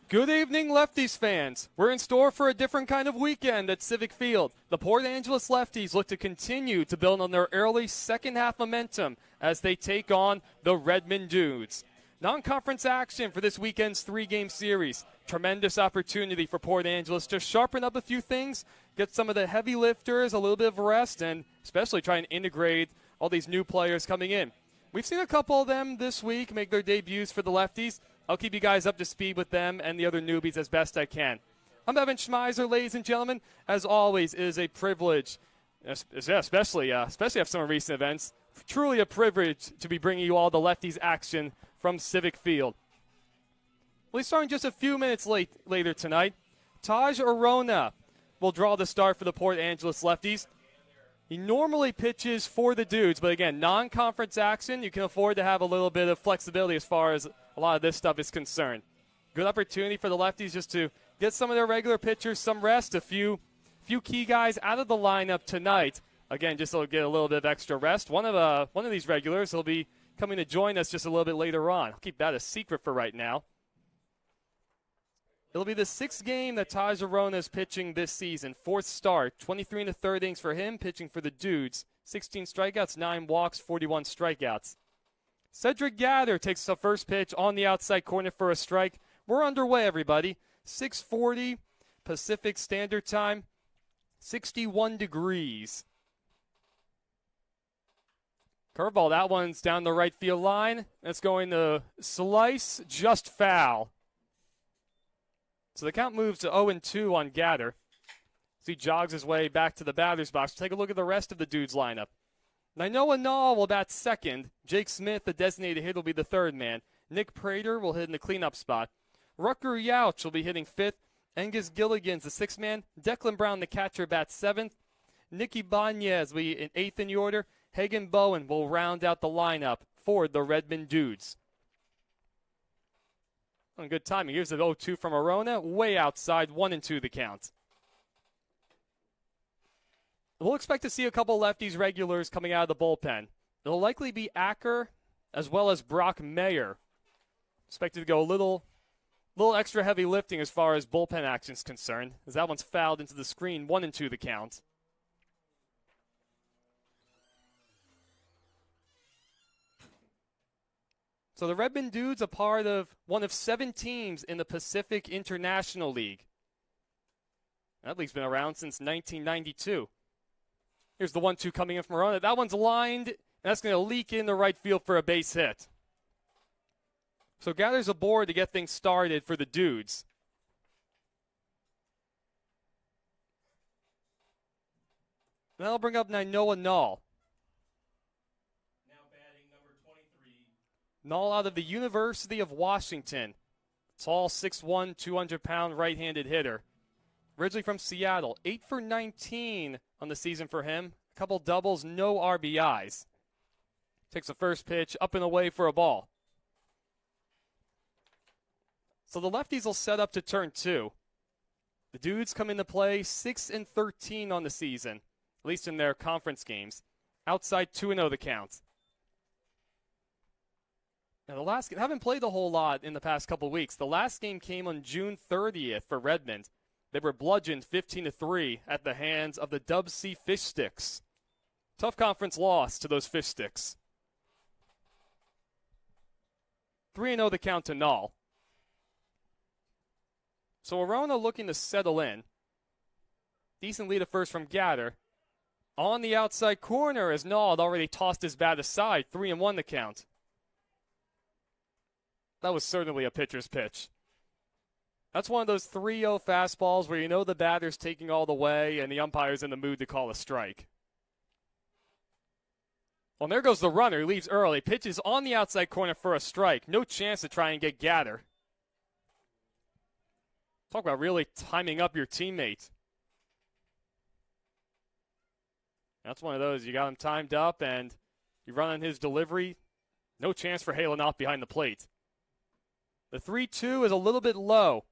Good evening, Lefties fans. We're in store for a different kind of weekend at Civic Field. The Port Angeles Lefties look to continue to build on their early second-half momentum as they take on the Redmond Dudes. Non-conference action for this weekend's three-game series. Tremendous opportunity for Port Angeles to sharpen up a few things, get some of the heavy lifters a little bit of rest, and especially try and integrate all these new players coming in. We've seen a couple of them this week make their debuts for the Lefties. I'll keep you guys up to speed with them and the other newbies as best I can. I'm Evan Schmeiser, ladies and gentlemen. As always, it is a privilege, especially after some recent events, truly a privilege to be bringing you all the Lefties action from Civic Field. We'll be starting just a few minutes later tonight. Taj Arona will draw the start for the Port Angeles Lefties. He normally pitches for the Dudes, but again, non-conference action, you can afford to have a little bit of flexibility as far as a lot of this stuff is concerned. Good opportunity for the Lefties just to get some of their regular pitchers some rest, a few key guys out of the lineup tonight. Again, just to get a little bit of extra rest. One of these regulars will be coming to join us just a little bit later on. I'll keep that a secret for right now. It'll be the sixth game that Taj Arona is pitching this season. Fourth start, 23 in the third innings for him, pitching for the Dudes. 16 strikeouts, 9 walks, 41 strikeouts. Cedric Gather takes the first pitch on the outside corner for a strike. We're underway, everybody. 6:40 Pacific Standard Time, 61 degrees. Curveball, that one's down the right field line. That's going to slice, just foul. So the count moves to 0-2 on Gather. As he jogs his way back to the batter's box. Take a look at the rest of the Dudes lineup. Nainoa Nall will bat second. Jake Smith, the designated hitter, will be the third man. Nick Prater will hit in the cleanup spot. Rucker Youch will be hitting fifth. Angus Gilligan's the sixth man. Declan Brown, the catcher, bats seventh. Nicky Banez will be in eighth in the order. Hagen Bowen will round out the lineup for the Redmond Dudes. On good timing. Here's the 0-2 from Arona. Way outside, 1-2 the count. We'll expect to see a couple Lefties regulars coming out of the bullpen. It'll likely be Acker as well as Brock Mayer. Expected to go a little extra heavy lifting as far as bullpen action is concerned, as that one's fouled into the screen, 1-2 the count. So the Redmond Dudes are part of one of 7 teams in the Pacific International League. That league's been around since 1992. Here's the 1-2 coming in from Arona. That one's lined, and that's going to leak in the right field for a base hit. So Gather's aboard to get things started for the Dudes. That'll bring up Nainoa Nall. Nall out of the University of Washington. Tall, 6'1", 200-pound right-handed hitter. Originally from Seattle. 8 for 19 on the season for him. A couple doubles, no RBIs. Takes the first pitch, up and away for a ball. So the Lefties will set up to turn 2. The Dudes come into play 6-13 on the season, at least in their conference games. Outside 2-0 the count. Now, the last game, haven't played a whole lot in the past couple weeks. The last game came on June 30th for Redmond. They were bludgeoned 15-3 at the hands of the Dub C Fish Sticks. Tough conference loss to those Fish Sticks. 3-0 the count to Nall. So Arona looking to settle in. Decent lead at first from Gather. On the outside corner as Nall had already tossed his bat aside. 3-1 the count. That was certainly a pitcher's pitch. That's one of those 3-0 fastballs where you know the batter's taking all the way and the umpire's in the mood to call a strike. Well, there goes the runner. He leaves early. Pitches on the outside corner for a strike. No chance to try and get Gather. Talk about really timing up your teammate. That's one of those. You got him timed up and you run on his delivery. No chance for Halen off behind the plate. The 3-2 is a little bit low.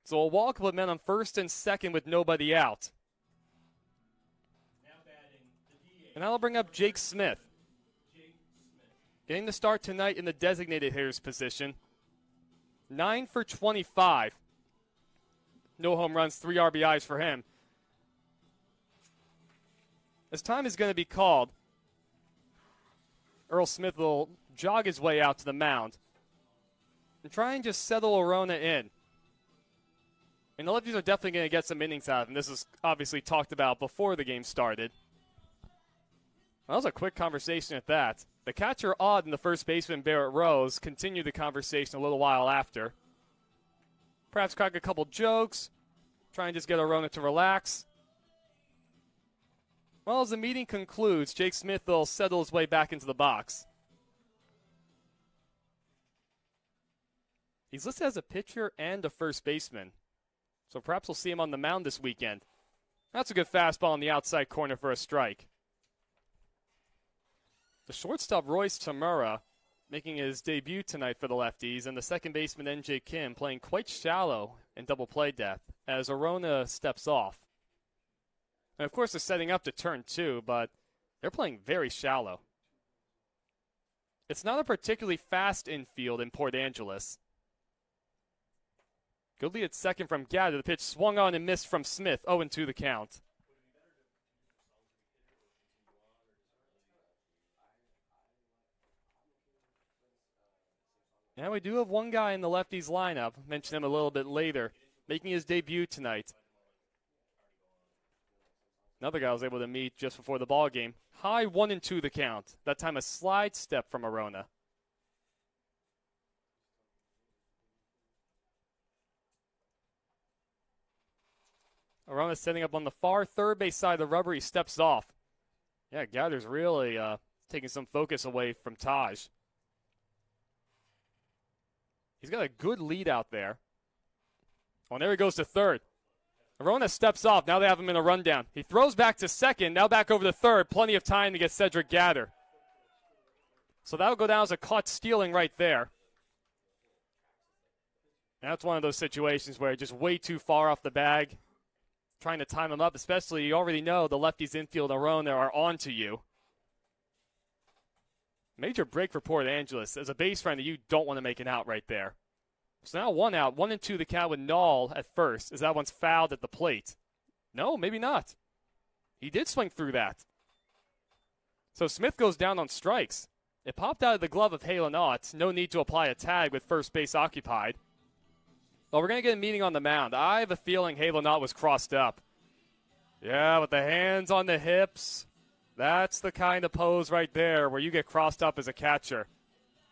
So a walk will men on first and second with nobody out. And that'll bring up Jake Smith. Getting the start tonight in the designated hitter's position. 9 for 25. No home runs, 3 RBIs for him. As time is going to be called, Earl Smith will jog his way out to the mound and try and just settle Arona in. And the Lefties are definitely going to get some innings out of him. This was obviously talked about before the game started. Well, that was a quick conversation at that. The catcher, Odd, and the first baseman, Barrett Rose, continued the conversation a little while after. Perhaps crack a couple jokes, try and just get Arona to relax. Well, as the meeting concludes, Jake Smith will settle his way back into the box. He's listed as a pitcher and a first baseman, so perhaps we'll see him on the mound this weekend. That's a good fastball in the outside corner for a strike. The shortstop, Royce Tamura, making his debut tonight for the Lefties, and the second baseman, N.J. Kim, playing quite shallow in double play depth as Arona steps off. And, of course, they're setting up to turn 2, but they're playing very shallow. It's not a particularly fast infield in Port Angeles. Good lead at second from Gather. The pitch swung on and missed from Smith. 0-2 the count. And we do have one guy in the Lefties lineup, mention him a little bit later, making his debut tonight. Another guy was able to meet just before the ball game. High 1-2 the count. That time a slide step from Arona. Arona setting up on the far third base side of the rubber. He steps off. Yeah, Gather's really taking some focus away from Taj. He's got a good lead out there. Oh, and there he goes to third. Arona steps off. Now they have him in a rundown. He throws back to second. Now back over to third. Plenty of time to get Cedric Gather. So that'll go down as a caught stealing right there. And that's one of those situations where just way too far off the bag. Trying to time him up, especially you already know the Lefties infield Arona are on to you. Major break for Port Angeles. As a base runner, you don't want to make an out right there. So now 1 out, 1-2 the count with Nall at first, as that one's fouled at the plate. No, maybe not. He did swing through that. So Smith goes down on strikes. It popped out of the glove of Halen. No need to apply a tag with first base occupied. Well, we're going to get a meeting on the mound. I have a feeling Halen was crossed up. Yeah, with the hands on the hips. That's the kind of pose right there where you get crossed up as a catcher.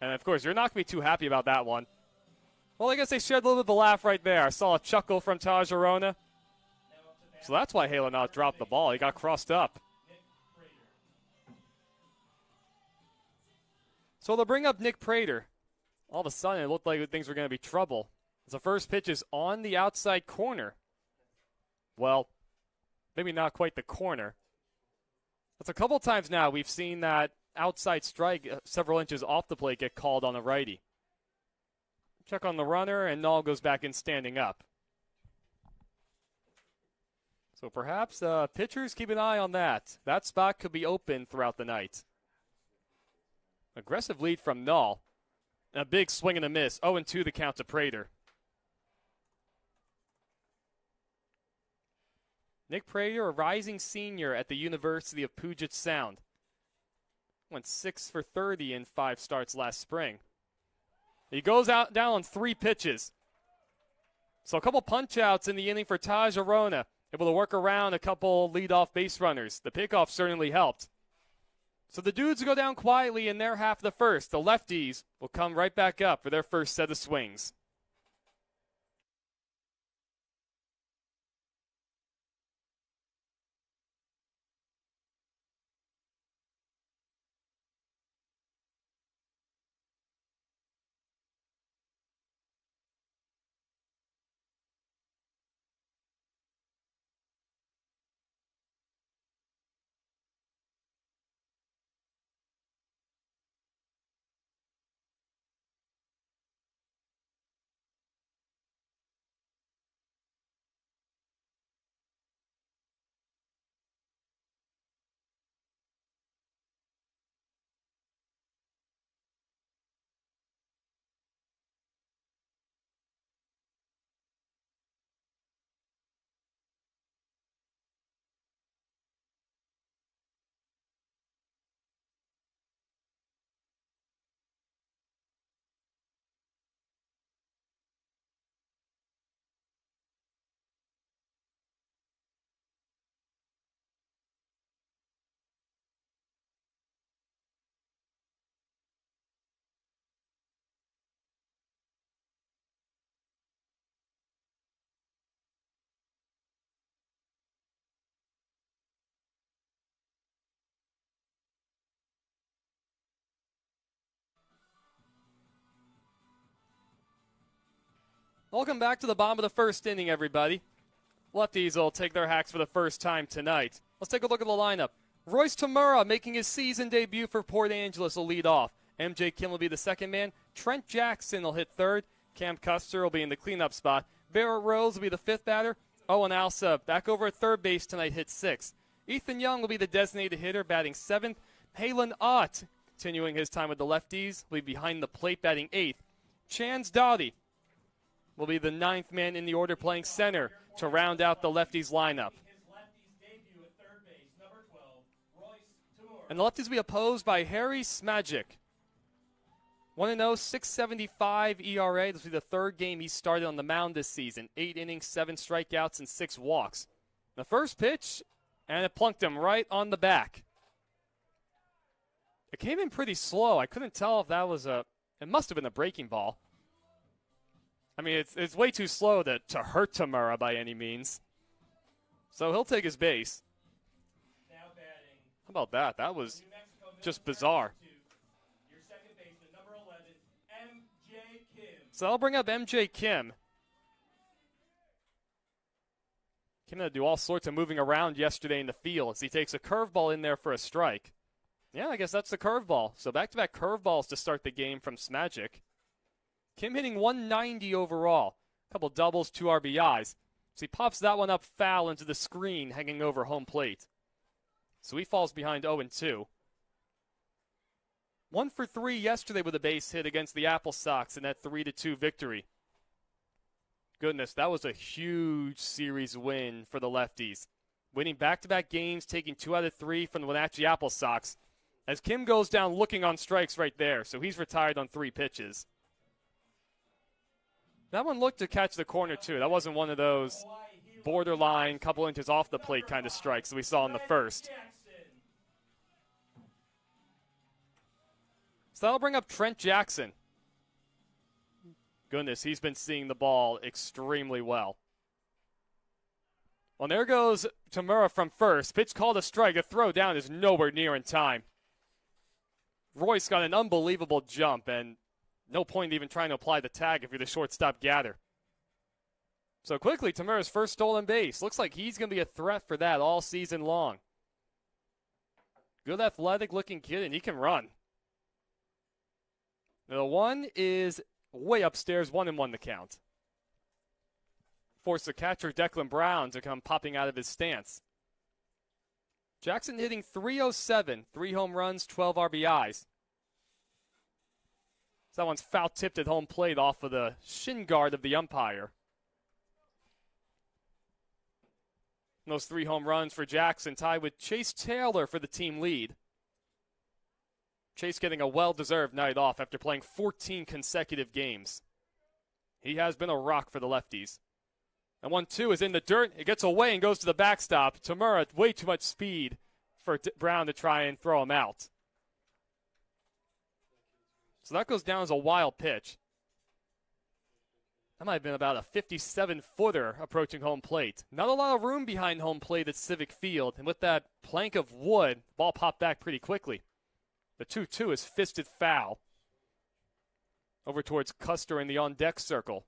And, of course, you're not going to be too happy about that one. Well, I guess they shared a little bit of a laugh right there. I saw a chuckle from Taj Arona. So that's why Halen dropped the ball. He got crossed up. So they'll bring up Nick Prater. All of a sudden, it looked like things were going to be trouble. As the first pitch is on the outside corner. Well, maybe not quite the corner. That's a couple times now we've seen that outside strike several inches off the plate get called on a righty. Check on the runner, and Nall goes back in standing up. So perhaps pitchers keep an eye on that. That spot could be open throughout the night. Aggressive lead from Nall. A big swing and a miss. 0-2 the count to Prater. Nick Prater, a rising senior at the University of Puget Sound. Went 6 for 30 in 5 starts last spring. He goes out down on 3 pitches. So a couple punch-outs in the inning for Taj Arona. Able to work around a couple leadoff base runners. The pickoff certainly helped. So the Dudes go down quietly in their half of the first. The Lefties will come right back up for their first set of swings. Welcome back to the bottom of the first inning, everybody. Lefties will take their hacks for the first time tonight. Let's take a look at the lineup. Royce Tamura making his season debut for Port Angeles will lead off. MJ Kim will be the second man. Trent Jackson will hit third. Cam Custer will be in the cleanup spot. Barrett Rose will be the fifth batter. Owen Alsa back over at third base tonight, hit sixth. Ethan Young will be the designated hitter, batting seventh. Halen Ott, continuing his time with the Lefties, will be behind the plate, batting eighth. Chance Doughty will be the ninth man in the order, playing center to round out the Lefties lineup. And the Lefties will be opposed by Harry Smajic. 1-0, 6.75 ERA. This will be the third game he started on the mound this season. 8 innings, 7 strikeouts, and 6 walks. The first pitch, and it plunked him right on the back. It came in pretty slow. I couldn't tell if that was it must have been a breaking ball. I mean, it's way too slow to hurt Tamura by any means. So he'll take his base. How about that? That was just bizarre. So I'll bring up MJ Kim. Kim had to do all sorts of moving around yesterday in the field as he takes a curveball in there for a strike. Yeah, I guess that's the curveball. So back-to-back curveballs to start the game from Smajic. Kim hitting 190 overall. A couple doubles, 2 RBIs. So he pops that one up foul into the screen hanging over home plate. So he falls behind 0-2. 1 for 3 yesterday with a base hit against the Apple Sox in that 3-2 victory. Goodness, that was a huge series win for the Lefties. Winning back-to-back games, taking 2 out of 3 from the Wenatchee Apple Sox. As Kim goes down looking on strikes right there, so he's retired on 3 pitches. That one looked to catch the corner, too. That wasn't one of those borderline, couple inches off the plate kind of strikes that we saw in the first. So that'll bring up Trent Jackson. Goodness, he's been seeing the ball extremely well. Well, there goes Tamura from first. Pitch called a strike. A throw down is nowhere near in time. Royce got an unbelievable jump, and no point even trying to apply the tag if you're the shortstop Gather. So quickly, Tamura's first stolen base. Looks like he's going to be a threat for that all season long. Good athletic-looking kid, and he can run. The one is way upstairs, 1-1 the count. Forced the catcher Declan Brown to come popping out of his stance. Jackson hitting .307, 3 home runs, 12 RBIs. So that one's foul-tipped at home plate off of the shin guard of the umpire. And those 3 home runs for Jackson tied with Chase Taylor for the team lead. Chase getting a well-deserved night off after playing 14 consecutive games. He has been a rock for the Lefties. And 1-2 is in the dirt. It gets away and goes to the backstop. Tamura, way too much speed for Brown to try and throw him out. So that goes down as a wild pitch. That might have been about a 57-footer approaching home plate. Not a lot of room behind home plate at Civic Field. And with that plank of wood, the ball popped back pretty quickly. The 2-2 is fisted foul. Over towards Custer in the on-deck circle.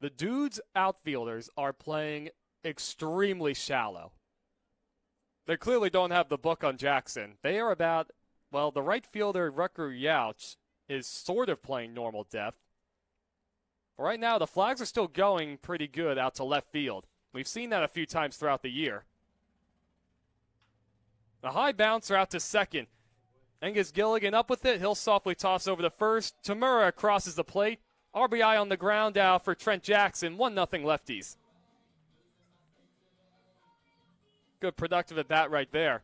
The Dudes outfielders are playing extremely shallow. They clearly don't have the book on Jackson. They are about, well, the right fielder, Rucker Youch, is sort of playing normal depth. But right now, the flags are still going pretty good out to left field. We've seen that a few times throughout the year. The high bouncer out to second. Angus Gilligan up with it. He'll softly toss over the first. Tamura crosses the plate. RBI on the ground out for Trent Jackson. 1-0 Lefties. Good productive at bat right there.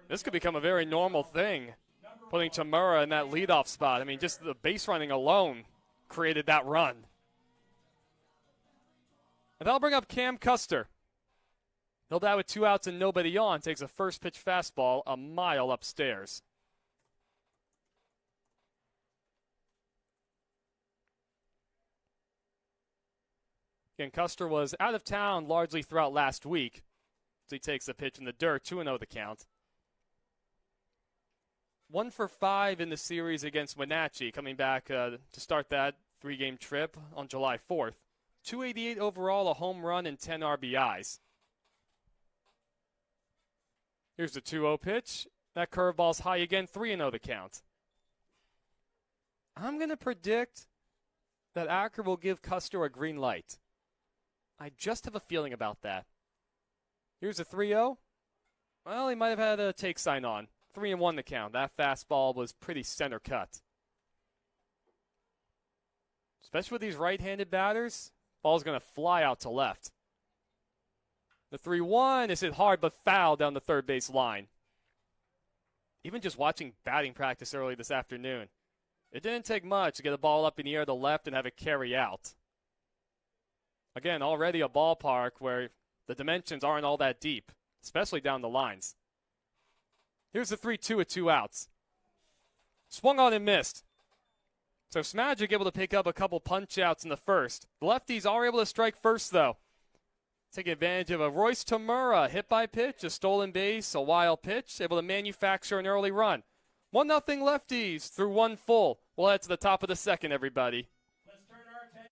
This could become a very normal thing, putting Tamura in that leadoff spot. I mean, just the base running alone created that run. And that'll bring up Cam Custer. He'll bat with 2 outs and nobody on. Takes a first pitch fastball a mile upstairs. Again, Custer was out of town largely throughout last week. So he takes a pitch in the dirt, 2-0 the count. 1 for 5 in the series against Wenatchee, coming back to start that 3-game trip on July 4th. 288 overall, a home run, and 10 RBIs. Here's the 2-0 pitch. That curveball's high again, 3-0 the count. I'm going to predict that Acker will give Custer a green light. I just have a feeling about that. Here's a 3-0. Well, he might have had a take sign on. 3-1 the count. That fastball was pretty center cut. Especially with these right-handed batters, ball's going to fly out to left. The 3-1 is hit hard but foul down the third base line. Even just watching batting practice early this afternoon, it didn't take much to get a ball up in the air to left and have it carry out. Again, already a ballpark where the dimensions aren't all that deep, especially down the lines. Here's the 3-2 with 2 outs. Swung on and missed. So Smadjic able to pick up a couple punch-outs in the first. The lefties are able to strike first, though. Taking advantage of a Royce Tamura hit by pitch, a stolen base, a wild pitch, able to manufacture an early run. 1-0 Lefties through 1 full. We'll head to the top of the second, everybody. Let's turn our attention.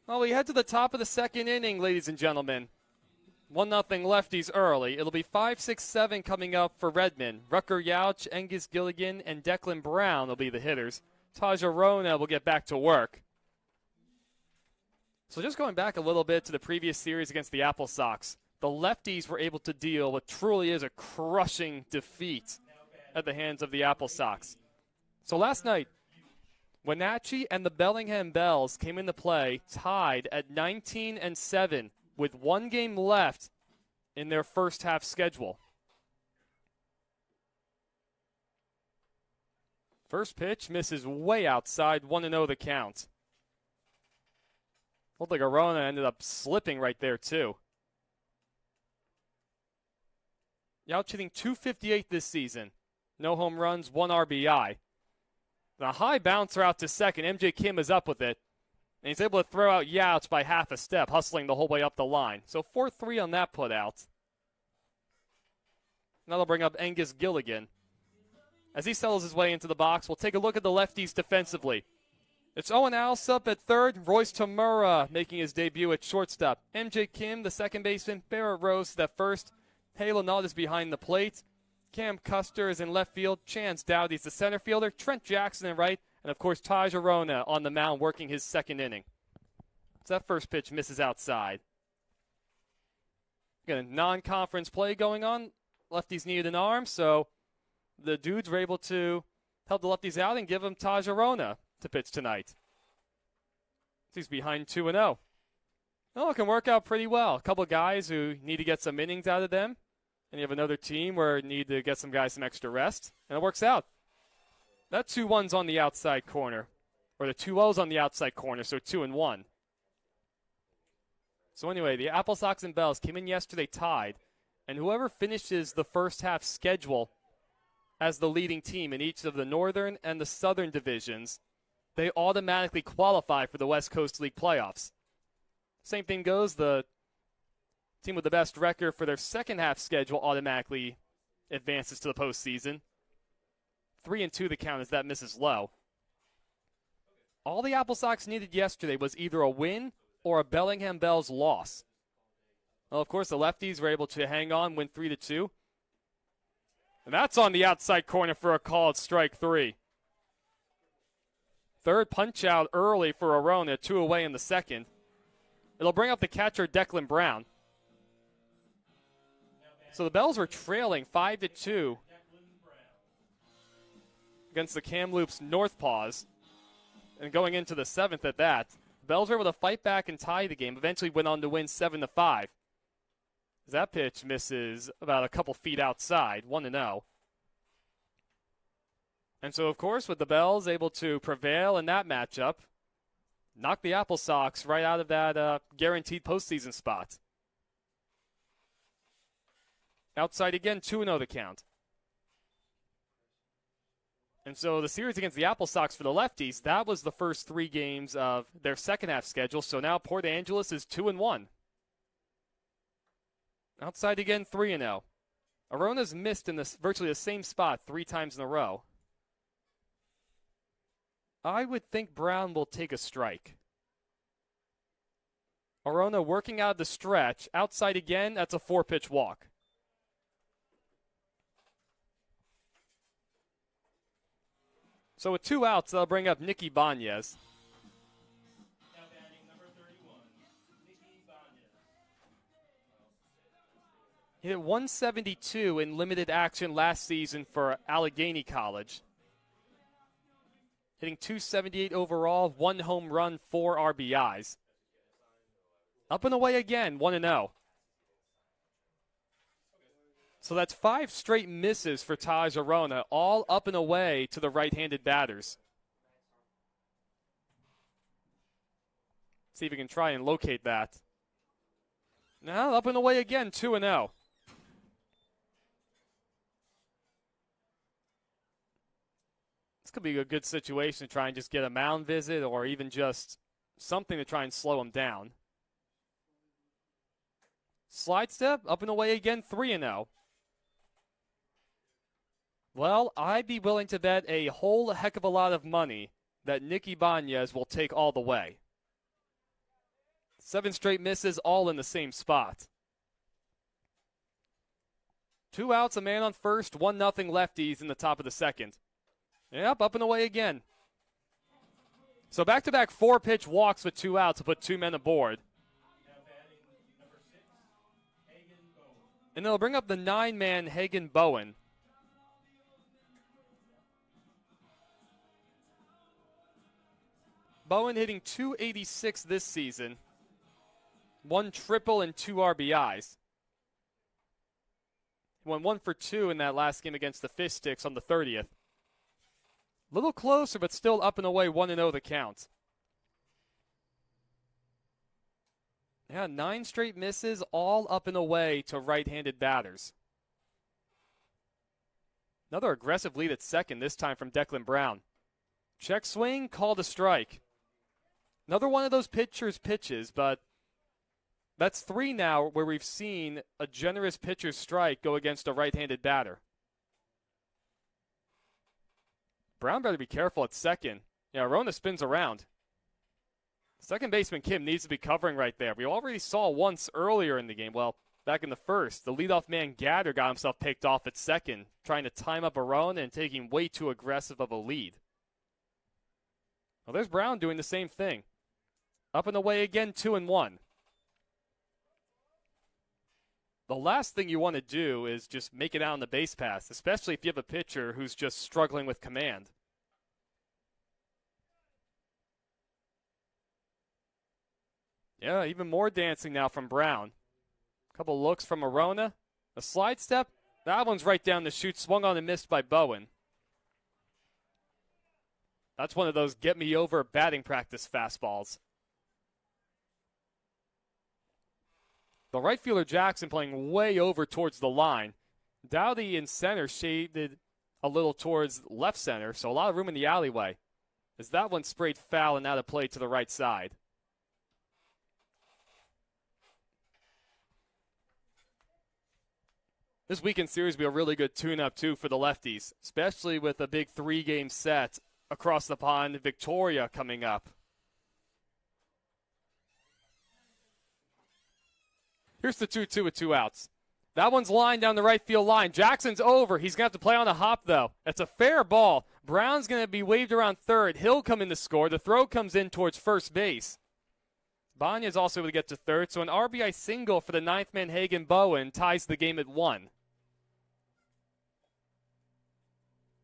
Well, we head to the top of the second inning, ladies and gentlemen. 1-0 Lefties early. It'll be 5, 6, 7 coming up for Redmond. Rucker Yauch, Angus Gilligan, and Declan Brown will be the hitters. Taj Arona will get back to work. So just going back a little bit to the previous series against the Apple Sox, the Lefties were able to deal what truly is a crushing defeat at the hands of the Apple Sox. So last night, Wenatchee and the Bellingham Bells came into play tied at 19-7 with 1 game left in their first half schedule. First pitch misses way outside, 1-0 the count. Looked like Arona ended up slipping right there too. Yauch hitting .258 this season. No home runs, 1 RBI. The high bouncer out to second. MJ Kim is up with it. And he's able to throw out Yauch by half a step, hustling the whole way up the line. So 4-3 on that put out. Now they'll bring up Angus Gilligan. As he settles his way into the box, we'll take a look at the Lefties defensively. It's Owen Alsup at third, Royce Tamura making his debut at shortstop. MJ Kim, the second baseman, Barrett Rose at first, Halo Nutt is behind the plate. Cam Custer is in left field. Chance Dowdy's the center fielder. Trent Jackson in right. And, of course, Taj Arona on the mound working his second inning. So that first pitch misses outside. Got a non-conference play going on. Lefties needed an arm, so the dudes were able to help the lefties out and give them Taj Arona to pitch tonight. He's behind 2-0. Oh, it can work out pretty well. A couple guys who need to get some innings out of them. And you have another team where you need to get some guys some extra rest. And it works out. That 2-1's on the outside corner. Or the 2-0's on the outside corner, so 2-1. So anyway, the Apple Sox and Bells came in yesterday tied. And whoever finishes the first half schedule as the leading team in each of the Northern and the Southern divisions, they automatically qualify for the West Coast League playoffs. Same thing goes, the team with the best record for their second half schedule automatically advances to the postseason. 3-2 the count as that misses low. All the Apple Sox needed yesterday was either a win or a Bellingham Bells loss. Well, of course, the Lefties were able to hang on, win 3-2. And that's on the outside corner for a called strike 3. Third punch out early for Arona, 2 away in the second. It'll bring up the catcher, Declan Brown. So the Bells were trailing 5-2 against the Kamloops Northpaws. And going into the seventh at that, the Bells were able to fight back and tie the game, eventually went on to win 7-5. That pitch misses about a couple feet outside, 1-0. And so, of course, with the Bells able to prevail in that matchup, knock the Apple Sox right out of that guaranteed postseason spot. Outside again, 2-0 the count. And so the series against the Apple Sox for the Lefties, that was the first 3 games of their second half schedule. So now Port Angeles is 2-1. Outside again, 3-0. Arona's missed in this virtually the same spot 3 times in a row. I would think Brown will take a strike. Arona working out the stretch. Outside again, that's a 4-pitch walk. So with 2 outs, that'll bring up Nicky Banez. Now batting number 31, Nicky Banez. He hit 172 in limited action last season for Allegheny College. Hitting 278 overall, 1 home run, 4 RBIs. Up and away again, 1-0. So that's 5 straight misses for Taj Arona, all up and away to the right-handed batters. See if we can try and locate that. Now up and away again, 2-0. This could be a good situation to try and just get a mound visit or even just something to try and slow him down. Slide step, up and away again, 3-0. Well, I'd be willing to bet a whole heck of a lot of money that Nicky Banez will take all the way. 7 straight misses, all in the same spot. 2 outs, a man on first, 1-0 Lefties in the top of the second. Yep, up and away again. So back-to-back 4-pitch walks with 2 outs to put 2 men aboard. Now batting number 6, Hagen Bowen. And they'll bring up the 9-man Hagen Bowen. Bowen hitting .286 this season. 1 triple and 2 RBIs. He went 1 for 2 in that last game against the Fish Sticks on the 30th. Little closer, but still up and away, 1-0 the count. Yeah, 9 straight misses, all up and away to right-handed batters. Another aggressive lead at second, this time from Declan Brown. Check swing, called a strike. Another one of those pitcher's pitches, but that's 3 now where we've seen a generous pitcher's strike go against a right-handed batter. Brown better be careful at second. Yeah, Arona spins around. Second baseman Kim needs to be covering right there. We already saw once earlier in the game, well, back in the first, the leadoff man Gatter got himself picked off at second, trying to time up Arona and taking way too aggressive of a lead. Well, there's Brown doing the same thing. Up and away again, 2-1. The last thing you want to do is just make it out on the base pass, especially if you have a pitcher who's just struggling with command. Yeah, even more dancing now from Brown. A couple looks from Arona. A slide step. That one's right down the chute, swung on and missed by Bowen. That's one of those get-me-over batting practice fastballs. The right fielder Jackson playing way over towards the line. Dowdy in center shaded a little towards left center, so a lot of room in the alleyway. As that one sprayed foul and out of play to the right side. This weekend series will be a really good tune-up, too, for the Lefties, especially with a big 3-game set across the pond, Victoria coming up. Here's the 2-2 with 2 outs. That one's lined down the right field line. Jackson's over. He's going to have to play on a hop, though. It's a fair ball. Brown's going to be waved around third. He'll come in to score. The throw comes in towards first base. Banya's also able to get to third, so an RBI single for the ninth man, Hagen Bowen, ties the game at 1.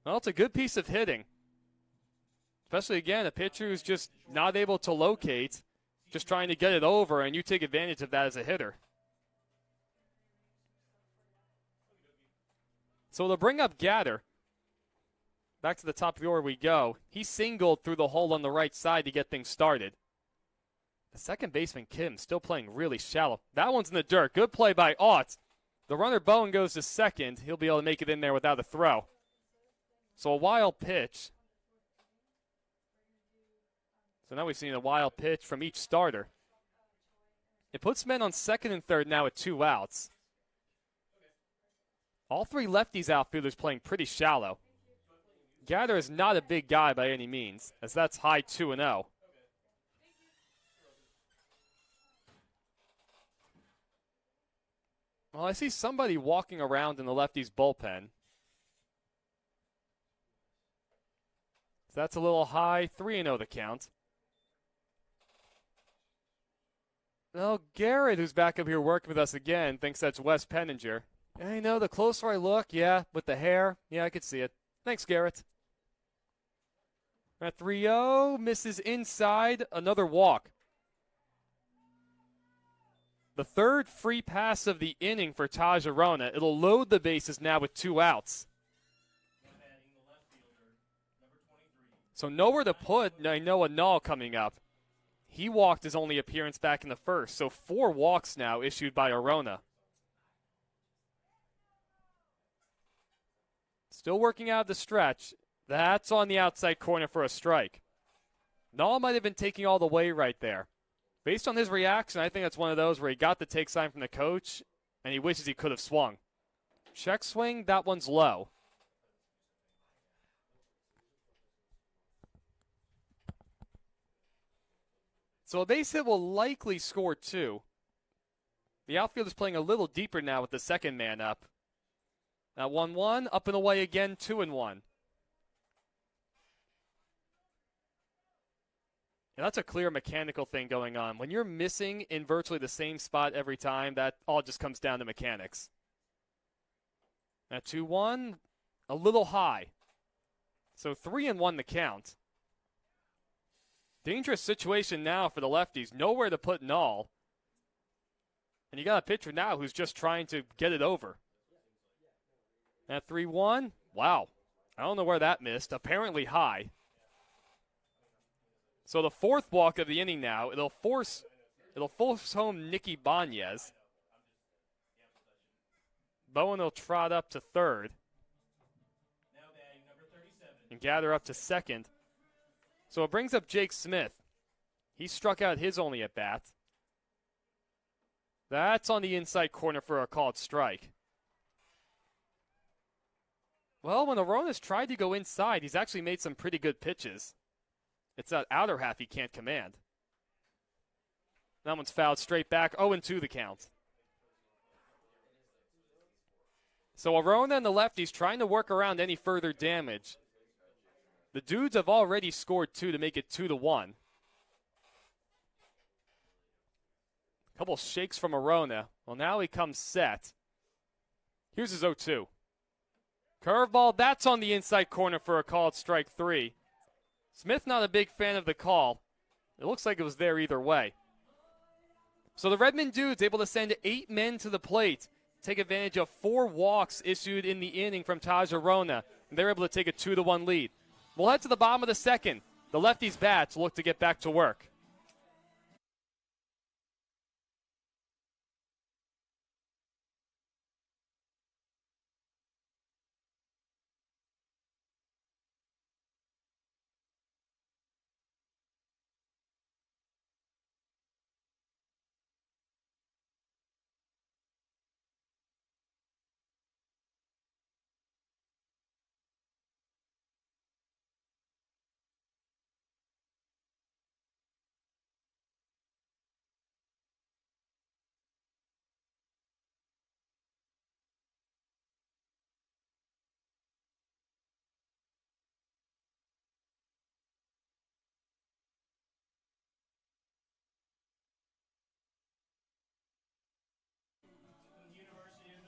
Well, it's a good piece of hitting. Especially, again, a pitcher who's just not able to locate, just trying to get it over, and you take advantage of that as a hitter. So they'll bring up Gatter. Back to the top of the order we go. He singled through the hole on the right side to get things started. The second baseman, Kim, still playing really shallow. That one's in the dirt. Good play by Ott. The runner, Bowen, goes to second. He'll be able to make it in there without a throw. So a wild pitch. So now we've seen a wild pitch from each starter. It puts men on second and third now with 2 outs. All 3 lefties outfielders playing pretty shallow. Gatter is not a big guy by any means, as that's high 2-0. Well, I see somebody walking around in the lefties' bullpen. So that's a little high, 3-0 the count. Well, Garrett, who's back up here working with us again, thinks that's Wes Penninger. I know, the closer I look, yeah, with the hair, yeah, I could see it. Thanks, Garrett. At 3-0, misses inside, another walk. The third free pass of the inning for Taj Arona. It'll load the bases now with 2 outs. So nowhere to put Noah Null coming up. He walked his only appearance back in the first, so 4 walks now issued by Arona. Still working out the stretch. That's on the outside corner for a strike. Null might have been taking all the way right there. Based on his reaction, I think that's one of those where he got the take sign from the coach, and he wishes he could have swung. Check swing, that one's low. So a base hit will likely score 2. The outfield is playing a little deeper now with the second man up. Now 1-1, up and away again, 2-1. And that's a clear mechanical thing going on. When you're missing in virtually the same spot every time, that all just comes down to mechanics. Now 2-1, a little high. So 3-1 the count. Dangerous situation now for the lefties. Nowhere to put Null. And you got a pitcher now who's just trying to get it over. At 3-1, wow. I don't know where that missed. Apparently high. So the 4th walk of the inning now, it'll force home Nicky Banez. Bowen will trot up to third. And Gather up to second. So it brings up Jake Smith. He struck out his only at bat. That's on the inside corner for a called strike. Well, when Arona's tried to go inside, he's actually made some pretty good pitches. It's that outer half he can't command. That one's fouled straight back. 0-2 the count. So Arona and the lefties trying to work around any further damage. The dudes have already scored 2 to make it 2-1. Couple shakes from Arona. Well, now he comes set. Here's his 0-2. Curveball, that's on the inside corner for a called strike 3. Smith not a big fan of the call. It looks like it was there either way. So the Redmond dudes able to send 8 men to the plate, take advantage of 4 walks issued in the inning from Taj Arona, and they're able to take a 2-1 lead. We'll head to the bottom of the second. The lefties' bats look to get back to work.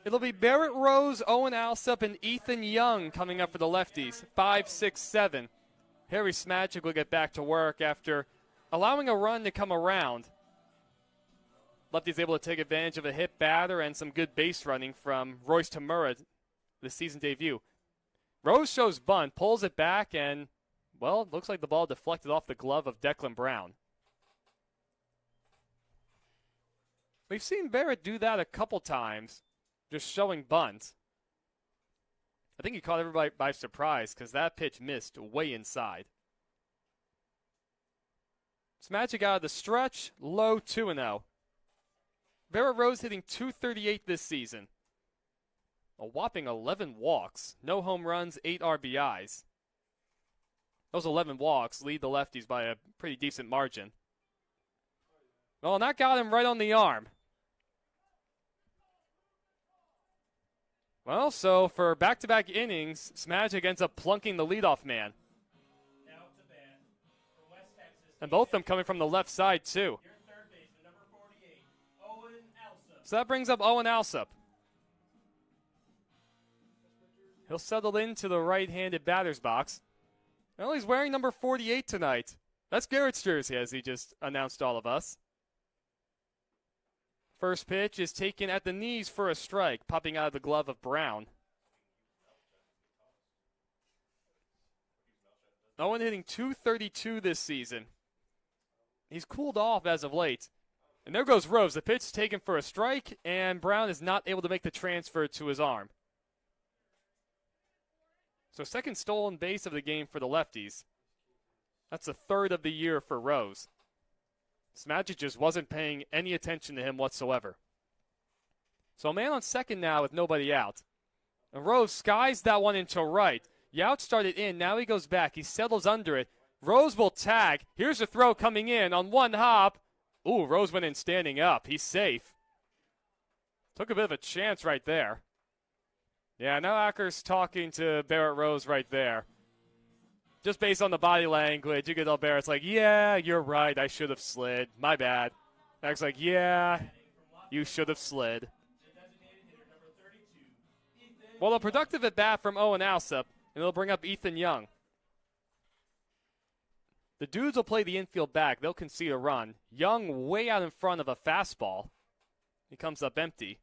It'll be Barrett Rose, Owen Alsop, and Ethan Young coming up for the Lefties. 5, 6, 7. Harry Smagic will get back to work after allowing a run to come around. Lefties able to take advantage of a hit batter and some good base running from Royce Tamura, the season debut. Rose shows bunt, pulls it back, and, well, it looks like the ball deflected off the glove of Declan Brown. We've seen Barrett do that a couple times, just showing bunt. I think he caught everybody by surprise because that pitch missed way inside. Smagic out of the stretch, low 2-0. Barrett Rose hitting .238 this season. A whopping 11 walks, no home runs, 8 RBIs. Those 11 walks lead the Lefties by a pretty decent margin. Well, and that got him right on the arm. Well, so for back-to-back innings, Smagic ends up plunking the leadoff man. Now to bat from West Texas. And both of them coming from the left side, too. Your third baseman, number 48, Owen Alsop. So that brings up Owen Alsop. He'll settle into the right-handed batter's box. Well, he's wearing number 48 tonight. That's Garrett's jersey, as he just announced all of us. First pitch is taken at the knees for a strike, popping out of the glove of Brown. Owen hitting .232 this season. He's cooled off as of late. And there goes Rose. The pitch is taken for a strike, and Brown is not able to make the transfer to his arm. So second stolen base of the game for the Lefties. That's the third of the year for Rose. Smagic just wasn't paying any attention to him whatsoever. So a man on second now with nobody out. And Rose skies that one into right. Youch started in. Now he goes back. He settles under it. Rose will tag. Here's a throw coming in on one hop. Ooh, Rose went in standing up. He's safe. Took a bit of a chance right there. Yeah, now Acker's talking to Barrett Rose right there. Just based on the body language, you can tell Barrett's like, yeah, you're right, I should have slid. My bad. Acker's like, yeah, you should have slid. Well, a productive at bat from Owen Alsop, and it'll bring up Ethan Young. The dudes will play the infield back. They'll concede a run. Young way out in front of a fastball. He comes up empty.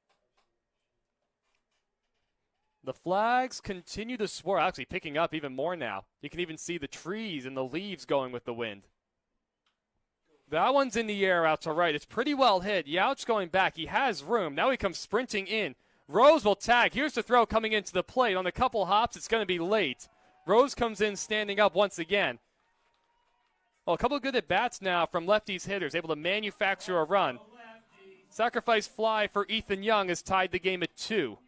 The flags continue to swirl, actually picking up even more now. You can even see the trees and the leaves going with the wind. That one's in the air out to right. It's pretty well hit. Youch going back. He has room. Now he comes sprinting in. Rose will tag. Here's the throw coming into the plate. On a couple hops, it's going to be late. Rose comes in standing up once again. Well, a couple of good at-bats now from Lefties hitters, able to manufacture a run. Sacrifice fly for Ethan Young has tied the game at 2.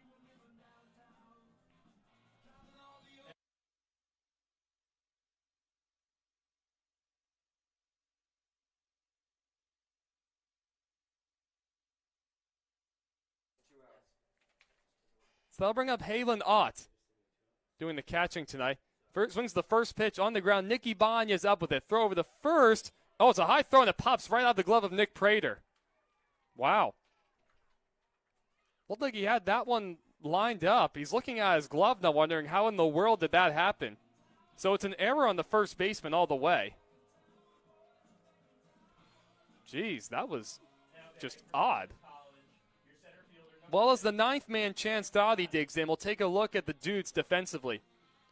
So that'll bring up Halen Ott doing the catching tonight. First, swings the first pitch on the ground. Nicky Banya's up with it. Throw over the first. Oh, it's a high throw, and it pops right out of the glove of Nick Prater. Wow. Looked like he had that one lined up. He's looking at his glove now, wondering how in the world did that happen. So it's an error on the first baseman all the way. Jeez, that was just odd. Well, as the ninth man, Chance Dottie, digs in, we'll take a look at the dudes defensively.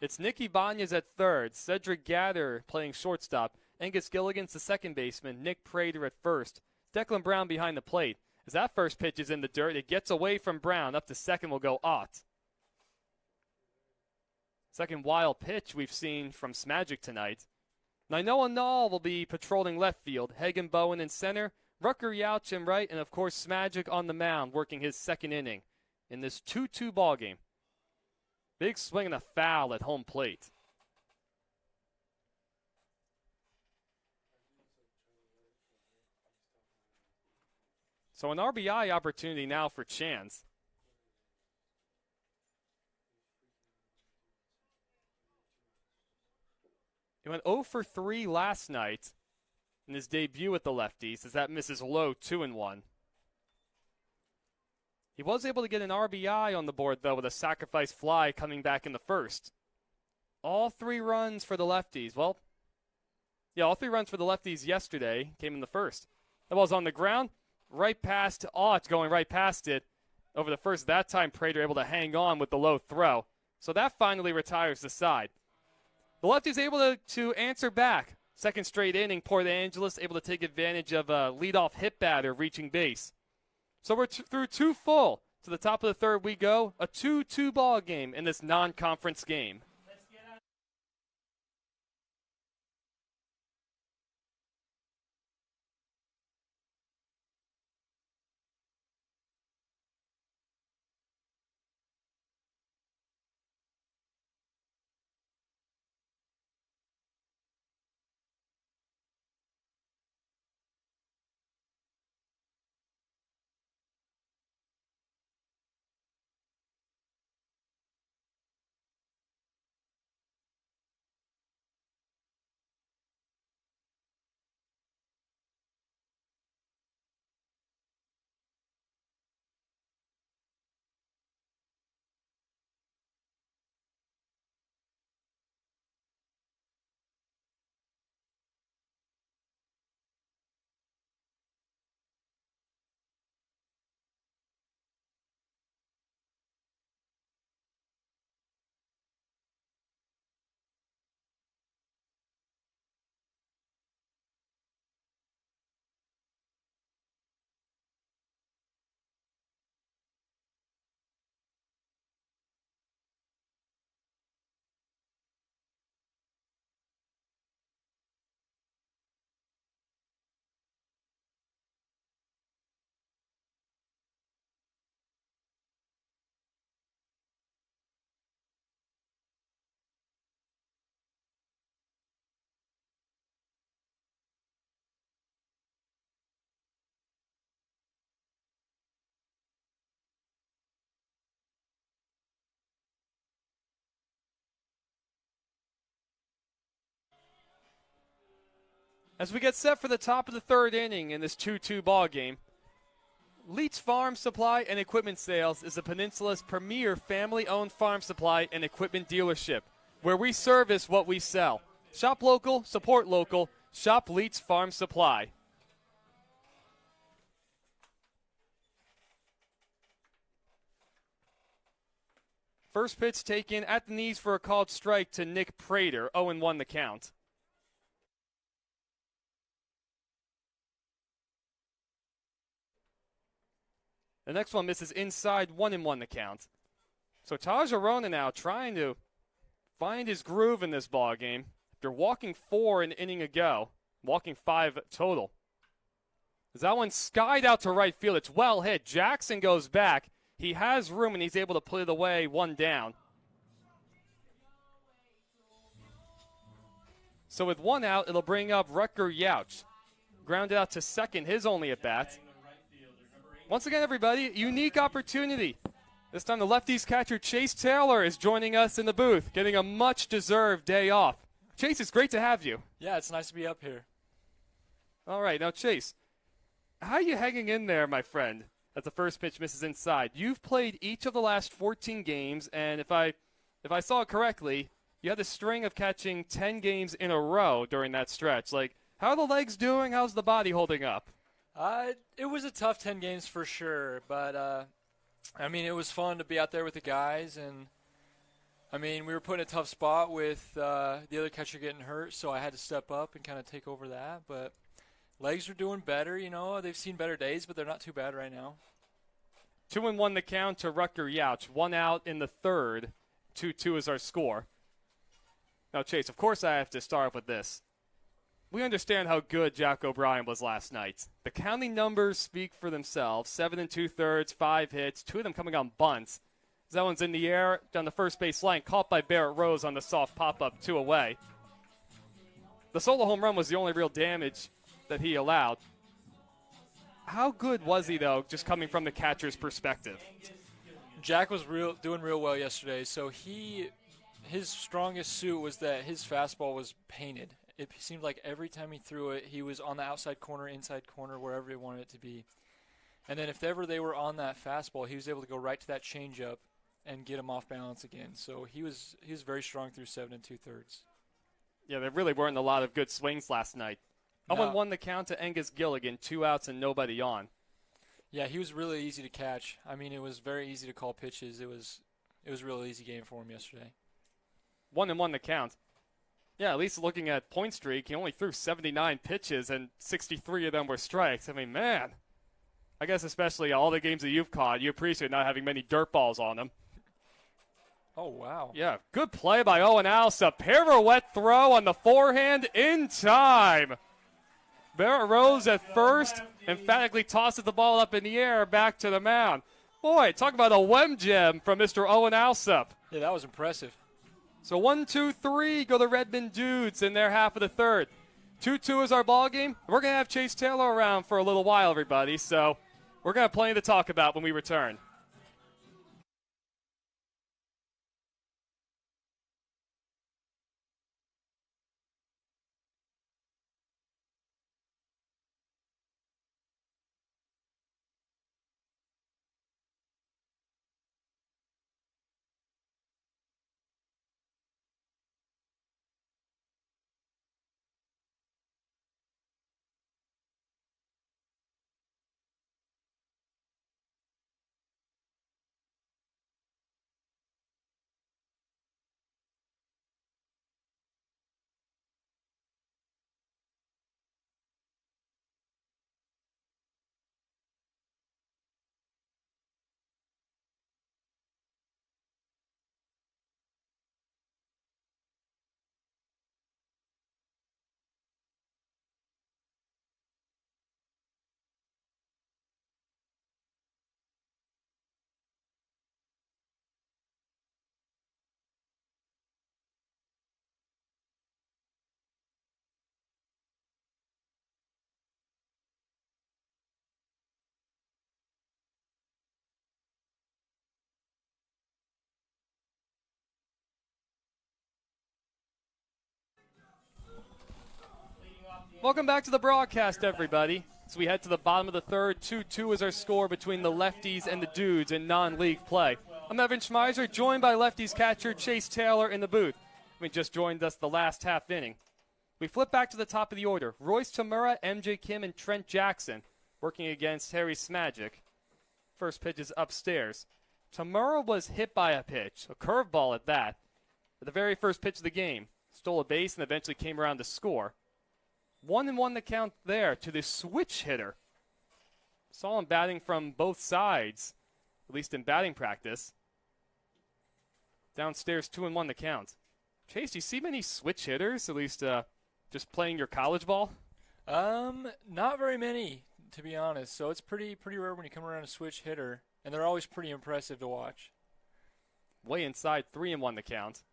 It's Nicky Banya's at third, Cedric Gatter playing shortstop, Angus Gilligan's the second baseman, Nick Prater at first, Declan Brown behind the plate. As that first pitch is in the dirt, it gets away from Brown. Up to second will go Ott. Second wild pitch we've seen from Smagic tonight. Nainoa Nall will be patrolling left field, Hagen Bowen in center, Rucker Youch in right, and of course Smagic on the mound working his second inning in this 2-2 ball game. Big swing and a foul at home plate. So an RBI opportunity now for Chance. He went 0 for 3 last night in his debut with the Lefties, as that misses low 2-1. He was able to get an RBI on the board, though, with a sacrifice fly coming back in the first. All 3 runs for the Lefties. Well, yeah, all 3 runs for the Lefties yesterday came in the first. The ball's on the ground, right past Ott, going right past it. Over the first, that time Prater able to hang on with the low throw. So that finally retires the side. The Lefties able to answer back. Second straight inning, Port Angeles able to take advantage of a leadoff hit batter reaching base. So we're through 2 full. To the top of the third we go. A 2-2 ball game in this non-conference game. As we get set for the top of the third inning in this 2-2 ball game, Leach Farm Supply and Equipment Sales is the Peninsula's premier family-owned farm supply and equipment dealership, where we service what we sell. Shop local, support local, shop Leach Farm Supply. First pitch taken at the knees for a called strike to Nick Prater, 0-1 the count. The next one misses inside, 1-1 the count. So Taj Arona now trying to find his groove in this ball game after walking 4 an inning ago, walking 5 total. As that one skied out to right field, it's well hit. Jackson goes back. He has room and he's able to put it away, 1 down. So with 1 out, it'll bring up Rutger Youch. Grounded out to second, his only at bat. Once again, everybody, unique opportunity. This time the Lefties catcher Chase Taylor is joining us in the booth, getting a much-deserved day off. Chase, it's great to have you. Yeah, it's nice to be up here. All right, now Chase, how are you hanging in there, my friend, as the first pitch misses inside? You've played each of the last 14 games, and if I saw it correctly, you had a string of catching 10 games in a row during that stretch. Like, how are the legs doing? How's the body holding up? It was a tough 10 games for sure, but, I mean, it was fun to be out there with the guys, and, I mean, we were put in a tough spot with the other catcher getting hurt, so I had to step up and kind of take over that, but legs are doing better, you know. They've seen better days, but they're not too bad right now. 2-1 the count to Rutger Youch. 1 out in the third. 2-2 is our score. Now, Chase, of course I have to start with this. We understand how good Jack O'Brien was last night. The counting numbers speak for themselves. 7 2/3, 5 hits, 2 of them coming on bunts. That one's in the air, down the first base line, caught by Barrett Rose on the soft pop-up, 2 away. The solo home run was the only real damage that he allowed. How good was he, though, just coming from the catcher's perspective? Jack was doing real well yesterday, so his strongest suit was that his fastball was painted. It seemed like every time he threw it, he was on the outside corner, inside corner, wherever he wanted it to be. And then if ever they were on that fastball, he was able to go right to that changeup and get him off balance again. So he was very strong through 7 2/3. Yeah, there really weren't a lot of good swings last night. No. 0-1 the count to Angus Gilligan, 2 outs and nobody on. Yeah, he was really easy to catch. I mean, it was very easy to call pitches. It was a real easy game for him yesterday. 1-1 the count. Yeah, at least looking at point streak, he only threw 79 pitches and 63 of them were strikes. I mean, man, I guess especially all the games that you've caught, you appreciate not having many dirt balls on them. Oh, wow. Yeah, good play by Owen Alsop. Pirouette throw on the forehand in time. Barrett Rose at first, emphatically tosses the ball up in the air back to the mound. Boy, talk about a Wem gem from Mr. Owen Alsop. Yeah, that was impressive. So 1, 2, 3 go the Redmond Dudes in their half of the third. 2-2 is our ball game. We're going to have Chase Taylor around for a little while, everybody, so we're going to have plenty to talk about when we return. Welcome back to the broadcast, everybody. As we head to the bottom of the third, 2-2 is our score between the Lefties and the Dudes in non-league play. I'm Evan Schmeiser, joined by Lefties catcher Chase Taylor in the booth. We just joined us the last half inning. We flip back to the top of the order. Royce Tamura, MJ Kim, and Trent Jackson working against Harry Smagic. First pitch is upstairs. Tamura was hit by a pitch, a curveball at that, at the very first pitch of the game. Stole a base and eventually came around to score. 1-1 the count there to the switch hitter. Saw him batting from both sides, at least in batting practice. Downstairs, 2-1 the count. Chase, do you see many switch hitters, at least just playing your college ball? Not very many, to be honest. So it's pretty rare when you come around a switch hitter, and they're always pretty impressive to watch. Way inside, 3-1 the count.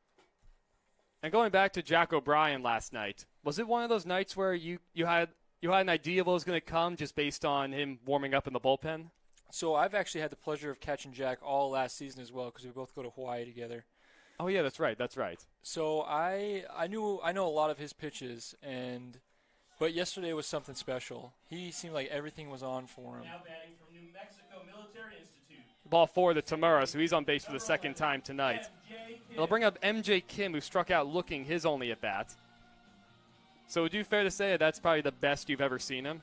And going back to Jack O'Brien last night, was it one of those nights where you had an idea of what was going to come just based on him warming up in the bullpen? So I've actually had the pleasure of catching Jack all last season as well because we both go to Hawaii together. Oh yeah, that's right. So I know a lot of his pitches, but yesterday was something special. He seemed like everything was on for him. Now batting from New Mexico Military Institute. Ball forward to Tamura, so he's on base for the second time tonight. They'll bring up MJ Kim, who struck out looking his only at bat. So would you fair to say that's probably the best you've ever seen him?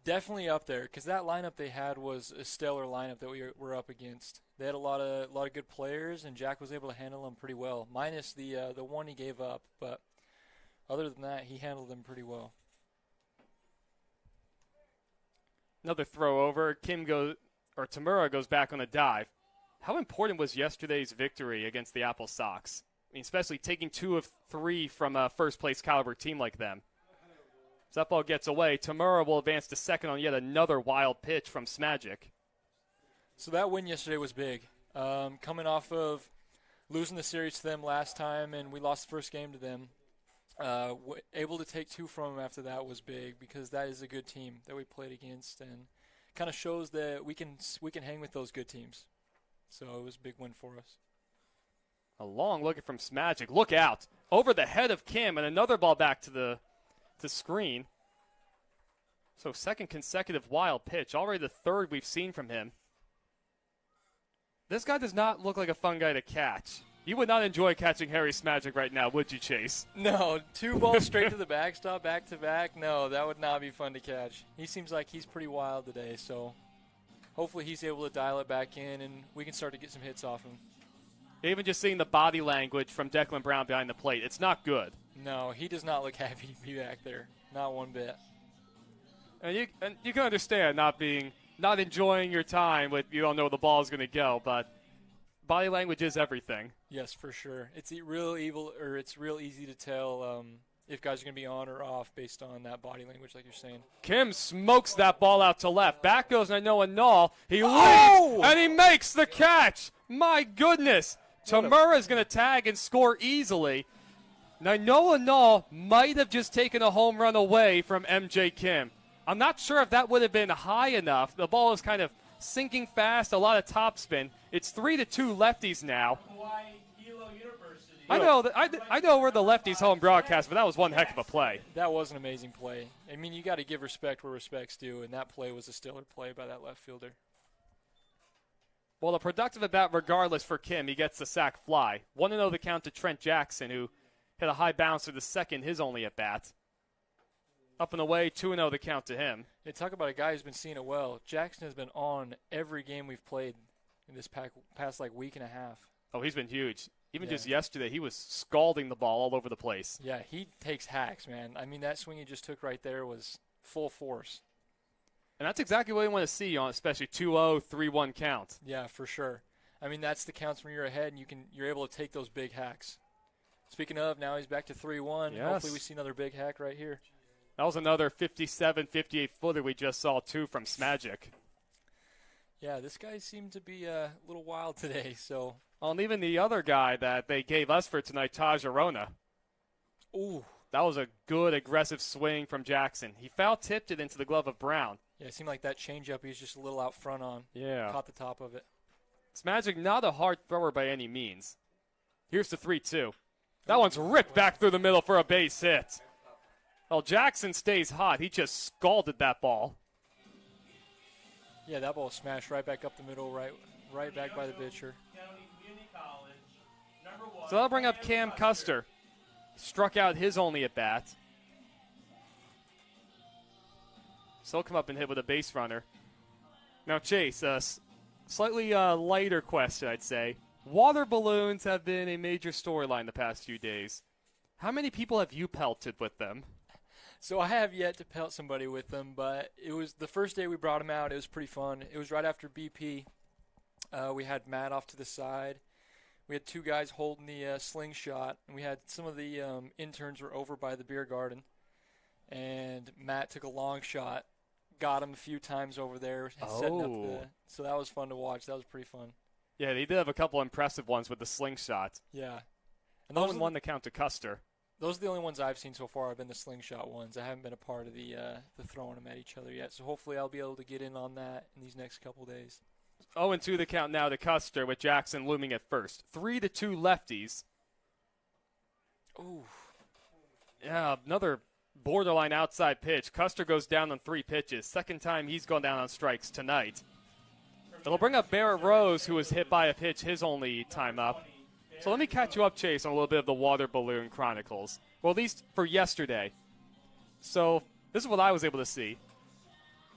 Definitely up there, because that lineup they had was a stellar lineup that we were up against. They had a lot of good players, and Jack was able to handle them pretty well, minus the one he gave up. But other than that, he handled them pretty well. Another throw over. Tamura goes back on a dive. How important was yesterday's victory against the Apple Sox? I mean, especially taking 2 of 3 from a first-place caliber team like them. As that ball gets away, Tamura will advance to second on yet another wild pitch from Smagic. So that win yesterday was big. Coming off of losing the series to them last time, and we lost the first game to them. Able to take 2 from them after that was big because that is a good team that we played against, and kind of shows that we can hang with those good teams. So it was a big win for us. A long look from Smagic. Look out. Over the head of Kim, and another ball back to screen. So second consecutive wild pitch, already the third we've seen from him. This guy does not look like a fun guy to catch. You would not enjoy catching Harry Smagic right now, would you, Chase? No, 2 balls straight to the backstop, back-to-back. No, that would not be fun to catch. He seems like he's pretty wild today, so hopefully he's able to dial it back in and we can start to get some hits off him. Even just seeing the body language from Declan Brown behind the plate, it's not good. No, he does not look happy to be back there. Not one bit. And you can understand not enjoying your time with you don't know where the ball is going to go, but body language is everything. Yes, for sure. It's real easy to tell if guys are going to be on or off based on that body language, like you're saying. Kim smokes that ball out to left. Back goes Nainoa Null. He leads, and he makes the catch. My goodness. Tamura is going to tag and score easily. Nainoa Null might have just taken a home run away from MJ Kim. I'm not sure if that would have been high enough. The ball is kind of sinking fast, a lot of topspin. It's 3-2 Lefties now. Hawaii Hilo University. I know we're the Lefties home broadcast, but that was one heck of a play. That was an amazing play. I mean, you got to give respect where respect's due, and that play was a stellar play by that left fielder. Well, a productive at bat regardless for Kim. He gets the sac fly. 1-0 the count to Trent Jackson, who hit a high bouncer to second, his only at bat. Up and away, 2-0 the count to him. Hey, talk about a guy who's been seeing it well. Jackson has been on every game we've played in this past like week and a half. Oh, he's been huge. Even just yesterday, he was scalding the ball all over the place. Yeah, he takes hacks, man. I mean, that swing he just took right there was full force. And that's exactly what you want to see on especially 2-0, 3-1 count. Yeah, for sure. I mean, that's the counts when you're ahead and you're able to take those big hacks. Speaking of, now he's back to 3-1. Yes. Hopefully we see another big hack right here. That was another 57, 58-footer we just saw, too, from Smagic. Yeah, this guy seemed to be a little wild today. So. Well, and even the other guy that they gave us for tonight, Taj Arona. Ooh. That was a good, aggressive swing from Jackson. He foul-tipped it into the glove of Brown. Yeah, it seemed like that changeup he was just a little out front on. Yeah. Caught the top of it. Smagic not a hard thrower by any means. Here's the 3-2. That one's ripped back through the middle for a base hit. Well, Jackson stays hot. He just scalded that ball. Yeah, that ball smashed right back up the middle, right back by the pitcher. So that'll bring up Cam Custer. Struck out his only at bat. So he'll come up and hit with a base runner. Now, Chase, slightly lighter question, I'd say. Water balloons have been a major storyline the past few days. How many people have you pelted with them? So I have yet to pelt somebody with them, but it was the first day we brought them out. It was pretty fun. It was right after BP. We had Matt off to the side. We had 2 guys holding the slingshot, and we had some of the interns were over by the beer garden. And Matt took a long shot, got him a few times over there, setting up so that was fun to watch. That was pretty fun. Yeah, they did have a couple impressive ones with the slingshot. Yeah. And No one won the count to Custer. Those are the only ones I've seen so far have been the slingshot ones. I haven't been a part of the throwing them at each other yet. So hopefully I'll be able to get in on that in these next couple days. 0-2 the count now to Custer with Jackson looming at first. 3-2 Lefties. Ooh. Yeah, another borderline outside pitch. Custer goes down on 3 pitches. Second time he's gone down on strikes tonight. It'll bring up Barrett Rose, who was hit by a pitch his only time up. So let me catch you up, Chase, on a little bit of the Water Balloon Chronicles. Well, at least for yesterday. So this is what I was able to see.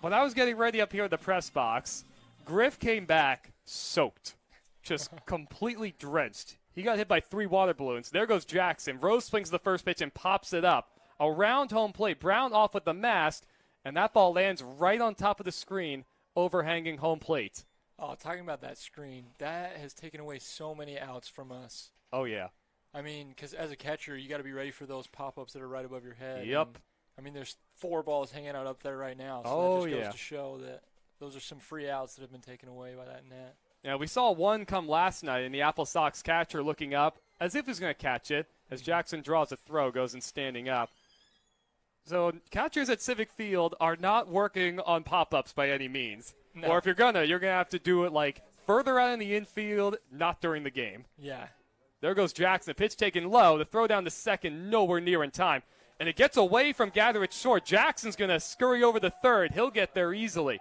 When I was getting ready up here in the press box, Griff came back soaked, just completely drenched. He got hit by 3 water balloons. There goes Jackson. Rose swings the first pitch and pops it up. Around home plate, Brown off with the mask, and that ball lands right on top of the screen, overhanging home plate. Oh, talking about that screen, that has taken away so many outs from us. Oh, yeah. I mean, because as a catcher, you got to be ready for those pop-ups that are right above your head. Yep. And, I mean, there's 4 balls hanging out up there right now. So that just goes to show that those are some free outs that have been taken away by that net. Yeah, we saw one come last night, and the Apple Sox catcher looking up as if he's going to catch it. As Jackson draws a throw, goes and standing up. So catchers at Civic Field are not working on pop-ups by any means. No. Or if you're going to have to do it like further out in the infield, not during the game. Yeah. There goes Jackson. Pitch taken low. The throw down to second, nowhere near in time. and it gets away from Gatherich short. Jackson's going to scurry over the third. He'll get there easily.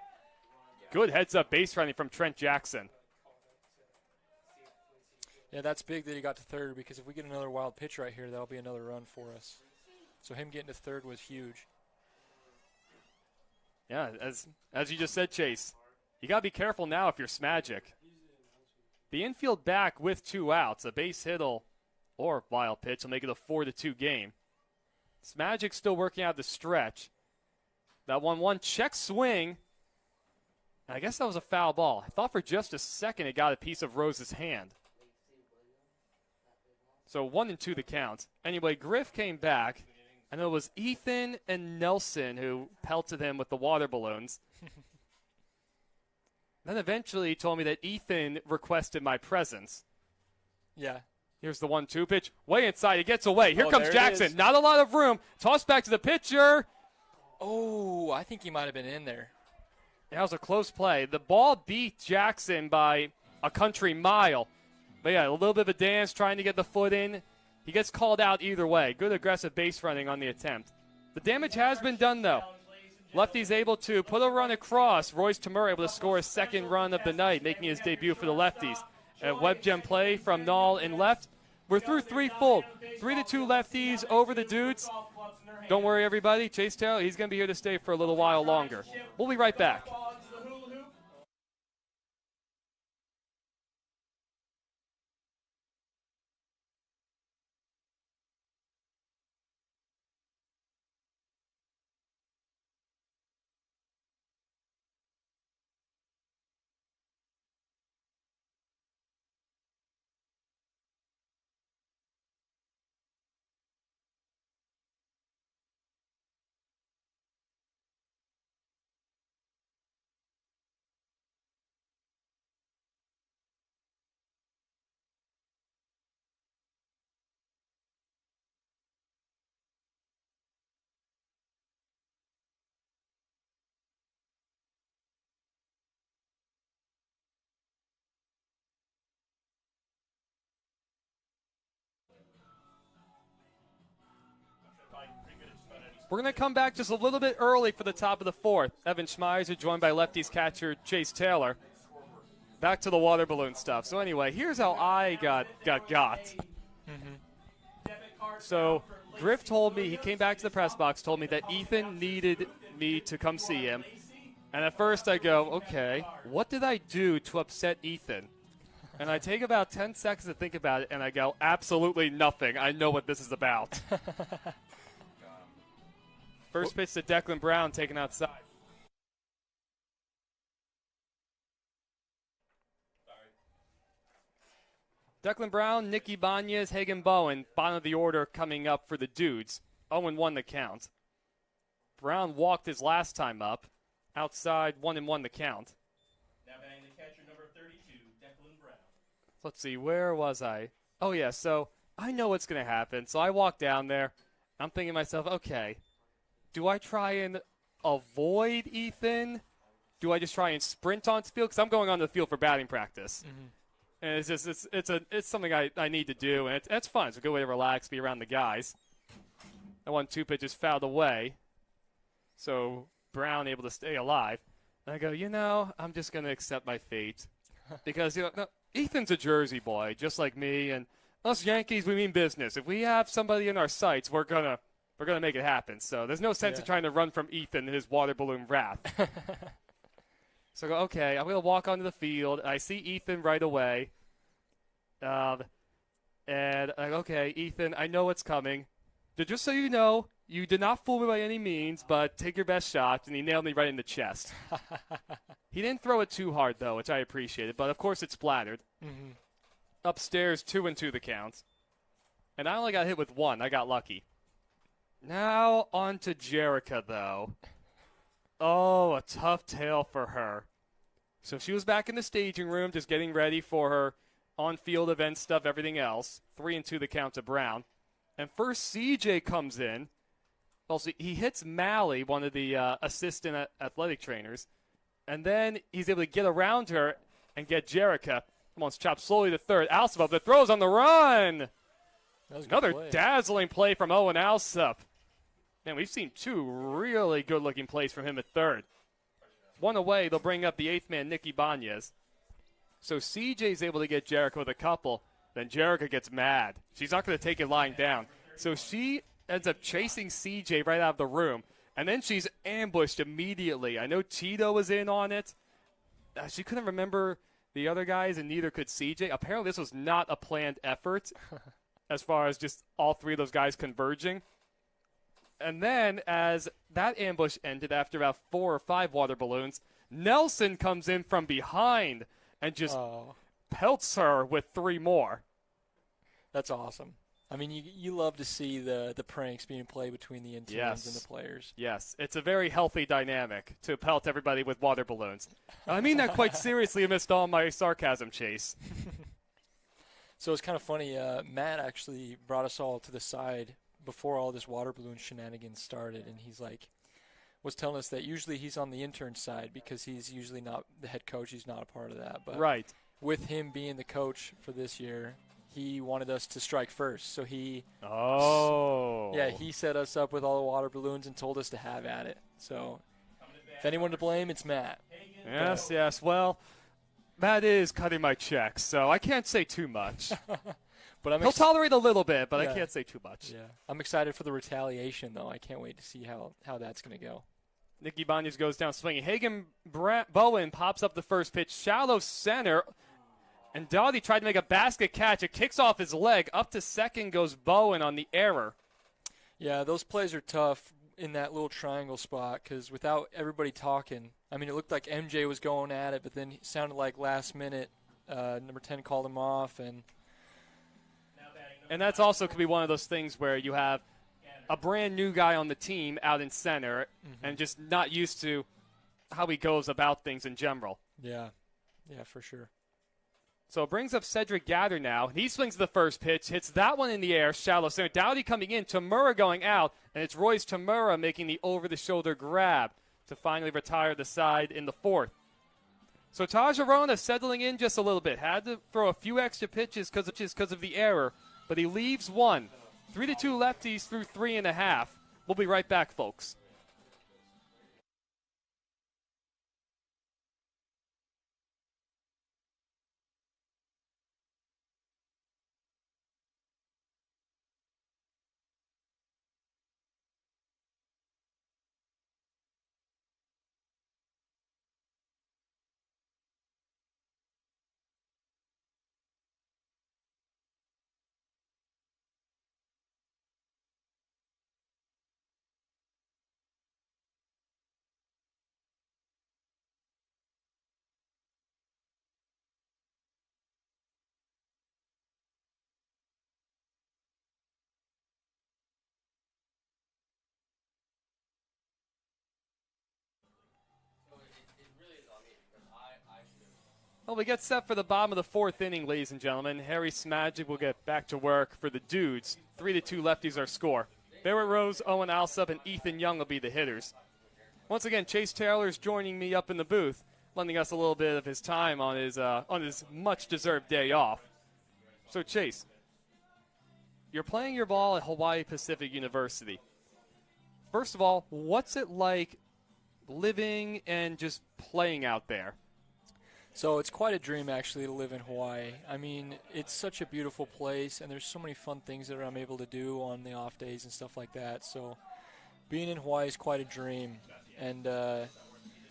Good heads-up base running from Trent Jackson. Yeah, that's big that he got to third, because if we get another wild pitch right here, that'll be another run for us. So him getting to third was huge. Yeah, as you just said, Chase, you got to be careful now if you're Smagic. The infield back with 2 outs, a base hit or wild pitch will make it a 4-2 game. Smagic still working out the stretch. That 1-1 check swing. I guess that was a foul ball. I thought for just a second it got a piece of Rose's hand. So 1-2 the count. Anyway, Griff came back. I know it was Ethan and Nelson who pelted him with the water balloons. Then eventually he told me that Ethan requested my presence. Yeah. Here's the 1-2 pitch. Way inside. It gets away. Here comes there Jackson. Not a lot of room. Toss back to the pitcher. Oh, I think he might have been in there. That was a close play. The ball beat Jackson by a country mile. But yeah, a little bit of a dance trying to get the foot in. He gets called out either way. Good aggressive base running on the attempt. The damage has been done, though. Lefty's able to put a run across. Royce Tamura able to score his second run of the night, making his debut for the Lefties. A web gem play from Nall in left. We're through 3 full. 3-2 Lefties over the Dudes. Don't worry, everybody. Chase Taylor, he's going to be here to stay for a little while longer. We'll be right back. We're going to come back just a little bit early for the top of the 4th. Evan Schmeiser joined by Lefties catcher Chase Taylor. Back to the water balloon stuff. So anyway, here's how I got. So Griff told me, he came back to the press box, told me that Ethan needed me to come see him. And at first I go, okay, what did I do to upset Ethan? And I take about 10 seconds to think about it, and I go, absolutely nothing. I know what this is about. First pitch to Declan Brown, taken outside. Declan Brown, Nicky Banez, Hagen Bowen, bottom of the order coming up for the Dudes. 0-1 the count. Brown walked his last time up. Outside, 1-1 the count. Now batting the catcher, number 32, Declan Brown. Let's see, where was I? Oh, yeah, so I know what's going to happen. So I walk down there. I'm thinking to myself, okay, do I try and avoid Ethan? Do I just try and sprint onto the field? Because I'm going on the field for batting practice. Mm-hmm. And it's just it's something I need to do, and it's fun. It's a good way to relax, be around the guys. That 1-2 pitch is fouled away. So Brown able to stay alive. And I go, I'm just going to accept my fate. Because, no, Ethan's a Jersey boy, just like me. And us Yankees, we mean business. If we have somebody in our sights, we're gonna make it happen. So there's no sense in trying to run from Ethan and his water balloon wrath. So I go, okay, I'm going to walk onto the field. I see Ethan right away. And I go, okay, Ethan, I know what's coming. Just so you know, you did not fool me by any means, but take your best shot. And he nailed me right in the chest. He didn't throw it too hard, though, which I appreciated. But, of course, it splattered. Mm-hmm. Upstairs, 2-2 the count. And I only got hit with 1. I got lucky. Now on to Jerica, though. Oh, a tough tale for her. So she was back in the staging room just getting ready for her on-field event stuff, everything else. 3-2 the count to Brown. And first CJ comes in. Also, he hits Mally, one of the assistant athletic trainers. And then he's able to get around her and get Jerica. Almost chopped slowly to third. Alsop, the throws on the run. Another dazzling play from Owen Alsop. Man, we've seen 2 really good-looking plays from him at third. One away, they'll bring up the 8th man, Nick Ibanez. So CJ's able to get Jerica with a couple. Then Jerica gets mad. She's not going to take it lying down. So she ends up chasing CJ right out of the room. And then she's ambushed immediately. I know Tito was in on it. She couldn't remember the other guys, and neither could CJ. Apparently this was not a planned effort as far as just all 3 of those guys converging. And then as that ambush ended after about 4 or 5 water balloons, Nelson comes in from behind and just pelts her with 3 more. That's awesome. I mean, you love to see the pranks being played between the interns and the players. Yes, it's a very healthy dynamic to pelt everybody with water balloons. I mean that quite seriously amidst all my sarcasm, Chase. So it's kind of funny. Matt actually brought us all to the side before all this water balloon shenanigans started, and he's like, was telling us that usually he's on the intern side because he's usually not the head coach. He's not a part of that. But right. With him being the coach for this year, he wanted us to strike first. So he set us up with all the water balloons and told us to have at it. So if anyone to blame, it's Matt. Yes. Well, Matt is cutting my checks, so I can't say too much. But he'll tolerate a little bit, but I can't say too much. Yeah, I'm excited for the retaliation, though. I can't wait to see how that's going to go. Nick Ibanez goes down swinging. Hagen Bowen pops up the first pitch, shallow center. And Doughty tried to make a basket catch. It kicks off his leg. Up to second goes Bowen on the error. Yeah, those plays are tough in that little triangle spot because without everybody talking, I mean, it looked like MJ was going at it, but then it sounded like last minute number 10 called him off. And that's also could be one of those things where you have a brand new guy on the team out in center and just not used to how he goes about things in general. Yeah, for sure. So it brings up Cedric Gatter now. He swings the first pitch, hits that one in the air, shallow center. Doughty coming in, Tamura going out, and it's Royce Tamura making the over-the-shoulder grab to finally retire the side in the 4th. So Taj Arona settling in just a little bit. Had to throw a few extra pitches because of the error, but he leaves one. 3-2 Lefties through 3.5. We'll be right back, folks. Well, we get set for the bottom of the 4th inning, ladies and gentlemen. Harry Smagic will get back to work for the Dudes. 3-2 Lefties our score. Barrett Rose, Owen Alsop, and Ethan Young will be the hitters. Once again, Chase Taylor is joining me up in the booth, lending us a little bit of his time on his much-deserved day off. So, Chase, you're playing your ball at Hawaii Pacific University. First of all, what's it like living and just playing out there? So it's quite a dream, actually, to live in Hawaii. I mean, it's such a beautiful place, and there's so many fun things that I'm able to do on the off days and stuff like that. So being in Hawaii is quite a dream. And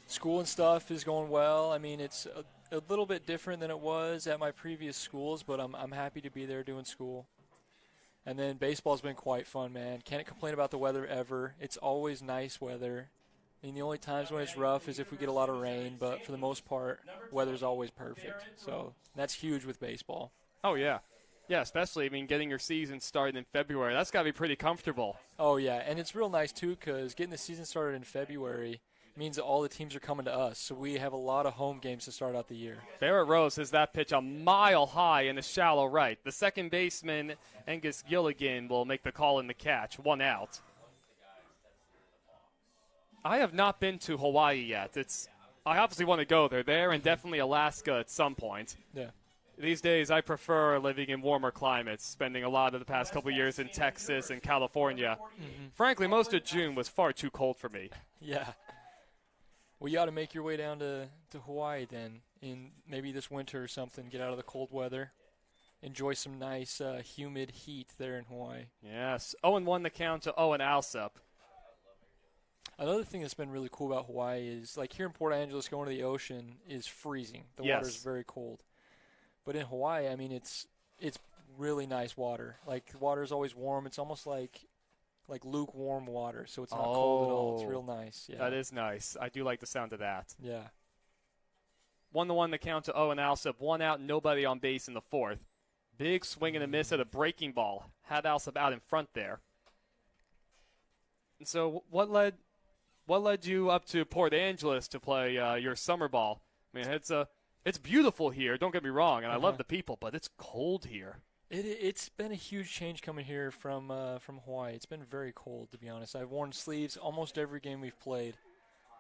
school and stuff is going well. I mean, it's a little bit different than it was at my previous schools, but I'm happy to be there doing school. And then baseball's been quite fun, man. Can't complain about the weather ever. It's always nice weather. I mean, the only times when it's rough is if we get a lot of rain, but for the most part, weather's always perfect. So that's huge with baseball. Oh, yeah. Yeah, especially, I mean, getting your season started in February. That's got to be pretty comfortable. Oh, yeah, and it's real nice, too, because getting the season started in February means that all the teams are coming to us, so we have a lot of home games to start out the year. Barrett Rose has that pitch a mile high in the shallow right. The second baseman, Angus Gilligan, will make the call in the catch. 1 out. I have not been to Hawaii yet. I obviously want to go there and definitely Alaska at some point. Yeah. These days, I prefer living in warmer climates, spending a lot of the past couple years in Texas and California. Frankly, most of June was far too cold for me. Yeah. Well, you ought to make your way down to Hawaii then, in maybe this winter or something. Get out of the cold weather. Enjoy some nice humid heat there in Hawaii. Yes. 0-1 the count to Owen Alsop. Another thing that's been really cool about Hawaii is, like here in Port Angeles, going to the ocean is freezing. The water's very cold. But in Hawaii, I mean, it's really nice water. Like, the water is always warm. It's almost like lukewarm water, so it's not cold at all. It's real nice. Yeah. That is nice. I do like the sound of that. Yeah. 1-1 the count to Owen Alsop. 1 out, nobody on base in the fourth. Big swing and a miss at a breaking ball. Had Alsop out in front there. And so what led you up to Port Angeles to play your summer ball? I mean, it's beautiful here, don't get me wrong, and I love the people, but it's cold here. It's been a huge change coming here from Hawaii. It's been very cold, to be honest. I've worn sleeves almost every game we've played.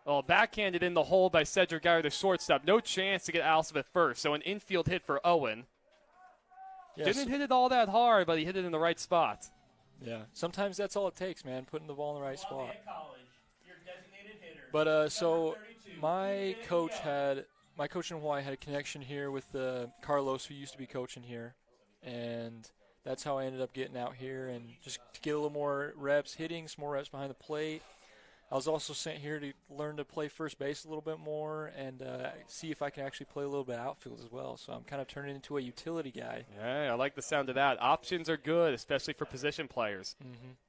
Well, backhanded in the hole by Cedric Geyer, the shortstop. No chance to get Alsop at first, so an infield hit for Owen. Yes. Didn't hit it all that hard, but he hit it in the right spot. Yeah, sometimes that's all it takes, man, putting the ball in the right spot. Lafayette College, your designated hitter. But so 32, my coach in Hawaii had a connection here with Carlos, who used to be coaching here, and that's how I ended up getting out here and just to get a little more reps hitting, some more reps behind the plate. I was also sent here to learn to play first base a little bit more and see if I can actually play a little bit outfield as well. So I'm kind of turning into a utility guy. Yeah, I like the sound of that. Options are good, especially for position players.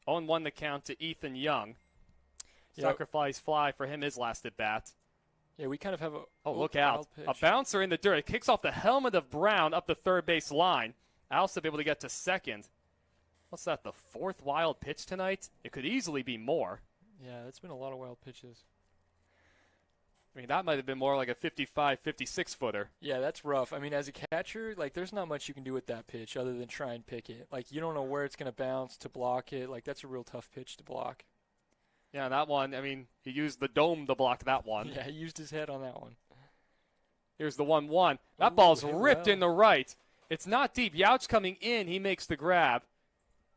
0-1 the count to Ethan Young. Sacrifice fly for him, his last at bat. Yeah, we kind of have a look out. A bouncer in the dirt. It kicks off the helmet of Brown up the third base line. Alsop able to get to second. What's that, the fourth wild pitch tonight? It could easily be more. Yeah, it's been a lot of wild pitches. I mean, that might have been more like a 55, 56-footer. Yeah, that's rough. I mean, as a catcher, like, there's not much you can do with that pitch other than try and pick it. Like, you don't know where it's going to bounce to block it. Like, that's a real tough pitch to block. Yeah, that one, I mean, he used the dome to block that one. Yeah, he used his head on that one. Here's the 1-1. That ball's ripped well. in the right. It's not deep. Youch coming in. He makes the grab.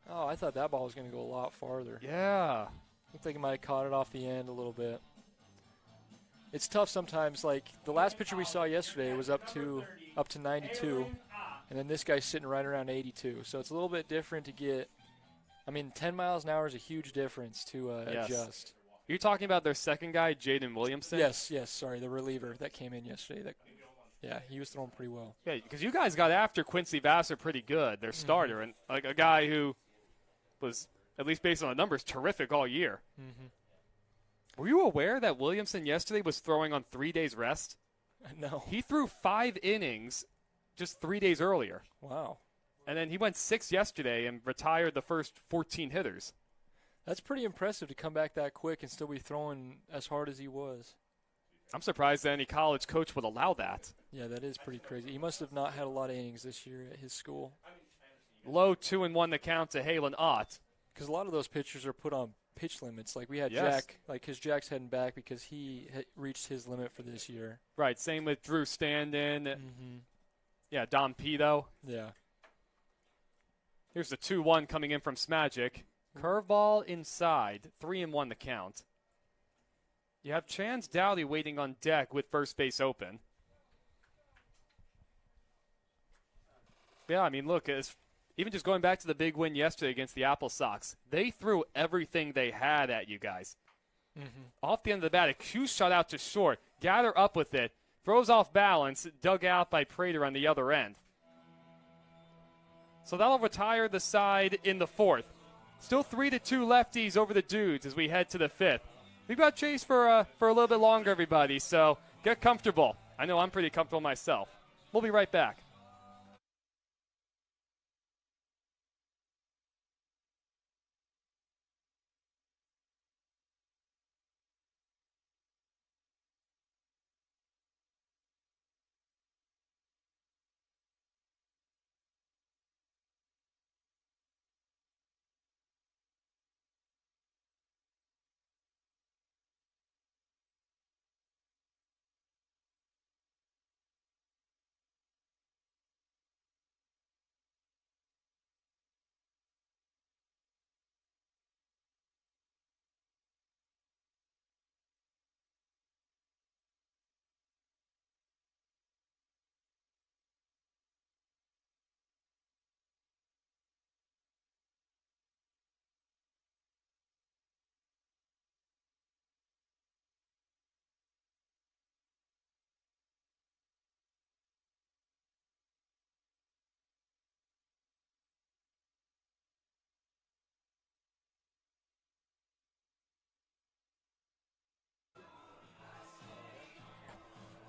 Oh, I thought that ball was going to go a lot farther. Yeah. Looked like he might have caught it off the end a little bit. It's tough sometimes. Like, the last pitcher we saw yesterday was up to 92, and then this guy's sitting right around 82. So it's a little bit different to get. I mean, 10 miles an hour is a huge difference to adjust. You're talking about their second guy, Jaden Williamson? Yes, sorry, the reliever that came in yesterday. Yeah, he was throwing pretty well. Yeah, because you guys got after Quincy Vassar pretty good, their starter, and like a guy who was, at least based on the numbers, terrific all year. Were you aware that Williamson yesterday was throwing on 3 days rest? No. He threw 5 innings just 3 days earlier. Wow. And then he went 6 yesterday and retired the first 14 hitters. That's pretty impressive to come back that quick and still be throwing as hard as he was. I'm surprised that any college coach would allow that. Yeah, that is pretty crazy. He must have not had a lot of innings this year at his school. Low 2-1 the count to Halen Ott. Because a lot of those pitchers are put on pitch limits. Like we had Yes. Jack, like his Jack's heading back because he reached his limit for this year. Right, same with Drew Standen. Yeah, Dom Pito. Yeah. Here's the 2-1 coming in from Smagic. Curveball inside, 3-1 the count. You have Chance Dowdy waiting on deck with first base open. Yeah, I mean, look, even just going back to the big win yesterday against the Apple Sox, they threw everything they had at you guys. Off the end of the bat, a Q shot out to short. Gather up with it. Throws off balance, dug out by Prater on the other end. So that'll retire the side in the fourth. Still 3-2 Lefties over the Dudes as we head to the fifth. We've got Chase for a little bit longer, everybody, so get comfortable. I know I'm pretty comfortable myself. We'll be right back.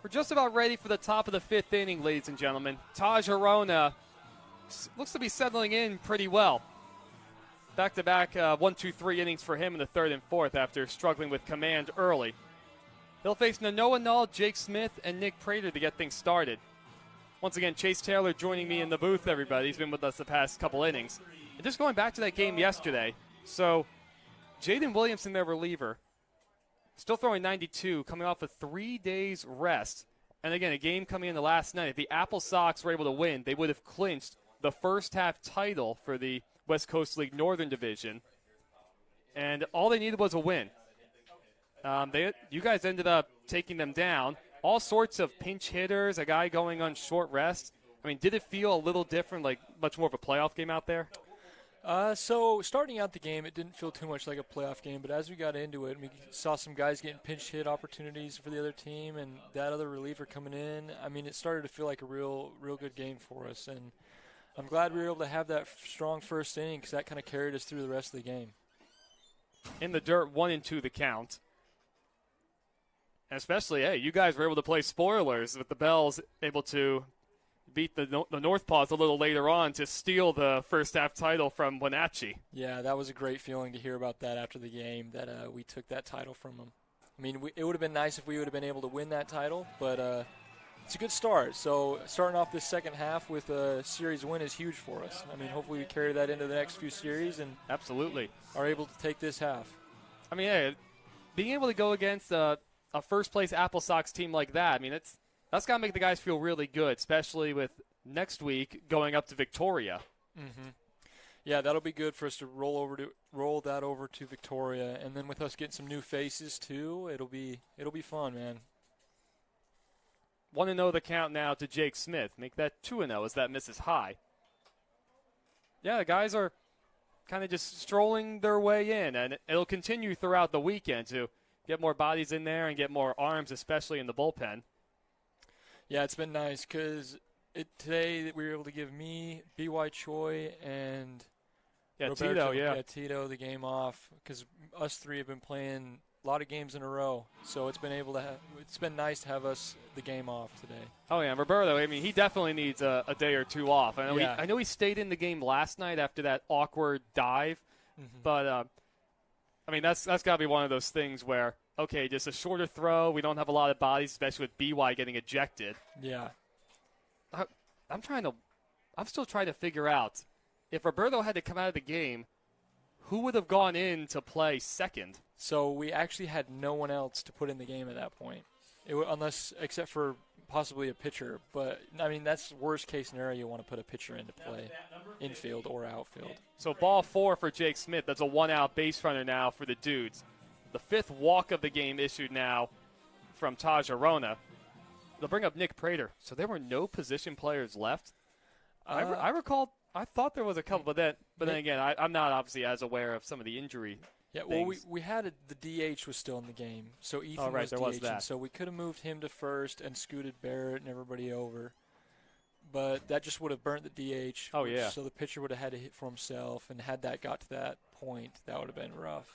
We're just about ready for the top of the 5th inning, ladies and gentlemen. Taj Arona looks to be settling in pretty well. Back-to-back 1, 2, 3 innings for him in the 3rd and 4th after struggling with command early. He'll face Noah Null, Jake Smith, and Nick Prater to get things started. Once again, Chase Taylor joining me in the booth, everybody. He's been with us the past couple innings. And just going back to that game yesterday, so Jaden Williamson, their reliever, still throwing 92, coming off a 3 days rest. And again, a game coming in the last night. If the Apple Sox were able to win, they would have clinched the first half title for the West Coast League Northern Division. And all they needed was a win. You guys ended up taking them down. All sorts of pinch hitters, a guy going on short rest. I mean, did it feel a little different, like much more of a playoff game out there? So starting out the game, it didn't feel too much like a playoff game, but as we got into it, we saw some guys getting pinch hit opportunities for the other team, and that other reliever coming in. I mean, it started to feel like a real good game for us, and I'm glad we were able to have that strong first inning because that kind of carried us through the rest of the game. In the dirt, 1-2 the count. And especially, hey, you guys were able to play spoilers with the Bells able to beat the North Paws a little later on to steal the first half title from Wenatchee. Yeah, that was a great feeling to hear about that after the game, that we took that title from them. I mean, it would have been nice if we would have been able to win that title, but it's a good start. So starting off this second half with a series win is huge for us. I mean, hopefully we carry that into the next few series and absolutely are able to take this half. I mean, hey, being able to go against a first-place Apple Sox team like that, I mean, that's got to make the guys feel really good, especially with next week going up to Victoria. Mm-hmm. Yeah, that'll be good for us to roll that over to Victoria, and then with us getting some new faces too, it'll be fun, man. 1-0 the count now to Jake Smith. Make that 2-0 as that misses high. Yeah, the guys are kind of just strolling their way in, and it'll continue throughout the weekend to get more bodies in there and get more arms, especially in the bullpen. Yeah, it's been nice because today we were able to give me, B.Y. Choi, and Roberto, Tito the game off because us three have been playing a lot of games in a row. So it's been nice to have us the game off today. Oh, yeah, Roberto, I mean, he definitely needs a day or two off. I know he stayed in the game last night after that awkward dive, but I mean, that's got to be one of those things where, okay, just a shorter throw. We don't have a lot of bodies, especially with BY getting ejected. Yeah. I'm still trying to figure out if Roberto had to come out of the game, who would have gone in to play second? So we actually had no one else to put in the game at that point, except for possibly a pitcher. But, I mean, that's worst case scenario. You want to put a pitcher into play, infield or outfield. So ball 4 for Jake Smith. That's a 1-out base runner now for the Dudes. The 5th walk of the game issued now from Taj Arona. They'll bring up Nick Prater. So there were no position players left? I recall, I thought there was a couple, but then again, I'm not obviously as aware of some of the injury. Yeah, well, we had the DH was still in the game, so Ethan was there DH, was that. and so we could have moved him to first and scooted Barrett and everybody over. But that just would have burnt the DH. Oh, yeah. So the pitcher would have had to hit for himself, and had that got to that point, that would have been rough.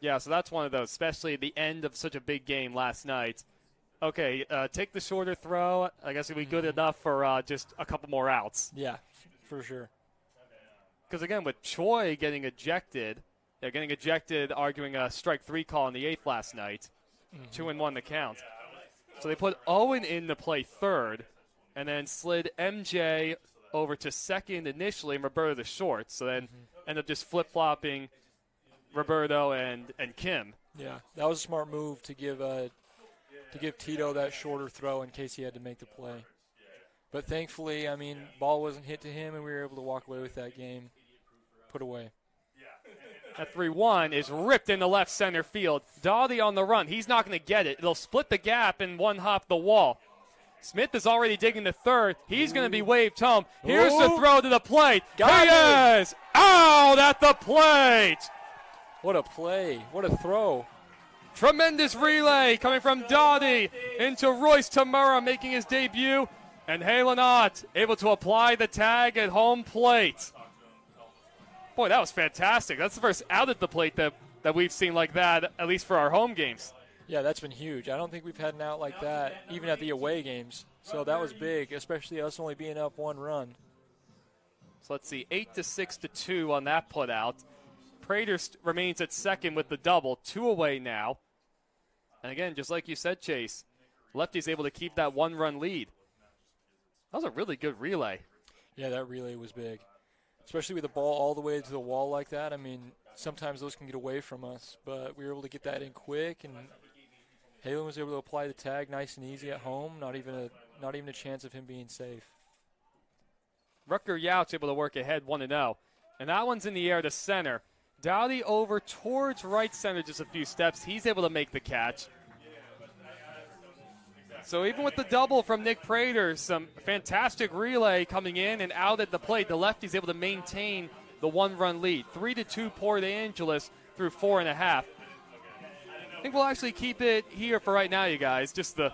Yeah, so that's one of those, especially at the end of such a big game last night. Okay, take the shorter throw. I guess it'll be good enough for just a couple more outs. Yeah, for sure. Because, again, with Choi getting ejected, arguing a strike 3 call in the 8th last night, 2-1 the count. So they put Owen in to play third and then slid MJ over to second initially and Roberto to short. So then end up just flip-flopping Roberto and Kim. Yeah, that was a smart move to give Tito that shorter throw in case he had to make the play. But thankfully, I mean, ball wasn't hit to him, and we were able to walk away with that game, put away. That 3-1 is ripped into left center field. Dowdy on the run. He's not going to get it. It'll split the gap and one hop the wall. Smith is already digging to third. He's going to be waved home. Here's the throw to the plate. He is out at the plate. What a play. What a throw. Tremendous relay coming from Dowdy into Royce Tamura making his debut. And Halen Ott able to apply the tag at home plate. Boy, that was fantastic. That's the first out at the plate that we've seen like that, at least for our home games. Yeah, that's been huge. I don't think we've had an out like that, even at the away games. So that was big, especially us only being up 1 run. So let's see, 8 to 6 to 2 on that put out. Prater remains at second with the double, 2 away now. And again, just like you said, Chase, Lefty's able to keep that 1-run lead. That was a really good relay. Yeah, that relay was big, especially with the ball all the way to the wall like that. I mean, sometimes those can get away from us, but we were able to get that in quick, and Halen was able to apply the tag nice and easy at home. Not even a chance of him being safe. Rutger Youts able to work ahead 1-0. And that one's in the air to center. Dowdy over towards right center just a few steps. He's able to make the catch. So even with the double from Nick Prater, some fantastic relay coming in and out at the plate, the lefty's able to maintain the 1-run lead. 3-2 Port Angeles through 4.5. I think we'll actually keep it here for right now, you guys. Just the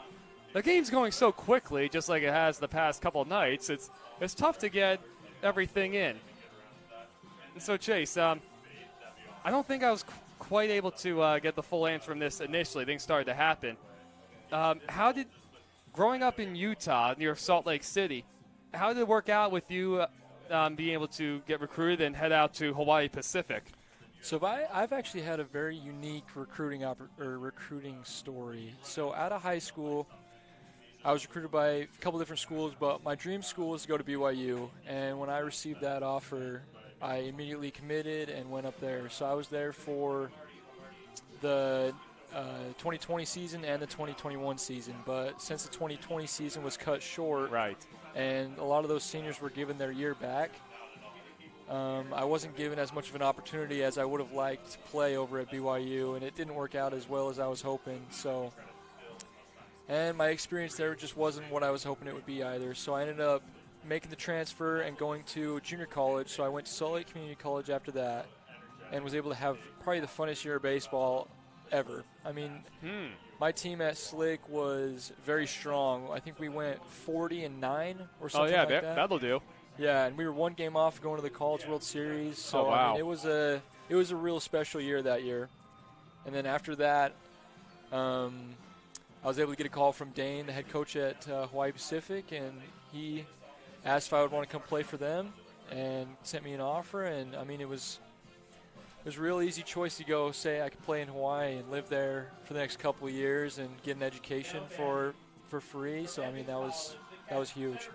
game's going so quickly, just like it has the past couple nights. It's tough to get everything in. And so, Chase, I don't think I was quite able to get the full answer from this initially. Things started to happen. How did, growing up in Utah near Salt Lake City, how did it work out with you being able to get recruited and head out to Hawaii Pacific? So I've actually had a very unique recruiting story. So out of high school, I was recruited by a couple different schools, but my dream school was to go to BYU. And when I received that offer, I immediately committed and went up there. So I was there for the 2020 season and the 2021 season. But since the 2020 season was cut short, right, and a lot of those seniors were given their year back, I wasn't given as much of an opportunity as I would have liked to play over at BYU, and it didn't work out as well as I was hoping. So, and my experience there just wasn't what I was hoping it would be either. So I ended up making the transfer and going to junior college. So I went to Salt Lake Community College after that and was able to have probably the funnest year of baseball ever. I mean, my team at Slick was very strong. I think we went 40-9 or something like that. That'll do. Yeah, and we were 1 game off going to the College World Series. So wow. I mean, it was a real special year that year. And then after that, I was able to get a call from Dane, the head coach at Hawaii Pacific, and he asked if I would want to come play for them and sent me an offer. And I mean, it was a real easy choice to go say I could play in Hawaii and live there for the next couple of years and get an education for free. So I mean, that was huge.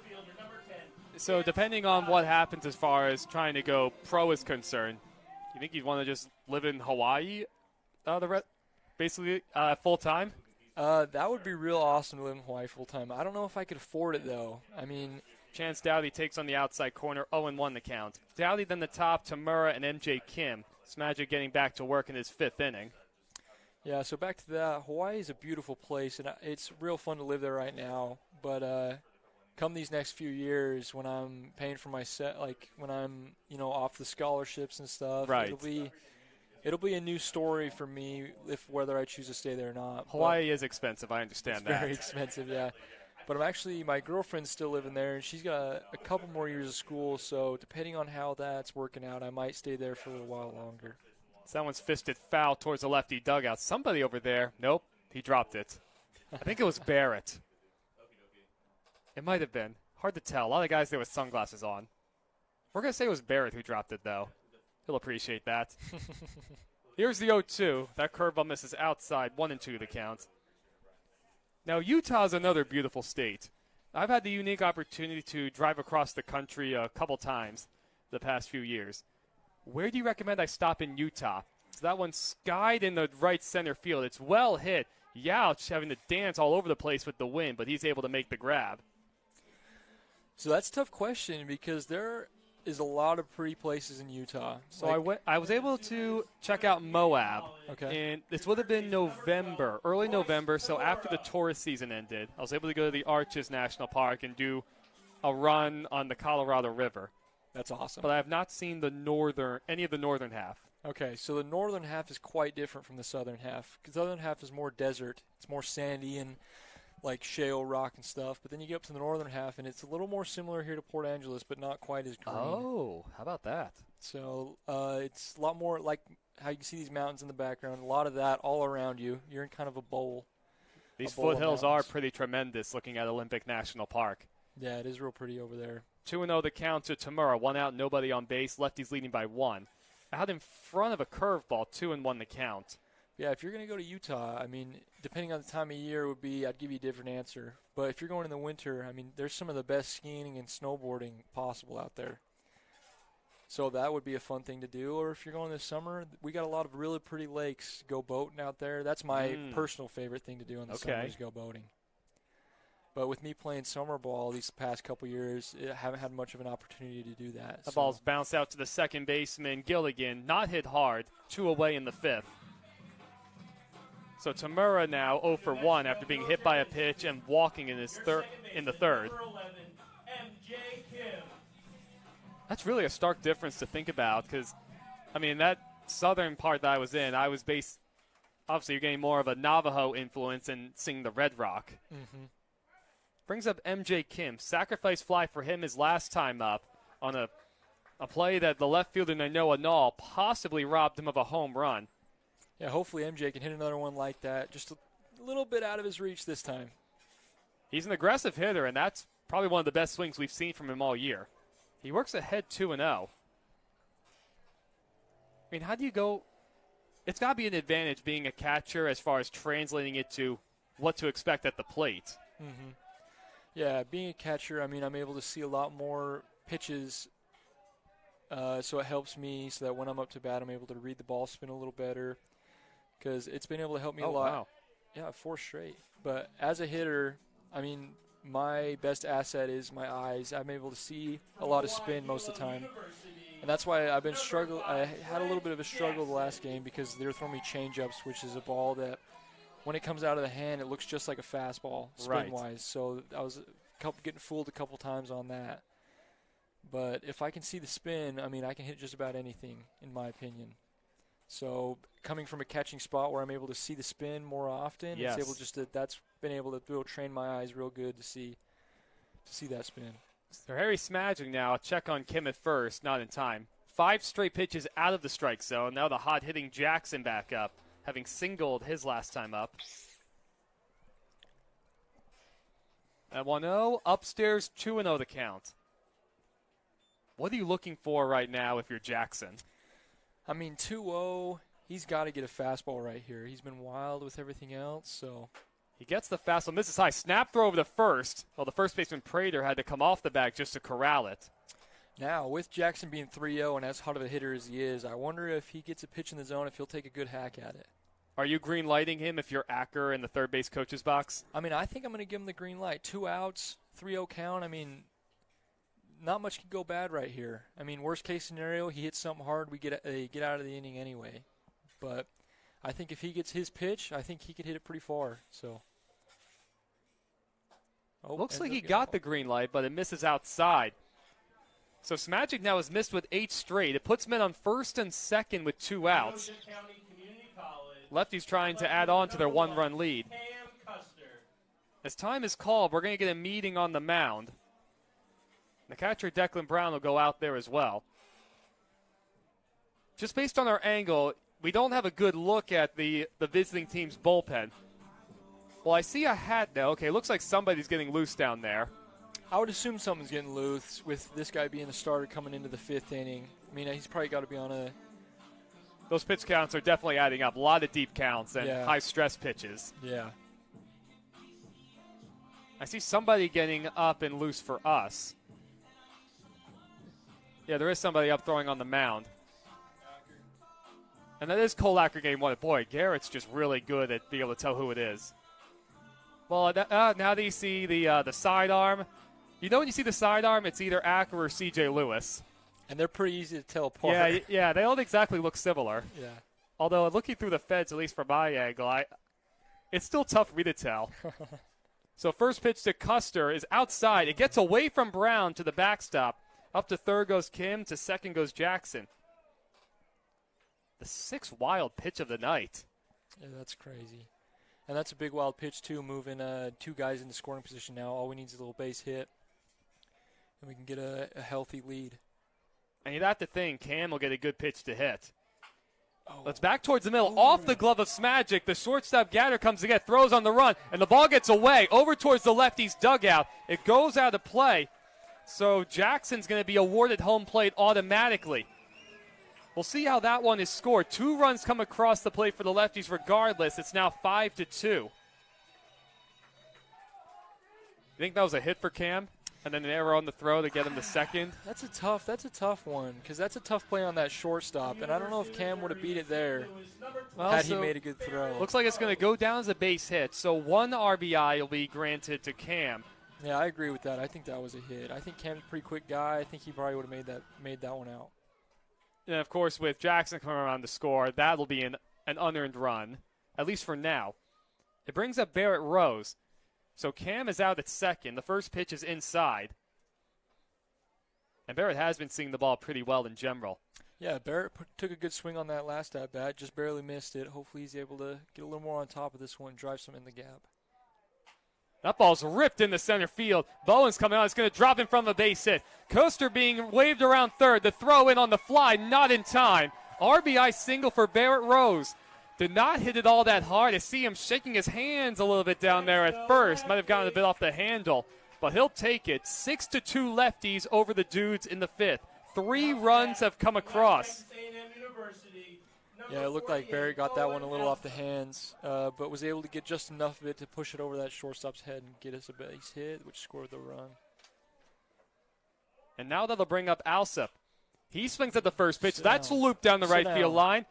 So depending on what happens as far as trying to go pro is concerned, you think you'd want to just live in Hawaii basically full time? That would be real awesome to live in Hawaii full time. I don't know if I could afford it though. I mean, Chance Dowdy takes on the outside corner, 0-1 the count. Dowdy then the top, Tamura and MJ Kim. Smadja getting back to work in his 5th inning. Yeah, so back to that. Hawaii is a beautiful place, and it's real fun to live there right now. But come these next few years, when I'm paying for my set, like when I'm off the scholarships and stuff, right, it'll be a new story for me whether I choose to stay there or not. Hawaii is expensive. I understand that. It's very expensive, yeah. But my girlfriend's still living there, and she's got a couple more years of school, so depending on how that's working out, I might stay there for a little while longer. Someone's fisted foul towards the lefty dugout. Somebody over there. Nope, he dropped it. I think it was Barrett. It might have been. Hard to tell. A lot of guys there with sunglasses on. We're going to say it was Barrett who dropped it, though. He'll appreciate that. Here's the 0-2. That curveball misses outside. 1-2 the count. Now, Utah is another beautiful state. I've had the unique opportunity to drive across the country a couple times the past few years. Where do you recommend I stop in Utah? So that one skied in the right center field. It's well hit. Youch having to dance all over the place with the wind, but he's able to make the grab. So that's a tough question because there is a lot of pretty places in Utah. So I was able to check out Moab. Okay. And this would have been November, early November, so after the tourist season ended. I was able to go to the Arches National Park and do a run on the Colorado River. That's awesome. But I have not seen any of the northern half. Okay, so the northern half is quite different from the southern half. Because the southern half is more desert. It's more sandy and like shale rock and stuff. But then you get up to the northern half, and it's a little more similar here to Port Angeles, but not quite as green. Oh, how about that? So it's a lot more like how you can see these mountains in the background. A lot of that all around you. You're in kind of a bowl. These bowl of foothills are mountains. pretty tremendous looking at Olympic National Park. Yeah, it is real pretty over there. 2-0 the count to Tamura. 1 out, nobody on base. Lefties leading by 1. Out in front of a curveball, 2-1 the count. Yeah, if you're going to go to Utah, I mean, depending on the time of year would be, I'd give you a different answer. But if you're going in the winter, I mean, there's some of the best skiing and snowboarding possible out there. So that would be a fun thing to do. Or if you're going this summer, we got a lot of really pretty lakes to go boating out there. That's my personal favorite thing to do in the summer is go boating. But with me playing summer ball these past couple years, I haven't had much of an opportunity to do that. The ball's bounced out to the second baseman, Gilligan. Not hit hard. 2 away in the 5th. So Tamura now 0 for 1 after being hit by a pitch and walking in the third. Number 11, MJ Kim. That's really a stark difference to think about because, I mean, that southern part that I was in, I was based, obviously you're getting more of a Navajo influence and seeing the Red Rock. Mm-hmm. Brings up MJ Kim. Sacrifice fly for him his last time up on a play that the left fielder Nainoa Nall possibly robbed him of a home run. Yeah, hopefully MJ can hit another one like that. Just a little bit out of his reach this time. He's an aggressive hitter, and that's probably one of the best swings we've seen from him all year. He works ahead 2-0. I mean, how do you go? It's got to be an advantage being a catcher as far as translating it to what to expect at the plate. Mm-hmm. Yeah, being a catcher, I mean, I'm able to see a lot more pitches, so it helps me so that when I'm up to bat, I'm able to read the ball spin a little better because it's been able to help me a lot. Wow. Yeah, 4 straight. But as a hitter, I mean, my best asset is my eyes. I'm able to see a lot of spin most of the time. And that's why I've been struggling. I had a little bit of a struggle the last game because they were throwing me change-ups, which is a ball that when it comes out of the hand, it looks just like a fastball spin-wise. Right. So I was getting fooled a couple times on that. But if I can see the spin, I mean, I can hit just about anything, in my opinion. So coming from a catching spot where I'm able to see the spin more often, yes. it's able just to, that's been able to really train my eyes real good to see that spin. So Harry smashing now. A check on Kim at first, not in time. 5 straight pitches out of the strike zone. Now the hot-hitting Jackson back up, having singled his last time up. At 1-0, upstairs 2-0 the count. What are you looking for right now if you're Jackson? I mean, 2-0, he's got to get a fastball right here. He's been wild with everything else, so. He gets the fastball, misses high. Snap throw over to first. Well, the first baseman Prater had to come off the bag just to corral it. Now, with Jackson being 3-0 and as hot of a hitter as he is, I wonder if he gets a pitch in the zone, if he'll take a good hack at it. Are you green lighting him if you're Acker in the third base coach's box? I mean, I think I'm going to give him the green light. 2 outs, 3-0 count. I mean, not much can go bad right here. I mean, worst case scenario, he hits something hard, we get out of the inning anyway. But I think if he gets his pitch, I think he could hit it pretty far. So. Looks like he got the green light, but it misses outside. So Smagic now has missed with 8 straight. It puts men on first and second with 2 outs. Lefties trying to add on to their 1-run lead. As time is called, we're going to get a meeting on the mound. The catcher, Declan Brown, will go out there as well. Just based on our angle, we don't have a good look at the visiting team's bullpen. Well, I see a hat now. Okay, looks like somebody's getting loose down there. I would assume someone's getting loose with this guy being the starter coming into the 5th inning. I mean, he's probably got to be on a... Those pitch counts are definitely adding up. A lot of deep counts and high-stress pitches. Yeah. I see somebody getting up and loose for us. Yeah, there is somebody up throwing on the mound. And that is Cole Acker getting one. Boy, Garrett's just really good at being able to tell who it is. Well, now that you see the sidearm, you know when you see the sidearm, it's either Acker or C.J. Lewis. And they're pretty easy to tell apart. Yeah, they don't exactly look similar. Yeah. Although looking through the feds, at least from my angle, it's still tough for me to tell. So first pitch to Custer is outside. It gets away from Brown to the backstop. Up to third goes Kim. To second goes Jackson. The 6th wild pitch of the night. Yeah, that's crazy. And that's a big wild pitch, too, moving 2 guys into scoring position now. All we need is a little base hit, and we can get a healthy lead. And you'd have to think Cam will get a good pitch to hit. It's back towards the middle, off the glove of Smagic. The shortstop Gatter comes to get, throws on the run, and the ball gets away over towards the lefties' dugout. It goes out of play, so Jackson's going to be awarded home plate automatically. We'll see how that one is scored. 2 runs come across the plate for the lefties regardless. It's now 5-2. You think that was a hit for Cam? And then an error on the throw to get him to second? That's a tough one, because that's a tough play on that shortstop, and I don't know if Cam would have beat it there had he made a good throw. Looks like it's going to go down as a base hit, so 1 RBI will be granted to Cam. Yeah, I agree with that. I think that was a hit. I think Cam's a pretty quick guy. I think he probably would have made that one out. And, of course, with Jackson coming around to score, that'll be an unearned run, at least for now. It brings up Barrett Rose. So Cam is out at second. The first pitch is inside. And Barrett has been seeing the ball pretty well in general. Yeah, Barrett took a good swing on that last at-bat, just barely missed it. Hopefully he's able to get a little more on top of this one, drive some in the gap. That ball's ripped into center field. Bowen's coming out. It's going to drop in front of a base hit. Coaster being waved around third. The throw in on the fly, not in time. RBI single for Barrett Rose. Did not hit it all that hard. I see him shaking his hands a little bit down there at first. Might have gotten a bit off the handle, but he'll take it. 6-2 lefties over the Dudes in the 5th. 3 runs have come across. Yeah, it looked like Barry got that one a little off the hands, but was able to get just enough of it to push it over that shortstop's head and get us a base hit, which scored the run. And now that'll bring up Alsop. He swings at the first pitch. That's looped down the right field line.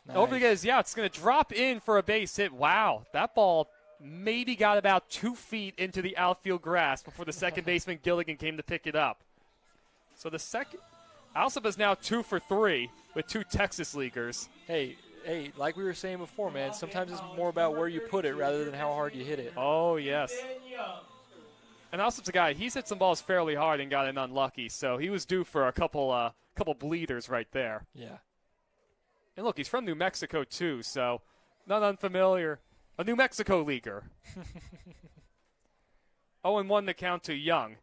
Nice. Over the guys, yeah, it's going to drop in for a base hit. Wow, that ball maybe got about 2 feet into the outfield grass before the second baseman Gilligan came to pick it up. So the second, Alsop is now 2 for 3 with 2 Texas leaguers. Hey, like we were saying before, man, sometimes it's more about where you put it rather than how hard you hit it. Oh, yes. And Alsop's a guy, he's hit some balls fairly hard and gotten unlucky, so he was due for a couple bleeders right there. Yeah. And look, he's from New Mexico, too, so not unfamiliar. A New Mexico leaguer. 0-1 the count to Young.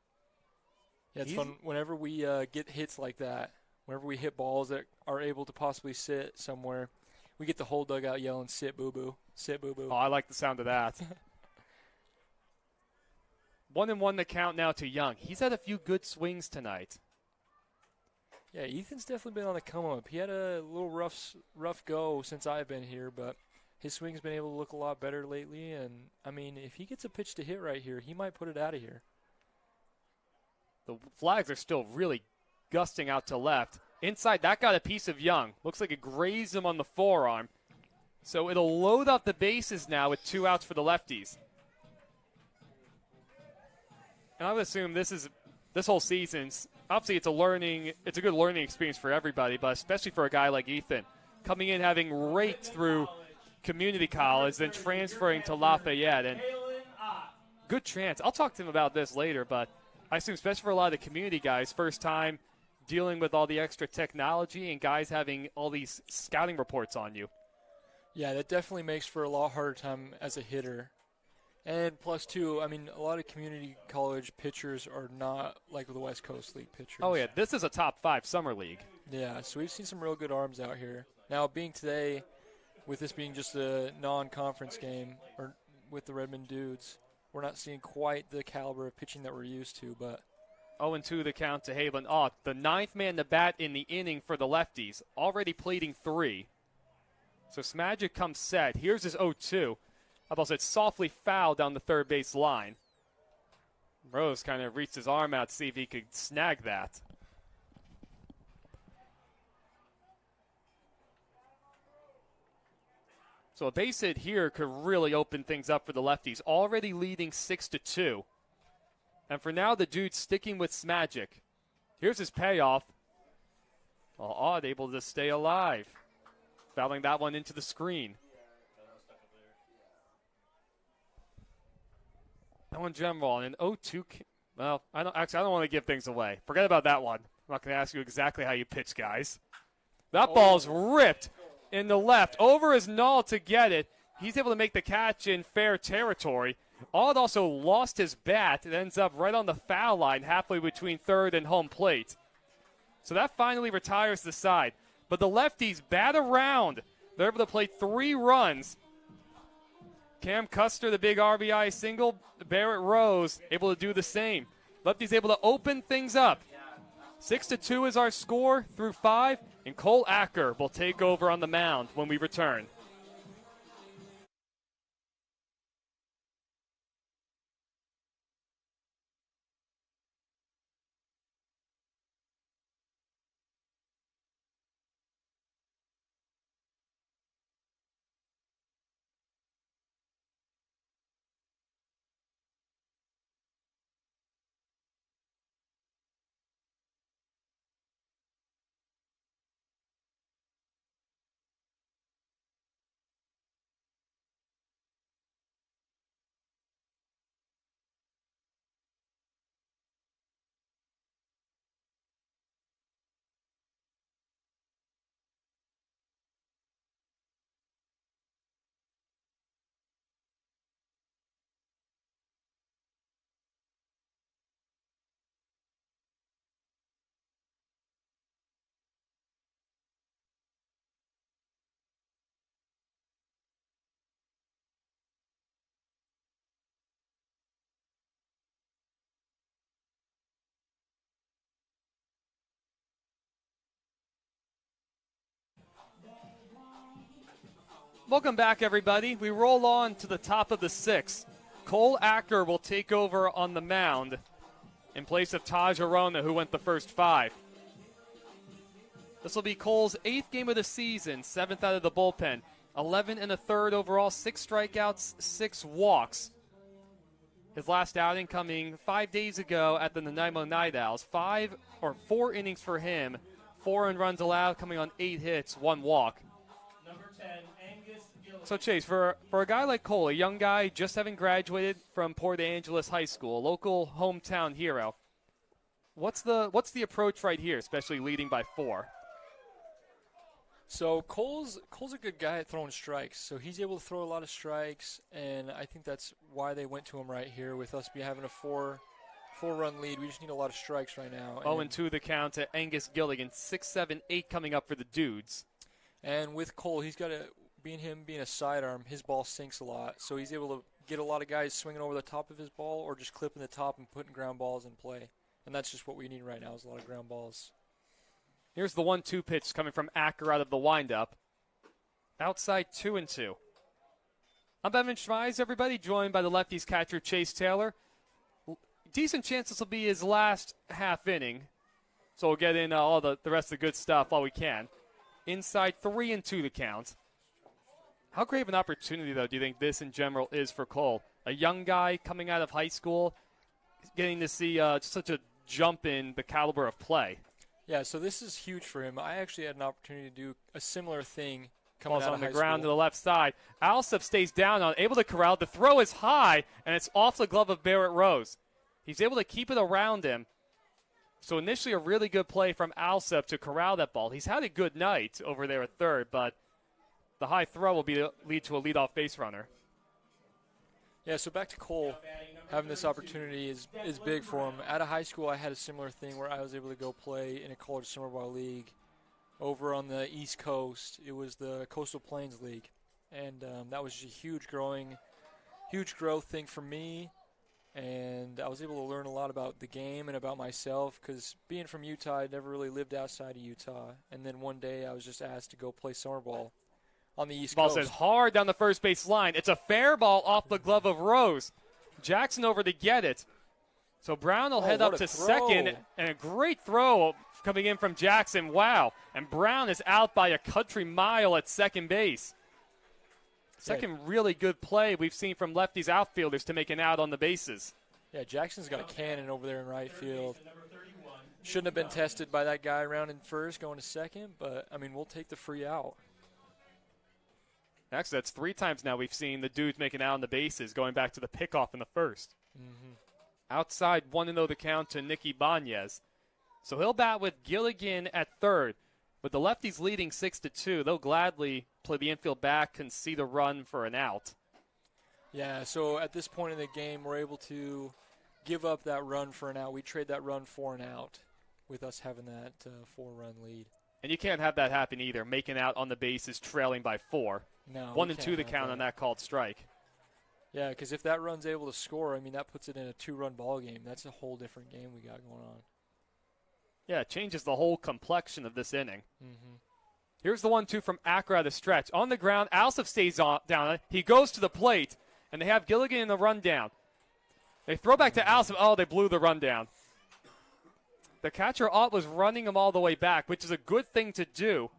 Yeah, it's fun whenever we get hits like that, whenever we hit balls that are able to possibly sit somewhere, we get the whole dugout yelling, "Sit, boo-boo, sit, boo-boo." Oh, I like the sound of that. 1-1 the count now to Young. He's had a few good swings tonight. Yeah, Ethan's definitely been on the come up. He had a little rough go since I've been here, but his swing's been able to look a lot better lately. And, I mean, if he gets a pitch to hit right here, he might put it out of here. The flags are still really gusting out to left. Inside, that got a piece of Young. Looks like it grazed him on the forearm. So it'll load up the bases now with 2 outs for the lefties. And I would assume this whole season's, obviously it's a good learning experience for everybody, but especially for a guy like Ethan. Coming in, having raked through community college, then transferring to Lafayette. And good chance. I'll talk to him about this later, but I assume especially for a lot of the community guys, first time dealing with all the extra technology and guys having all these scouting reports on you. Yeah, that definitely makes for a lot harder time as a hitter. And plus, too, I mean, a lot of community college pitchers are not like the West Coast League pitchers. Oh, yeah, this is a top 5 summer league. Yeah, so we've seen some real good arms out here. Now, being today, with this being just a non-conference game, or with the Redmond Dudes, we're not seeing quite the caliber of pitching that we're used to, but 0-2 the count to Haviland. Oh, the 9th man to bat in the inning for the lefties, already pleading 3. So Smagic comes set. Here's his 0-2. About it softly fouled down the third base line. Rose kind of reached his arm out to see if he could snag that. So a base hit here could really open things up for the lefties. Already leading 6-2. And for now, the Dude's sticking with Smagic. Here's his payoff. Well, Odd able to stay alive. Fouling that one into the screen. That one general and an 0-2. Well, I don't want to give things away. Forget about that one. I'm not going to ask you exactly how you pitch, guys. That ball's ripped in the left over his null to get it. He's able to make the catch in fair territory. Odd also lost his bat. It ends up right on the foul line halfway between third and home plate. So that finally retires the side. But the lefties bat around They're able to play 3 runs. Cam Custer, the big RBI single. Barrett Rose able to do the same. Lefties able to open things up. 6-2 is our score through 5, and Cole Acker will take over on the mound when we return. Welcome back, everybody. We roll on to the top of the 6th. Cole Acker will take over on the mound in place of Taj Arona, who went the first 5. This will be Cole's 8th game of the season, 7th out of the bullpen. 11 1/3 overall, 6 strikeouts, 6 walks. His last outing coming 5 days ago at the Nanaimo Night Owls. 4 innings for him, 4 earned runs allowed, coming on 8 hits, 1 walk. Number 10, Angus Gilligan. So Chase, for a guy like Cole, a young guy just having graduated from Port Angeles High School, a local hometown hero, what's the approach right here, especially leading by 4? So Cole's a good guy at throwing strikes. So he's able to throw a lot of strikes, and I think that's why they went to him right here with us having a 4-run lead. We just need a lot of strikes right now. 0-2 the count to Angus Gilligan, 6, 7, 8 coming up for the Dudes. And with Cole, he's got being a sidearm, his ball sinks a lot. So he's able to get a lot of guys swinging over the top of his ball or just clipping the top and putting ground balls in play. And that's just what we need right now is a lot of ground balls. Here's the 1-2 pitch coming from Acker out of the windup. Outside 2-2. I'm Evan Schmeiz, everybody, joined by the Lefties catcher Chase Taylor. Decent chance this will be his last half inning. So we'll get in all the rest of the good stuff while we can. Inside 3-2 the count. How great of an opportunity, though, do you think this in general is for Cole? A young guy coming out of high school, getting to see such a jump in the caliber of play. Yeah, so this is huge for him. I actually had an opportunity to do a similar thing coming out on of the high ground school. to the left side. Alsop stays down on, able to corral. The throw is high, and it's off the glove of Barrett Rose. He's able to keep it around him. So initially a really good play from Alsop to corral that ball. He's had a good night over there at third, but the high throw will lead to a leadoff base runner. Yeah, so back to Cole. Having this opportunity is big for him. Out of high school, I had a similar thing where I was able to go play in a college summer ball league over on the East Coast. It was the Coastal Plains League, and that was just a huge growth thing for me. And I was able to learn a lot about the game and about myself because being from Utah, I never really lived outside of Utah. And then one day I was just asked to go play summer ball on the East Coast. Ball says hard down the first base line. It's a fair ball off the glove of Rose. Jackson over to get it. So Brown will head up to second, and a great throw coming in from Jackson. Wow. And Brown is out by a country mile at second base. Second really good play we've seen from Lefties outfielders to make an out on the bases. Yeah, Jackson's got a cannon over there in right field. Shouldn't have been tested by that guy around in first going to second, but, I mean, we'll take the free out. Actually, that's 3 times now we've seen the Dudes make an out on the bases, going back to the pickoff in the first. Mm-hmm. Outside 1-0 the count to Nicky Banez. So he'll bat with Gilligan at third. With the Lefties leading 6-2, they'll gladly play the infield back, concede a run for an out. Yeah, so at this point in the game, we're able to give up that run for an out. We trade that run for an out with us having that 4-run lead. And you can't have that happen either, making out on the bases, trailing by 4. No, 1-2 the count on that called strike. Yeah, because if that run's able to score, I mean, that puts it in a 2-run ball game. That's a whole different game we got going on. Yeah, it changes the whole complexion of this inning. Mm-hmm. Here's the 1-2 from Acker at the stretch. On the ground, Alsop stays down. He goes to the plate, and they have Gilligan in the rundown. They throw back to Alsop. Oh, they blew the rundown. The catcher Ott was running him all the way back, which is a good thing to do.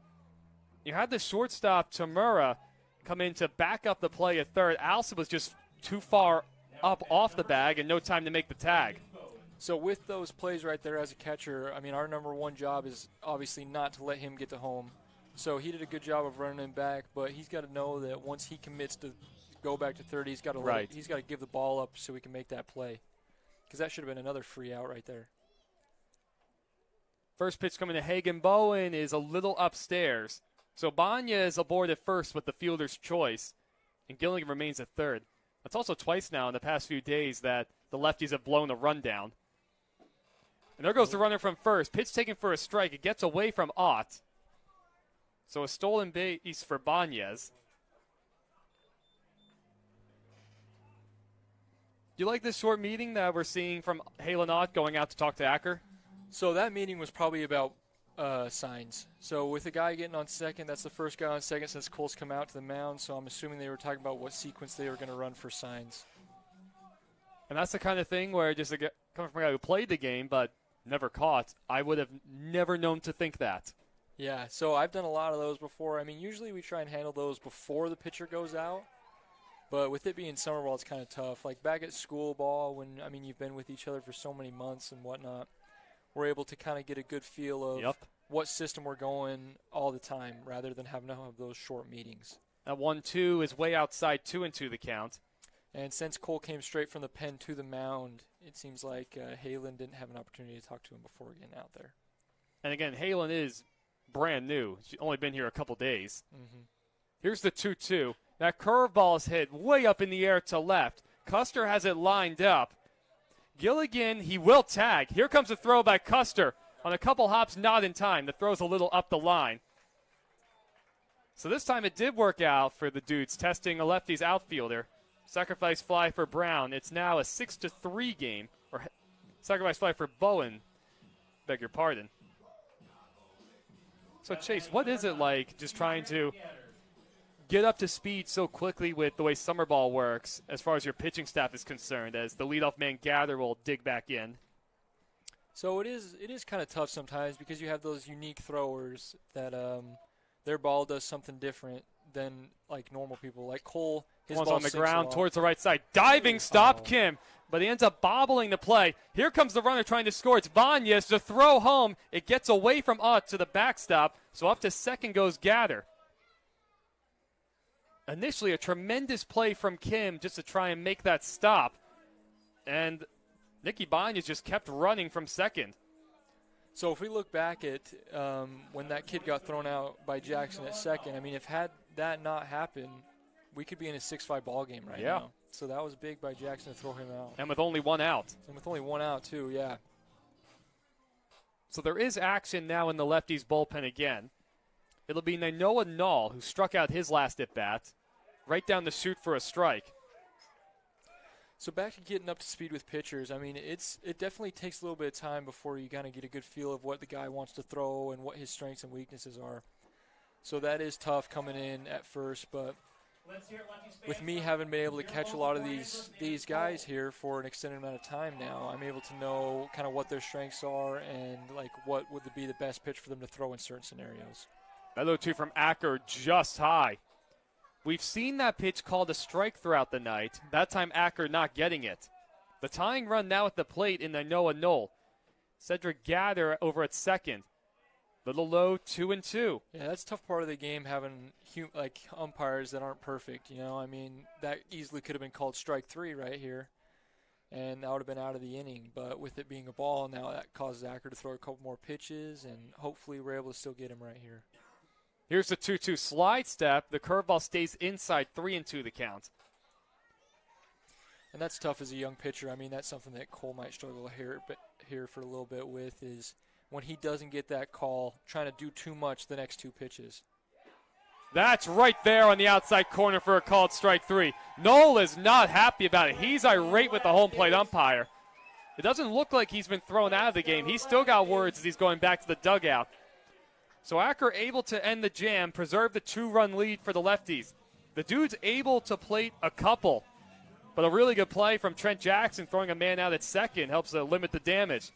You had the shortstop Tamura come in to back up the play at third. Alsop was just too far up off the bag and no time to make the tag. So with those plays right there as a catcher, I mean, our number one job is obviously not to let him get to home. So he did a good job of running him back, but he's got to know that once he commits to go back to third, he's got to he's got to give the ball up so he can make that play. Because that should have been another free out right there. First pitch coming to Hagen Bowen is a little upstairs. So Banya is aboard at first with the fielder's choice, and Gilligan remains at third. That's also twice now in the past few days that the lefties have blown a rundown. And there goes the runner from first. Pitch taken for a strike. It gets away from Ott. So a stolen base for Banez. Do you like this short meeting that we're seeing from Halen Ott going out to talk to Acker? So that meeting was probably about signs. So with the guy getting on second, that's the first guy on second since Cole's come out to the mound. So I'm assuming they were talking about what sequence they were going to run for signs. And that's the kind of thing where just coming from a guy who played the game but never caught, I would have never known to think that. Yeah, so I've done a lot of those before. I mean, usually we try and handle those before the pitcher goes out. But with it being summer ball, it's kind of tough. Like back at school ball, when, I mean, you've been with each other for so many months and whatnot, we're able to kind of get a good feel of what system we're going all the time rather than having to have those short meetings. That 1-2 is way outside 2-2 the count. And since Cole came straight from the pen to the mound, it seems like Halen didn't have an opportunity to talk to him before getting out there. And again, Halen is brand new. She's only been here a couple days. Mm-hmm. Here's the 2-2. That curveball is hit way up in the air to left. Custer has it lined up. Gilligan, he will tag. Here comes a throw by Custer. On a couple hops, not in time. The throw's a little up the line. So this time it did work out for the dudes, testing a lefties outfielder. Sacrifice fly for Brown. It's now a 6-3 game. Or sacrifice fly for Bowen. Beg your pardon. So, Chase, what is it like just trying to get up to speed so quickly with the way summer ball works as far as your pitching staff is concerned, as the leadoff man Gather will dig back in? So it is kind of tough sometimes because you have those unique throwers that their ball does something different than like normal people. Like Cole, his one's ball on the sinks ground along. towards the right side. Diving stop, Kim. But he ends up bobbling the play. Here comes the runner trying to score. It's Banez to throw home. It gets away from Ott to the backstop. So up to second goes Gather. Initially, a tremendous play from Kim just to try and make that stop. And Nicky Banez just kept running from second. So if we look back at when that kid got thrown out by Jackson at second, I mean, if had that not happened, we could be in a 6-5 ball game right now. So that was big by Jackson to throw him out. And with only one out. And with only one out, too, yeah. So there is action now in the lefties bullpen again. It'll be Nainoa Null, who struck out his last at-bat, right down the chute for a strike. So back to getting up to speed with pitchers, I mean, it definitely takes a little bit of time before you kind of get a good feel of what the guy wants to throw and what his strengths and weaknesses are. So that is tough coming in at first, but with me having been able to catch a lot of these guys here for an extended amount of time now, I'm able to know kind of what their strengths are and like what would be the best pitch for them to throw in certain scenarios. That 0-2 from Acker just high. We've seen that pitch called a strike throughout the night. That time Acker not getting it. The tying run now at the plate in Nainoa Null. Cedric Gather over at second. Little low, 2-2. Yeah, that's a tough part of the game, having like umpires that aren't perfect. You know, I mean, that easily could have been called strike 3 right here, and that would have been out of the inning. But with it being a ball now, that causes Acker to throw a couple more pitches, and hopefully we're able to still get him right here. Here's the 2-2 slide step. The curveball stays inside, 3-2 the count. And that's tough as a young pitcher. I mean, that's something that Cole might struggle here for a little bit with is when he doesn't get that call, trying to do too much the next 2 pitches. That's right there on the outside corner for a called strike 3. Noel is not happy about it. He's irate with the home plate umpire. It doesn't look like he's been thrown out of the game. He's still got words as he's going back to the dugout. So Acker able to end the jam, preserve the 2-run lead for the Lefties. The Dudes able to plate a couple, but a really good play from Trent Jackson throwing a man out at second helps to limit the damage.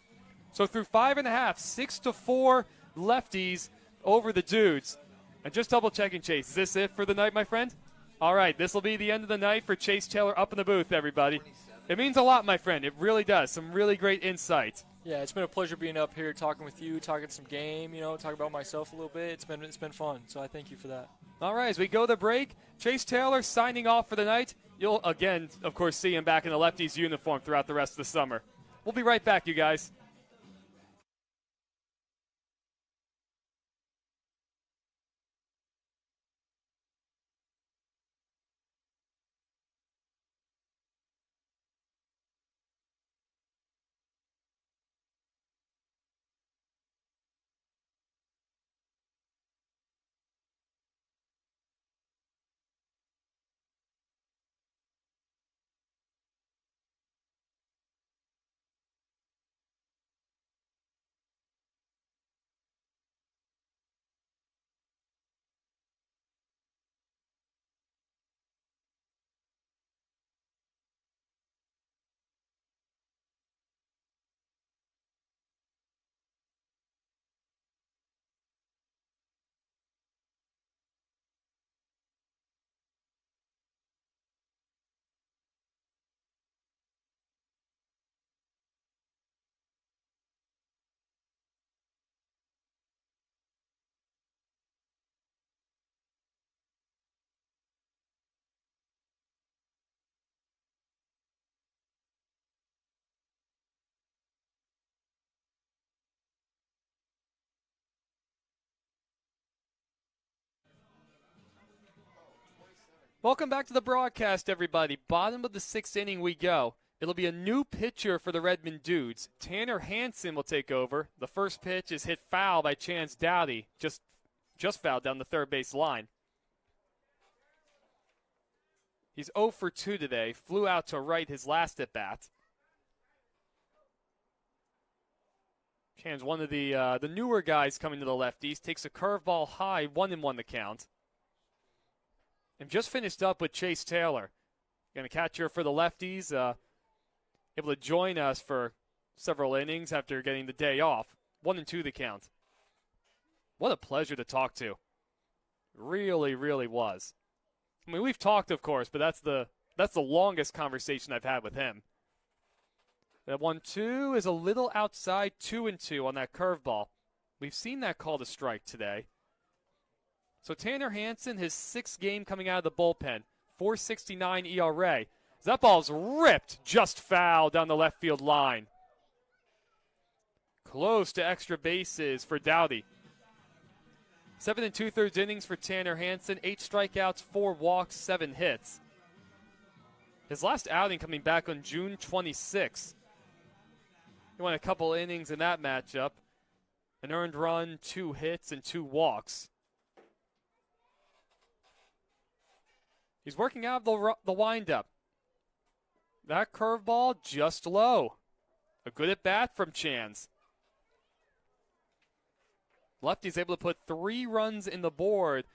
So through 5.5, 6-4 Lefties over the Dudes. And just double-checking, Chase, is this it for the night, my friend? All right, this will be the end of the night for Chase Taylor up in the booth, everybody. It means a lot, my friend. It really does. Some really great insight. Yeah, it's been a pleasure being up here, talking with you, talking some game, talking about myself a little bit. It's been fun, so I thank you for that. All right, as we go to break, Chase Taylor signing off for the night. You'll, again, of course, see him back in the Lefties uniform throughout the rest of the summer. We'll be right back, you guys. Welcome back to the broadcast, everybody. Bottom of the 6th inning we go. It'll be a new pitcher for the Redmond Dudes. Tanner Hansen will take over. The first pitch is hit foul by Chance Dowdy. Just fouled down the third base line. He's 0 for 2 today. Flew out to right his last at bat. Chance, one of the newer guys coming to the Lefties, takes a curveball high, 1-1 the count. And just finished up with Chase Taylor. Going to catch her for the Lefties. Able to join us for several innings after getting the day off. 1-2 the count. What a pleasure to talk to. Really, really was. I mean, we've talked, of course, but that's the longest conversation I've had with him. That 1-2 is a little outside, 2-2 on that curveball. We've seen that called a strike today. So Tanner Hansen, his 6th game coming out of the bullpen, 4.69 ERA. That ball's ripped just foul down the left field line. Close to extra bases for Dowdy. 7 2/3 innings for Tanner Hansen, 8 strikeouts, 4 walks, 7 hits. His last outing coming back on June 26th. He won a couple innings in that matchup. An earned run, 2 hits, and 2 walks. He's working out the windup. That curveball just low. A good at bat from Chance. Lefty's able to put 3 runs in the board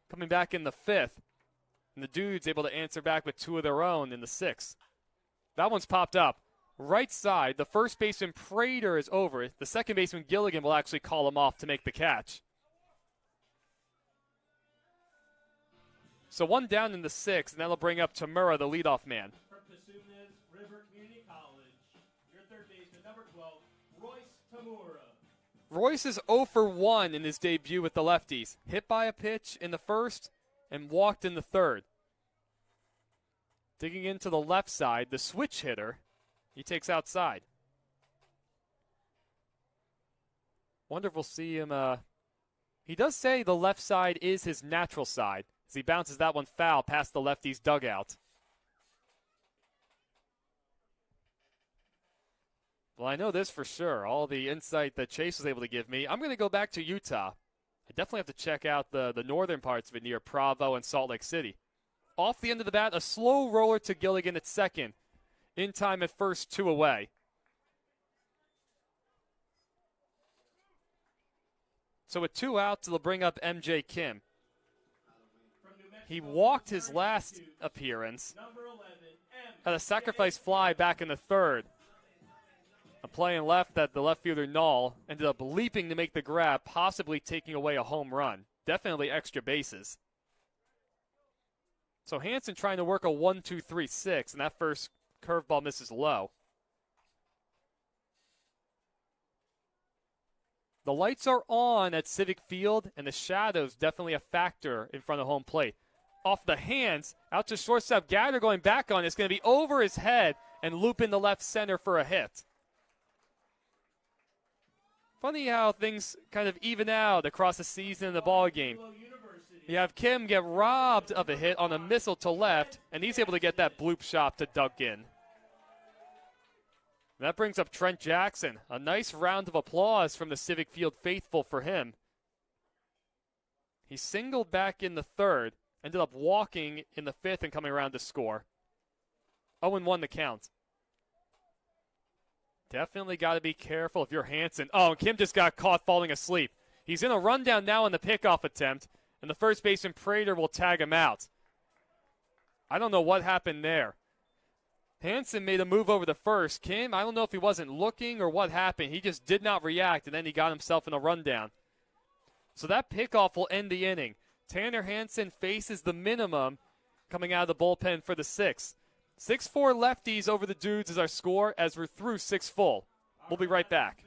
coming back in the 5th. And the Dudes able to answer back with 2 of their own in the 6th. That one's popped up. Right side, the first baseman Prater is over. The second baseman Gilligan will actually call him off to make the catch. So 1 down in the 6th, and that'll bring up Tamura, the leadoff man. From Peninsula River Community College, your third baseman, number 12, Royce Tamura. Royce is 0 for 1 in his debut with the Lefties. Hit by a pitch in the first and walked in the third. Digging into the left side, the switch hitter, he takes outside. Wonder if we'll see him. He does say the left side is his natural side, as he bounces that one foul past the Lefties' dugout. Well, I know this for sure. All the insight that Chase was able to give me. I'm going to go back to Utah. I definitely have to check out the northern parts of it near Provo and Salt Lake City. Off the end of the bat, a slow roller to Gilligan at second. In time at first, 2 away. So with 2 outs, it'll bring up MJ Kim. He walked his last appearance. Had a sacrifice fly back in the third. A play in left that the left fielder Null ended up leaping to make the grab, possibly taking away a home run. Definitely extra bases. So Hansen trying to work a 1-2-3-6, and that first curveball misses low. The lights are on at Civic Field, and the shadows definitely a factor in front of home plate. Off the hands, out to shortstop. Gatter going back on. It's going to be over his head and loop in the left center for a hit. Funny how things kind of even out across the season in the ball game. You have Kim get robbed of a hit on a missile to left, and he's able to get that bloop shot to Duncan. And that brings up Trent Jackson. A nice round of applause from the Civic Field faithful for him. He singled back in the third, ended up walking in the fifth and coming around to score. 0-1 the count. Definitely got to be careful if you're Hansen. Oh, and Kim just got caught falling asleep. He's in a rundown now in the pickoff attempt, and the first baseman Prater will tag him out. I don't know what happened there. Hansen made a move over the first. Kim, I don't know if he wasn't looking or what happened. He just did not react, and then he got himself in a rundown. So that pickoff will end the inning. Tanner Hansen faces the minimum coming out of the bullpen for the sixth. 6-4 Lefties over the Dudes is our score as we're through 6 full. We'll be right back.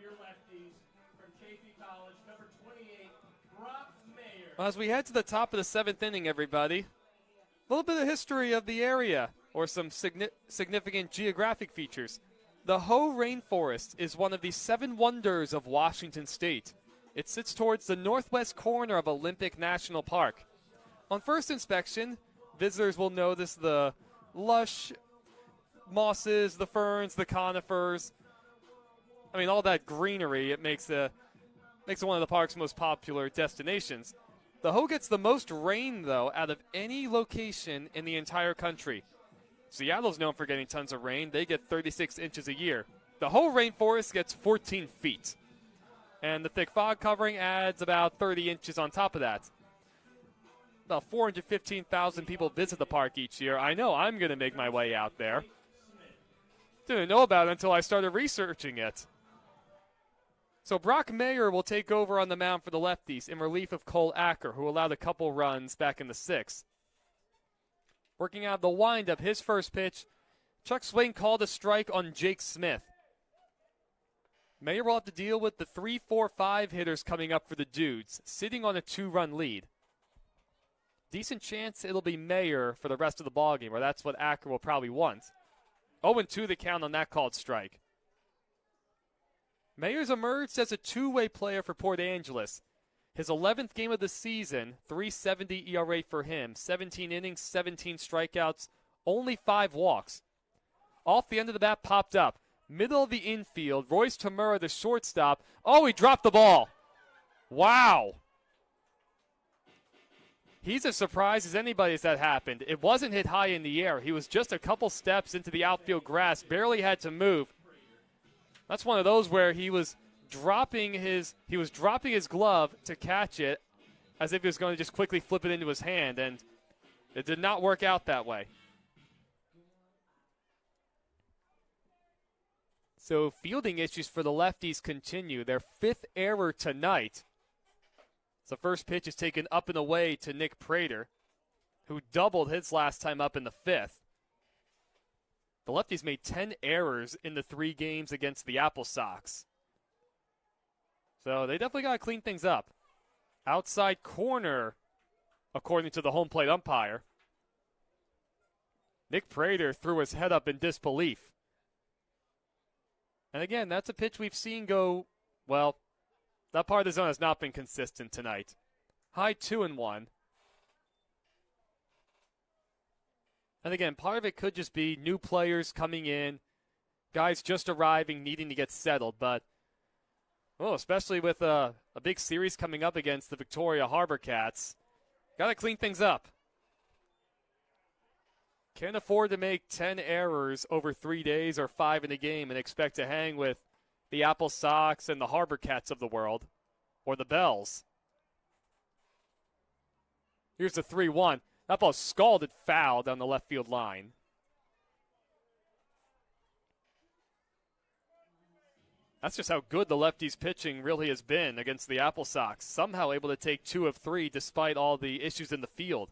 Your Lefties from Chaffey College, number 28, Brock Mayer. Well, as we head to the top of the 7th inning, everybody, a little bit of history of the area or some significant geographic features. The Hoh Rainforest is one of the 7 wonders of Washington State. It sits towards the northwest corner of Olympic National Park. On first inspection, visitors will notice the lush mosses, the ferns, the conifers. I mean, all that greenery, it makes it one of the park's most popular destinations. The Hoh gets the most rain, though, out of any location in the entire country. Seattle's known for getting tons of rain. They get 36 inches a year. The Hoh Rainforest gets 14 feet. And the thick fog covering adds about 30 inches on top of that. About 415,000 people visit the park each year. I know I'm going to make my way out there. Didn't know about it until I started researching it. So Brock Mayer will take over on the mound for the Lefties in relief of Cole Acker, who allowed a couple runs back in the 6th. Working out the windup, his first pitch, Chuck Swain called a strike on Jake Smith. Mayer will have to deal with the 3, 4, 5 hitters coming up for the Dudes, sitting on a 2-run lead. Decent chance it'll be Mayer for the rest of the ballgame, or that's what Acker will probably want. 0-2 the count on that called strike. Mayer's emerged as a two-way player for Port Angeles. His 11th game of the season, 3.70 ERA for him, 17 innings, 17 strikeouts, only 5 walks. Off the end of the bat, popped up. Middle of the infield, Royce Tamura, the shortstop. Oh, he dropped the ball. Wow. He's as surprised as anybody as that happened. It wasn't hit high in the air. He was just a couple steps into the outfield grass, barely had to move. That's one of those where he was dropping his glove to catch it as if he was going to just quickly flip it into his hand, and it did not work out that way. So fielding issues for the lefties continue. Their 5th error tonight. The first pitch is taken up and away to Nick Prater, who doubled his last time up in the 5th. The lefties made 10 errors in the 3 games against the Apple Sox. So they definitely got to clean things up. Outside corner, according to the home plate umpire. Nick Prater threw his head up in disbelief. And again, that's a pitch we've seen go, well, that part of the zone has not been consistent tonight. High 2-1. And again, part of it could just be new players coming in, guys just arriving, needing to get settled. But, especially with a big series coming up against the Victoria Harbor Cats, got to clean things up. Can't afford to make 10 errors over 3 days or 5 in a game and expect to hang with the Apple Sox and the Harbor Cats of the world, or the Bells. Here's the 3-1. That ball scalded foul down the left field line. That's just how good the lefties' pitching really has been against the Apple Sox. Somehow able to take 2 of 3 despite all the issues in the field.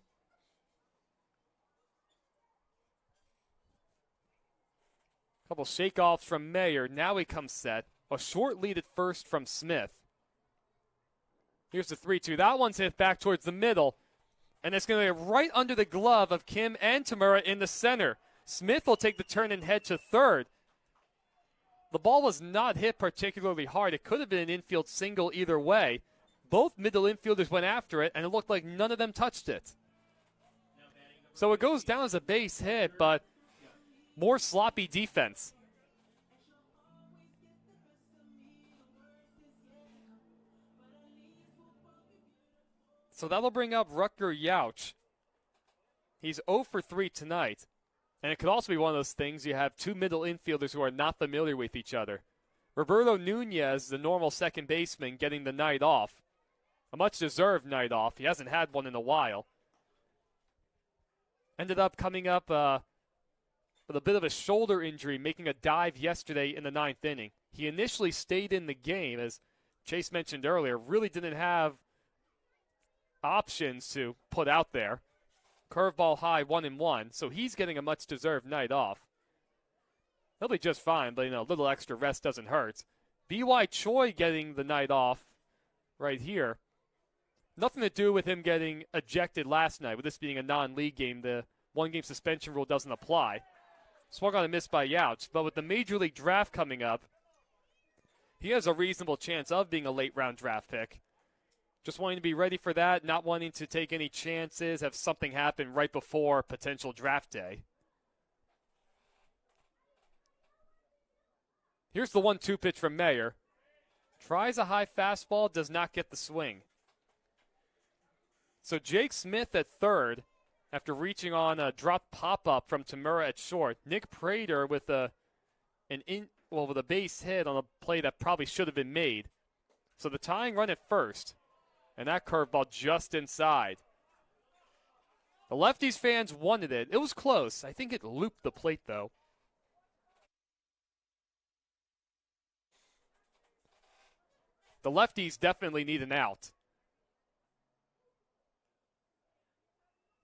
Couple shakeoffs from Mayer. Now he comes set. A short lead at first from Smith. Here's the 3-2. That one's hit back towards the middle. And it's going to be right under the glove of Kim and Tamura in the center. Smith will take the turn and head to third. The ball was not hit particularly hard. It could have been an infield single either way. Both middle infielders went after it, and it looked like none of them touched it. So it goes down as a base hit, but more sloppy defense. So that'll bring up Rutger Yauch. He's 0 for 3 tonight. And it could also be one of those things you have 2 middle infielders who are not familiar with each other. Roberto Nunez, the normal second baseman, getting the night off. A much-deserved night off. He hasn't had one in a while. Ended up coming up with a bit of a shoulder injury, making a dive yesterday in the 9th inning. He initially stayed in the game, as Chase mentioned earlier, really didn't have options to put out there. Curveball high, 1-1, so he's getting a much-deserved night off. He'll be just fine, but, a little extra rest doesn't hurt. B.Y. Choi getting the night off right here. Nothing to do with him getting ejected last night. With this being a non-league game, the one-game suspension rule doesn't apply. Swung on a miss by Yauch, but with the Major League Draft coming up, he has a reasonable chance of being a late-round draft pick. Just wanting to be ready for that, not wanting to take any chances, have something happen right before potential draft day. Here's the 1-2 pitch from Mayer. Tries a high fastball, does not get the swing. So Jake Smith at third, after reaching on a drop pop-up from Tamura at short. Nick Prater with a base hit on a play that probably should have been made. So the tying run at first. And that curveball just inside. The Lefties fans wanted it. It was close. I think it looped the plate, though. The Lefties definitely need an out.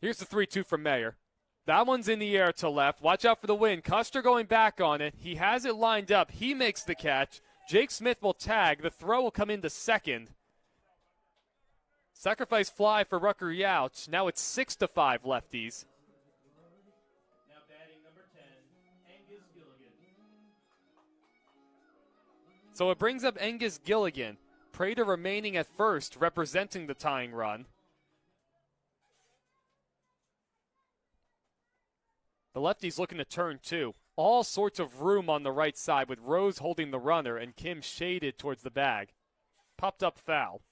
Here's the 3-2 from Mayer. That one's in the air to left. Watch out for the wind. Custer going back on it. He has it lined up. He makes the catch. Jake Smith will tag. The throw will come into second. Sacrifice fly for Rutger Yauch. Now it's 6-5 Lefties. Now batting number 10, Angus Gilligan. So it brings up Angus Gilligan. Prater remaining at first, representing the tying run. The lefties looking to turn 2. All sorts of room on the right side with Rose holding the runner and Kim shaded towards the bag. Popped up foul.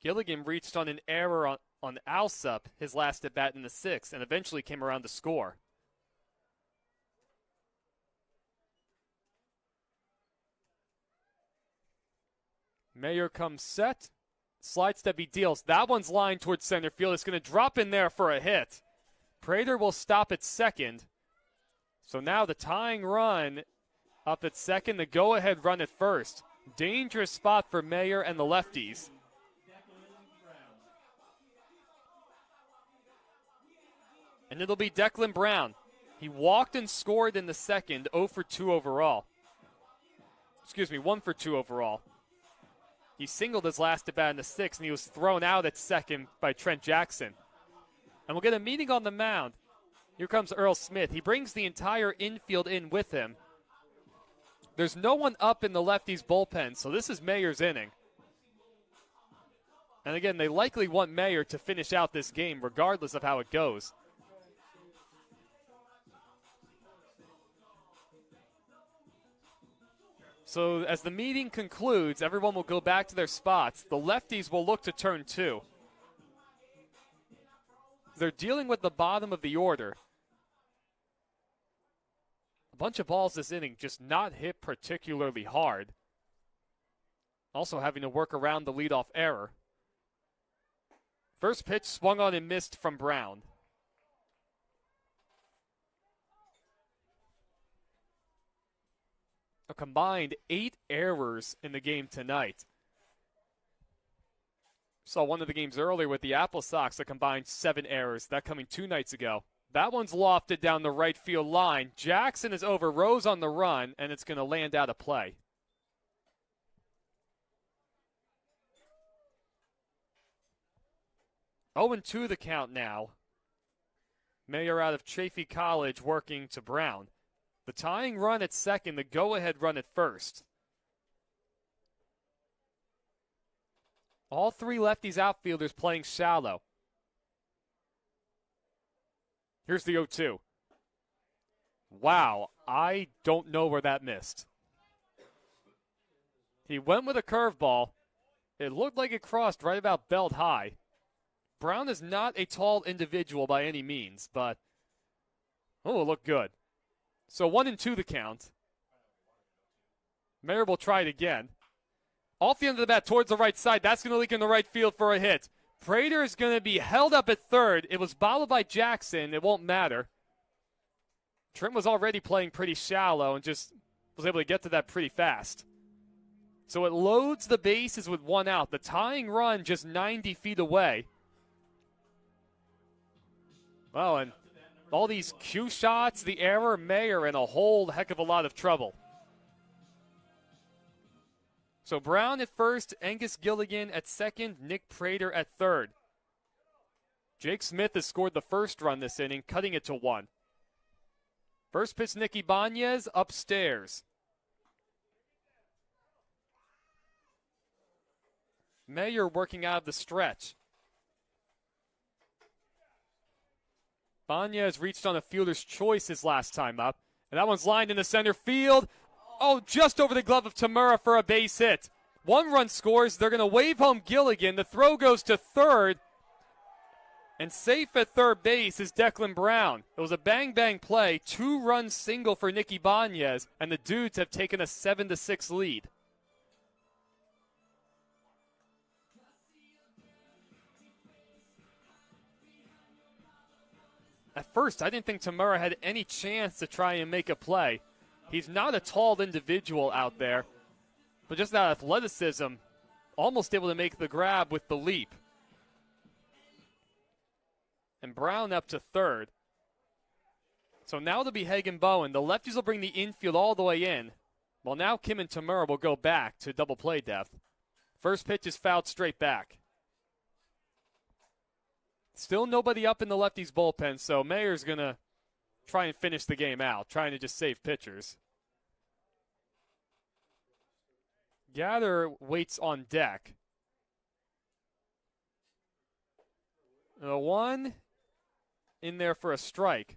Gilligan reached on an error on Alsup, his last at-bat in the 6th, and eventually came around to score. Mayer comes set. Slide step he deals. That one's lined towards center field. It's going to drop in there for a hit. Prater will stop at second. So now the tying run up at second. The go-ahead run at first. Dangerous spot for Mayer and the lefties. And it'll be Declan Brown. He walked and scored in the second, 0 for 2 overall. Excuse me, 1 for 2 overall. He singled his last at bat in the 6th, and he was thrown out at second by Trent Jackson. And we'll get a meeting on the mound. Here comes Earl Smith. He brings the entire infield in with him. There's no one up in the lefties' bullpen, so this is Mayer's inning. And again, they likely want Mayer to finish out this game, regardless of how it goes. So as the meeting concludes, everyone will go back to their spots. The lefties will look to turn 2. They're dealing with the bottom of the order. A bunch of balls this inning, just not hit particularly hard. Also having to work around the leadoff error. First pitch swung on and missed from Brown. A combined 8 errors in the game tonight. Saw one of the games earlier with the Apple Sox that combined 7 errors. That coming 2 nights ago. That one's lofted down the right field line. Jackson is over, Rose on the run, and it's going to land out of play. Oh, and 2 the count now. Mayer out of Chaffey College working to Brown. The tying run at second, the go-ahead run at first. All 3 lefties outfielders playing shallow. Here's the 0-2. Wow, I don't know where that missed. He went with a curveball. It looked like it crossed right about belt high. Brown is not a tall individual by any means, but oh, it looked good. So 1-2 the count. Mayer will try it again. Off the end of the bat towards the right side. That's going to leak in the right field for a hit. Prater is going to be held up at third. It was bobbled by Jackson. It won't matter. Trent was already playing pretty shallow and just was able to get to that pretty fast. So it loads the bases with 1 out. The tying run just 90 feet away. Well, and all these cue shots, the error, Mayer in a whole heck of a lot of trouble. So Brown at first, Angus Gilligan at second, Nick Prater at third. Jake Smith has scored the first run this inning, cutting it to 1. First pitch, Nicky Banez upstairs. Mayer working out of the stretch. Banez reached on a fielder's choice his last time up. And that one's lined in the center field. Oh, just over the glove of Tamura for a base hit. 1 run scores. They're going to wave home Gilligan. The throw goes to third. And safe at third base is Declan Brown. It was a bang-bang play. 2-run single for Nicky Banez. And the Dudes have taken a 7-6 lead. At first, I didn't think Tamura had any chance to try and make a play. He's not a tall individual out there, but just that athleticism, almost able to make the grab with the leap. And Brown up to third. So now it'll be Hagen Bowen. The lefties will bring the infield all the way in. Well, now Kim and Tamura will go back to double play depth. First pitch is fouled straight back. Still nobody up in the lefties' bullpen, so Mayer's going to try and finish the game out, trying to just save pitchers. Gather waits on deck. The one in there for a strike.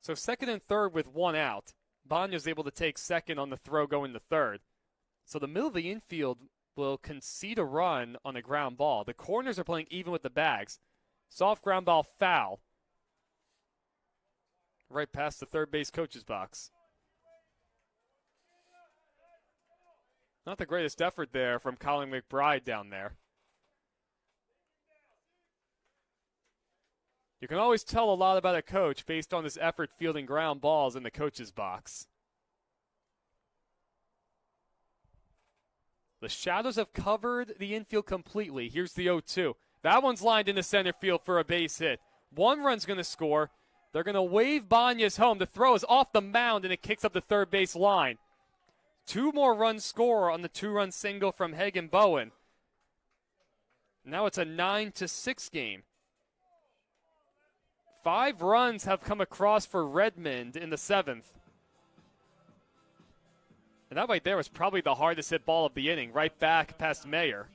So second and third with one out. Banya's able to take second on the throw going to third. So the middle of the infield will concede a run on a ground ball. The corners are playing even with the bags. Soft ground ball foul. Right past the third base coach's box. Not the greatest effort there from Colin McBride down there. You can always tell a lot about a coach based on his effort fielding ground balls in the coach's box. The Shadows have covered the infield completely. Here's the 0-2. That one's lined into center field for a base hit. One run's going to score. They're going to wave Banya's home. The throw is off the mound, and it kicks up the third base line. 2 more runs score on the 2-run single from Hagen Bowen. Now it's a 9-6 game. 5 runs have come across for Redmond in the 7th. And that right there was probably the hardest hit ball of the inning, right back past Mayer.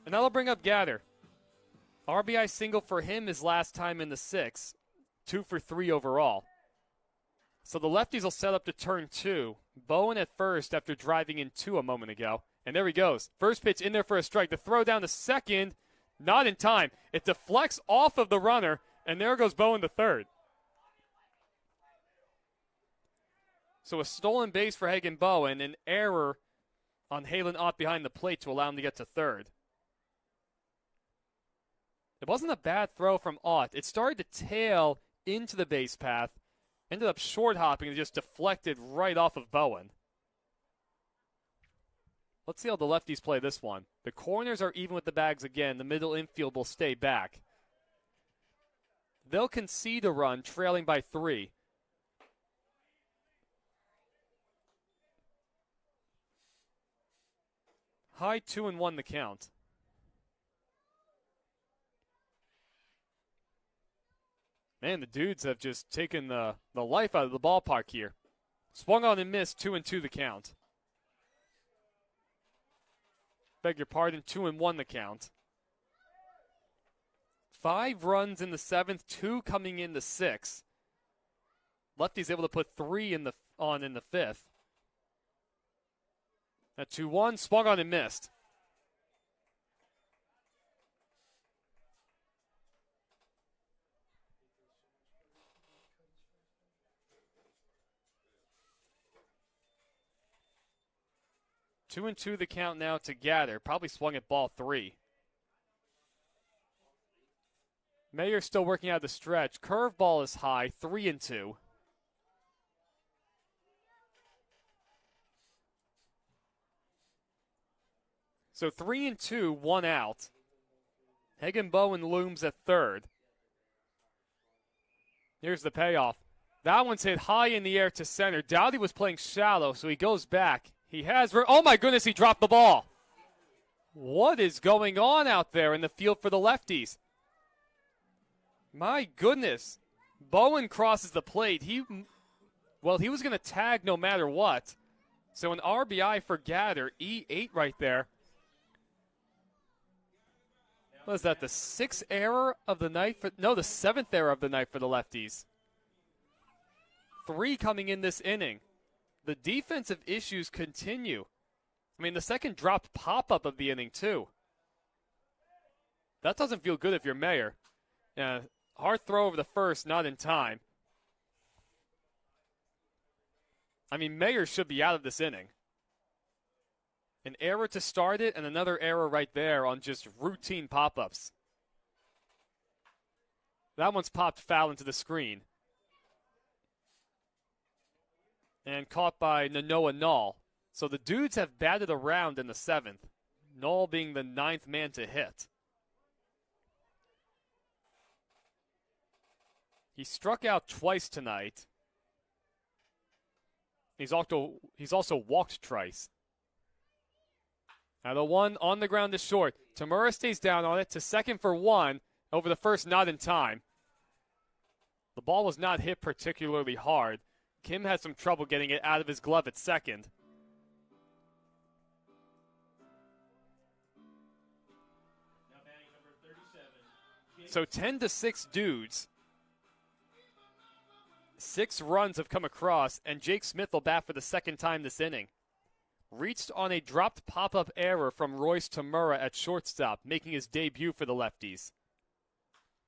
And that'll bring up Gather. RBI single for him his last time in the 6th. 2 for 3 overall. So the lefties will set up to turn 2. Bowen at first after driving in 2 a moment ago. And there he goes. First pitch in there for a strike. The throw down to second. Not in time. It deflects off of the runner. And there goes Bowen to third. So a stolen base for Hagen Bowen. An error on Halen Ott behind the plate to allow him to get to third. It wasn't a bad throw from Ott. It started to tail into the base path. Ended up short hopping and just deflected right off of Bowen. Let's see how the lefties play this one. The corners are even with the bags again. The middle infield will stay back. They'll concede a run, trailing by 3. High 2-1 the count. Man, the dudes have just taken the life out of the ballpark here. Swung on and missed, 2-2 the count. Beg your pardon, 2-1 the count. 5 runs in the 7th, 2 coming in the 6th. Lefty's able to put 3 in the 5th. That 2-1, swung on and missed. Two and 2 the count now to Gather. Probably swung at ball 3. Mayer still working out the stretch. Curveball is high, 3-2. So 3-2, 1 out. Hagen Bowen looms at third. Here's the payoff. That one's hit high in the air to center. Dowdy was playing shallow, so he goes back. He has, oh my goodness, he dropped the ball. What is going on out there in the field for the lefties? My goodness. Bowen crosses the plate. He was going to tag no matter what. So an RBI for Gather, E8 right there. What is that, the 6th error of the night? The 7th error of the night for the lefties. 3 coming in this inning. The defensive issues continue. I mean, the second dropped pop-up of the inning, too. That doesn't feel good if you're Mayer. Hard throw over the first, not in time. I mean, Mayer should be out of this inning. An error to start it, and another error right there on just routine pop-ups. That one's popped foul into the screen. And caught by Nanoa Null. So the dudes have batted around in the 7th. Null being the 9th man to hit. He struck out twice tonight. He's also walked twice. Now the one on the ground is short. Tamura stays down on it to second for 1. Over the first, not in time. The ball was not hit particularly hard. Kim had some trouble getting it out of his glove at second. Now batting number 37. So 10-6 Dudes. 6 runs have come across, and Jake Smith will bat for the second time this inning. Reached on a dropped pop-up error from Royce Tamura at shortstop, making his debut for the Lefties.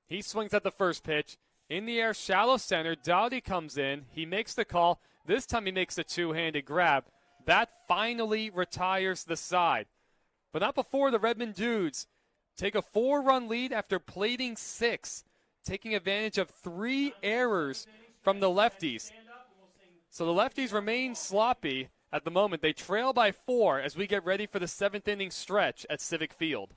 He swings at the first pitch. In the air, shallow center. Dowdy comes in. He makes the call. This time he makes a two-handed grab. That finally retires the side. But not before the Redmond Dudes take a 4-run lead after plating 6, taking advantage of 3 errors from the Lefties. So the Lefties remain sloppy at the moment. They trail by 4 as we get ready for the 7th inning stretch at Civic Field.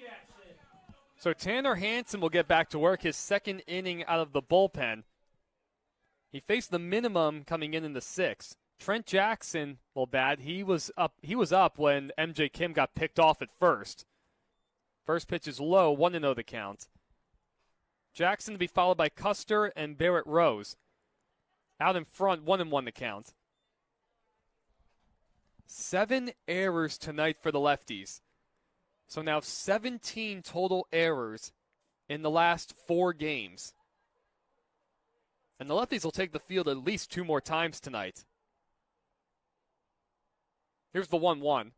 Jackson. So Tanner Hansen will get back to work, his second inning out of the bullpen. He faced the minimum coming in the 6th. Trent Jackson will bat. He was up when MJ Kim got picked off at first. First pitch is low, 1-0 the count. Jackson to be followed by Custer and Barrett Rose. Out in front, 1-1 the count. 7 errors tonight for the Lefties. So now 17 total errors in the last 4 games. And the Lefties will take the field at least 2 more times tonight. Here's the 1-1.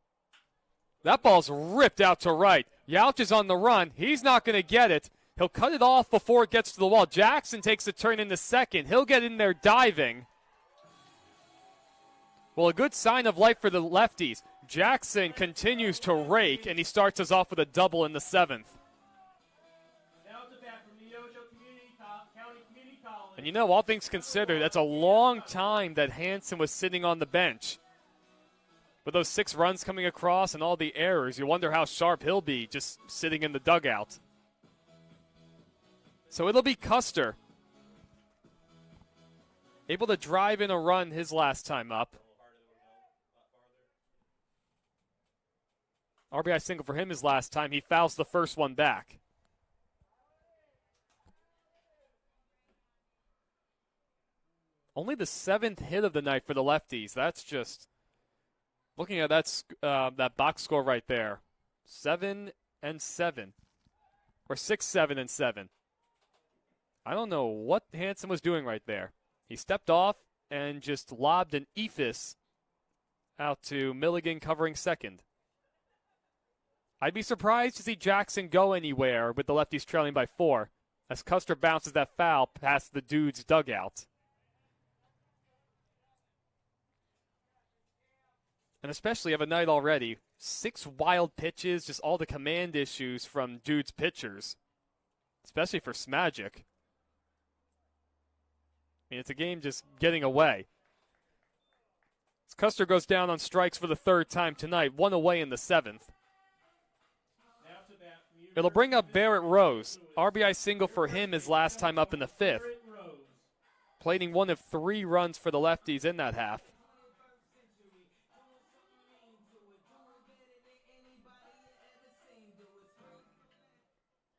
That ball's ripped out to right. Youch is on the run. He's not going to get it. He'll cut it off before it gets to the wall. Jackson takes a turn into second. He'll get in there diving. Well, a good sign of life for the Lefties. Jackson continues to rake, and he starts us off with a double in the 7th. Now to bat from Neosho County Community College. And you know, all things considered, that's a long time that Hansen was sitting on the bench. With those 6 runs coming across and all the errors, you wonder how sharp he'll be just sitting in the dugout. So it'll be Custer. Able to drive in a run his last time up. RBI single for him his last time. He fouls the first one back. Only the 7th hit of the night for the Lefties. That's just, looking at that box score right there. 7-7. Or 6-7-7. I don't know what Hansen was doing right there. He stepped off and just lobbed an eephus out to Milligan covering second. I'd be surprised to see Jackson go anywhere with the Lefties trailing by 4 as Custer bounces that foul past the Dude's dugout. And especially have a night already. 6 wild pitches, just all the command issues from Dude's pitchers. Especially for Smagic. I mean, it's a game just getting away. As Custer goes down on strikes for the 3rd time tonight, 1 away in the 7th. It'll bring up Barrett Rose. RBI single for him his last time up in the 5th. Plating 1 of 3 runs for the Lefties in that half.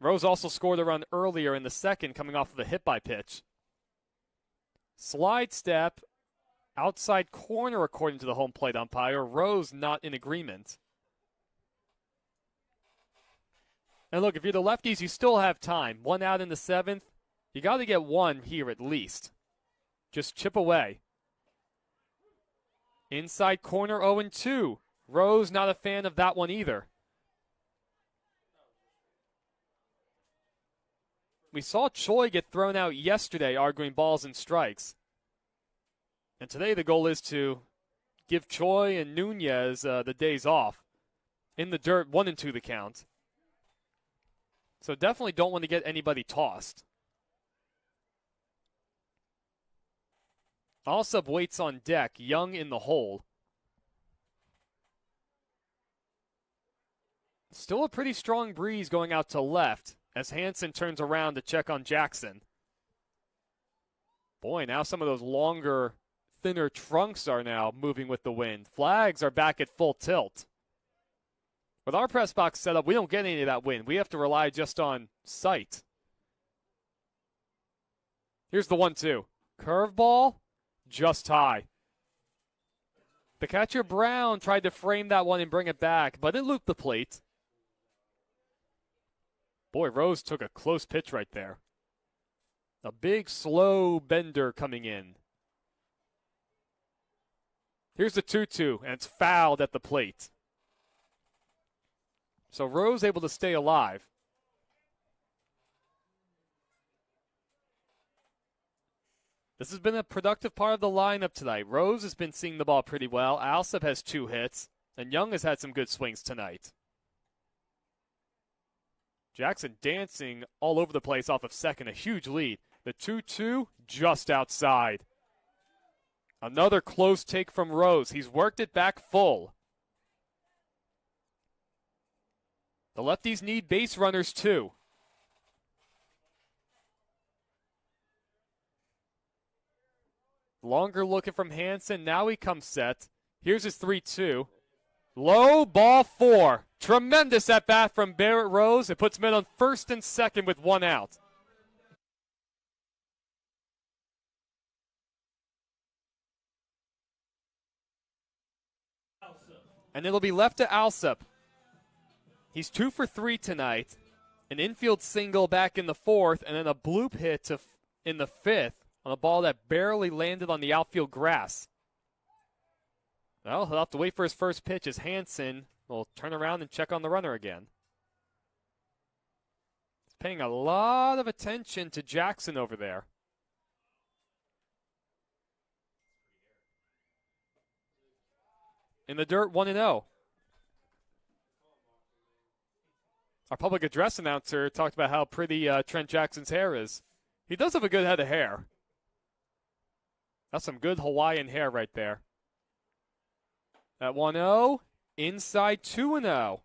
Rose also scored a run earlier in the second, coming off of a hit by pitch. Slide step, outside corner according to the home plate umpire. Rose not in agreement. And look, if you're the Lefties, you still have time. 1 out in the 7th. You got to get 1 here at least. Just chip away. Inside corner 0-2. Rose not a fan of that one either. We saw Choi get thrown out yesterday arguing balls and strikes. And today the goal is to give Choi and Nunez the days off. In the dirt, 1-2 the count. So definitely don't want to get anybody tossed. Alsop waits on deck, Young in the hole. Still a pretty strong breeze going out to left as Hansen turns around to check on Jackson. Boy, now some of those longer, thinner trunks are now moving with the wind. Flags are back at full tilt. With our press box setup, we don't get any of that wind. We have to rely just on sight. Here's the 1-2. Curveball, just high. The catcher Brown tried to frame that one and bring it back, but it looped the plate. Boy, Rose took a close pitch right there. A big, slow bender coming in. Here's the 2-2, and it's fouled at the plate. So Rose able to stay alive. This has been a productive part of the lineup tonight. Rose has been seeing the ball pretty well. Alsop has 2 hits, and Young has had some good swings tonight. Jackson dancing all over the place off of second, a huge lead. The 2-2 just outside. Another close take from Rose. He's worked it back full. The Lefties need base runners too. Longer looking from Hansen. Now he comes set. Here's his 3-2. Low, ball 4. Tremendous at bat from Barrett Rose. It puts him in on first and second with 1 out. And it'll be left to Alsop. He's 2 for 3 tonight. An infield single back in the 4th, and then a bloop hit in the 5th on a ball that barely landed on the outfield grass. Well, he'll have to wait for his first pitch as Hansen will turn around and check on the runner again. He's paying a lot of attention to Jackson over there. In the dirt, 1-0. Our public address announcer talked about how pretty Trent Jackson's hair is. He does have a good head of hair. That's some good Hawaiian hair right there. At 1-0, inside 2-0.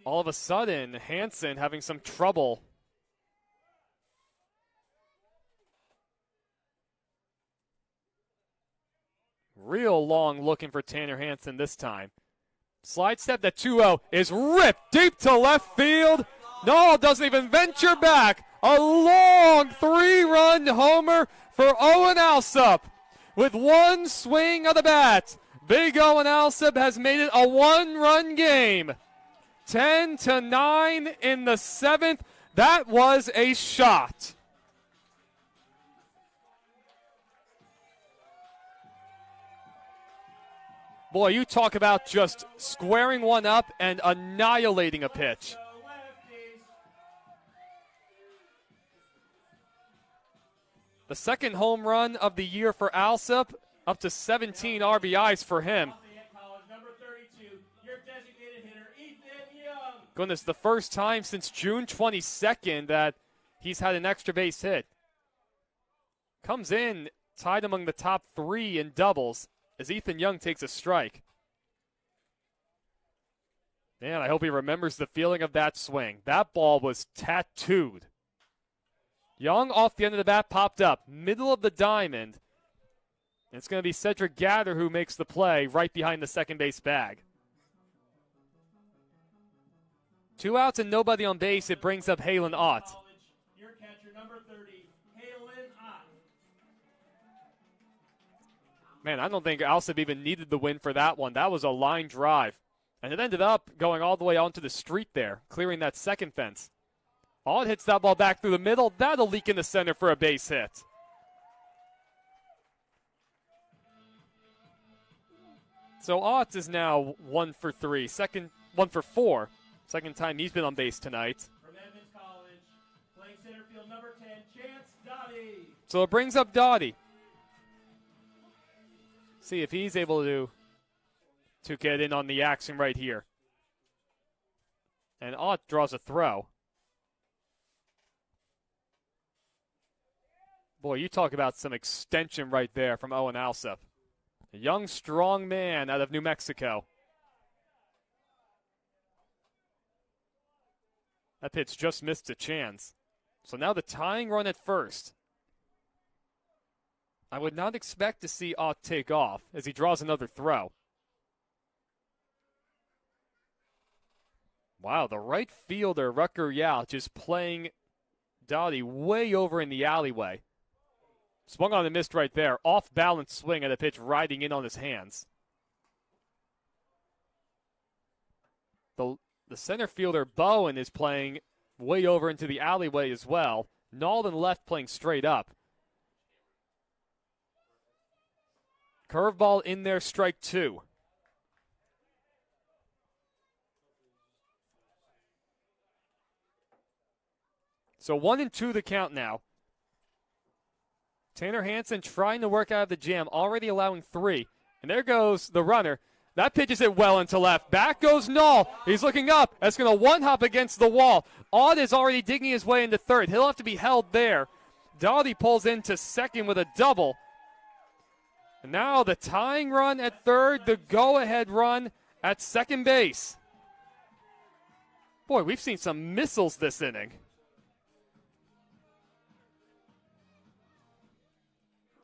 All of a sudden, Hansen having some trouble. Real long looking for Tanner Hansen this time. Slide step, that 2-0 is ripped deep to left field. No, doesn't even venture back. A long 3-run homer for Owen Alsop. With 1 swing of the bat, Big Owen Alsop has made it a 1-run game. 10-9 in the 7th. That was a shot. Boy, you talk about just squaring one up and annihilating a pitch. The second home run of the year for Alsop, up to 17 RBIs for him. Goodness, the first time since June 22nd that he's had an extra base hit. Comes in, tied among the top 3 in doubles as Ethan Young takes a strike. Man, I hope he remembers the feeling of that swing. That ball was tattooed. Young off the end of the bat, popped up, middle of the diamond. And it's going to be Cedric Gatter who makes the play right behind the second base bag. 2 outs and nobody on base. It brings up Halen Ott. College, your catcher, number 30, Halen Ott. Man, I don't think Alsip even needed the win for that one. That was a line drive. And it ended up going all the way onto the street there, clearing that second fence. Ott hits that ball back through the middle. That'll leak into center for a base hit. So Ott is now 1 for 3. 1 for 4. Second time he's been on base tonight. From Redmond College, playing center field, number 10, Chance Dottie. So it brings up Dottie. See if he's able to get in on the action right here. And Ott draws a throw. Boy, you talk about some extension right there from Owen Alsip. A young, strong man out of New Mexico. That pitch just missed a chance. So now the tying run at first. I would not expect to see Ott take off as he draws another throw. Wow, the right fielder, Rutger Yao, just playing Dottie way over in the alleyway. Swung on and missed right there. Off-balance swing at a pitch riding in on his hands. The center fielder, Bowen, is playing way over into the alleyway as well. Nalden left playing straight up. Curveball in there, strike 2. So 1-2 the count now. Tanner Hansen trying to work out of the jam, already allowing 3. And there goes the runner. That pitch is hit well into left. Back goes Null. He's looking up. That's going to one-hop against the wall. Ott is already digging his way into third. He'll have to be held there. Dottie pulls into second with a double. And now the tying run at third, the go-ahead run at second base. Boy, we've seen some missiles this inning.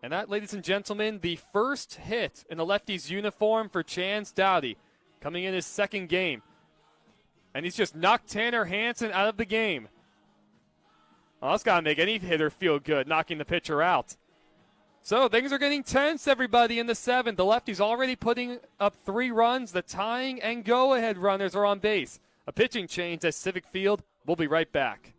And that, ladies and gentlemen, the first hit in the Lefties uniform for Chance Dowdy, coming in his second game. And he's just knocked Tanner Hansen out of the game. Well, that's got to make any hitter feel good, knocking the pitcher out. So things are getting tense, everybody, in the 7th. The Lefties already putting up 3 runs. The tying and go-ahead runners are on base. A pitching change at Civic Field. We'll be right back.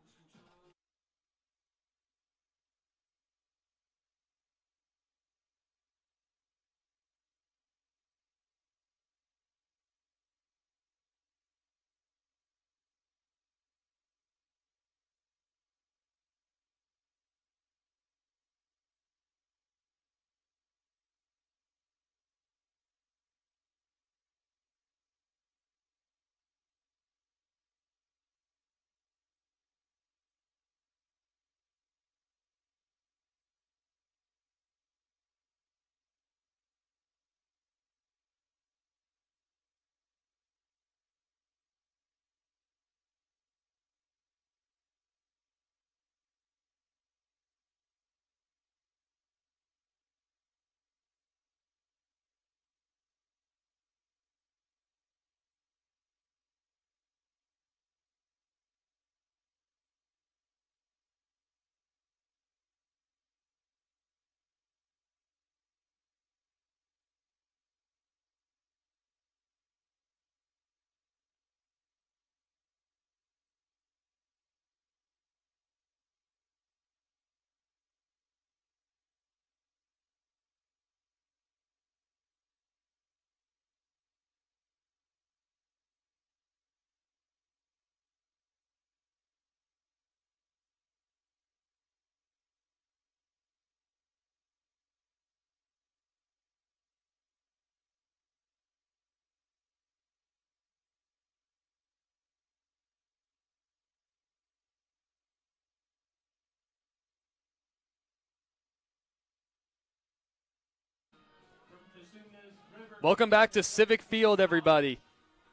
Welcome back to Civic Field, everybody.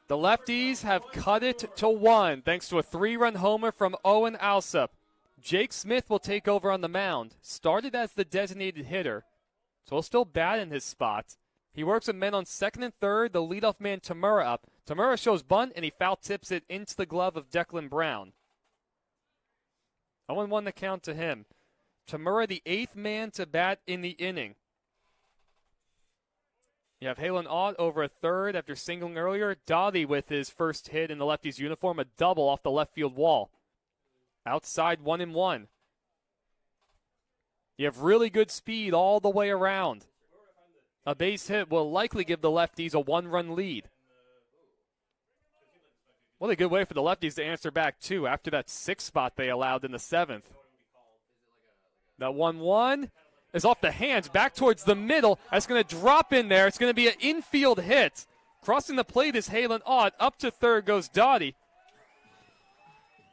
The Lefties have cut it to 1 thanks to a 3-run homer from Owen Alsip. Jake Smith will take over on the mound. Started as the designated hitter, so he'll still bat in his spot. He works with men on second and third. The leadoff man Tamura up Tamura shows bunt, and he foul tips it into the glove of Declan Brown. 0-1 the count to him. Tamura, the 8th man to bat in the inning. You have Halen Ott over a third after singling earlier. Dottie with his first hit in the lefties uniform, a double off the left field wall. Outside 1-1. You have really good speed all the way around. A base hit will likely give the lefties a 1-run lead. What a good way for the lefties to answer back, too, after that 6 spot they allowed in the 7th. That 1-1 is off the hands, back towards the middle. That's going to drop in there. It's going to be an infield hit. Crossing the plate is Halen Ott. Up to third goes Dottie.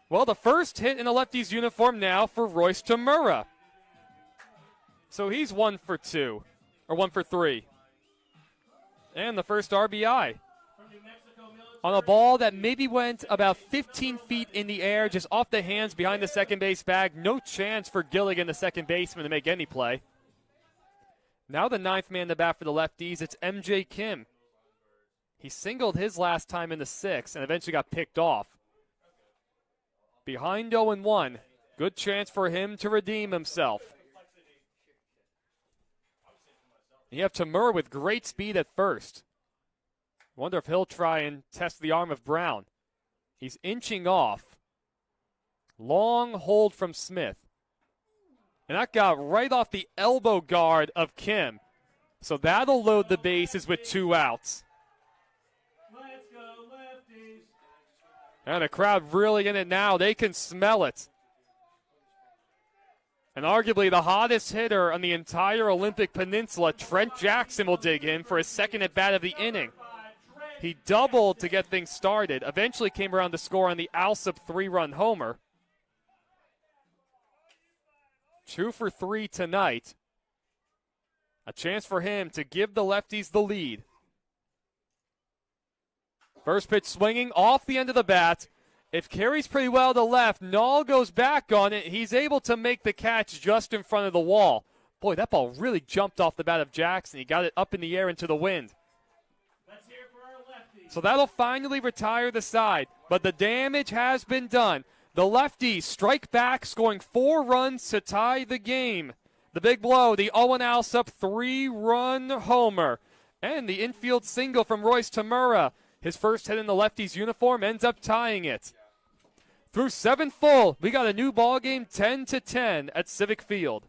Well, the first hit in the lefties uniform now for Royce Tamura. So he's 1 for 2, or 1 for 3. And the first RBI. On a ball that maybe went about 15 feet in the air, just off the hands behind the second base bag. No chance for Gilligan, the second baseman, to make any play. Now the 9th man to bat for the lefties, it's MJ Kim. He singled his last time in the 6th and eventually got picked off. Behind 0-1, good chance for him to redeem himself. You have Tamura with great speed at first. Wonder if he'll try and test the arm of Brown. He's inching off. Long hold from Smith. And that got right off the elbow guard of Kim. So that'll load the bases with 2 outs. Let's go, Lefties. And the crowd really in it now. They can smell it. And arguably the hottest hitter on the entire Olympic Peninsula, Trent Jackson, will dig in for his second at-bat of the inning. He doubled to get things started. Eventually came around to score on the Alsop 3-run homer. 2 for 3 tonight. A chance for him to give the lefties the lead. First pitch swinging off the end of the bat. It carries pretty well to left. Nall goes back on it. He's able to make the catch just in front of the wall. Boy, that ball really jumped off the bat of Jackson. He got it up in the air into the wind. So that'll finally retire the side, but the damage has been done. The lefties strike back, scoring 4 runs to tie the game. The big blow, the Owen Alsop 3-run homer, and the infield single from Royce Tamura. His first hit in the lefties uniform ends up tying it. Through 7 full, we got a new ball game, 10-10 at Civic Field.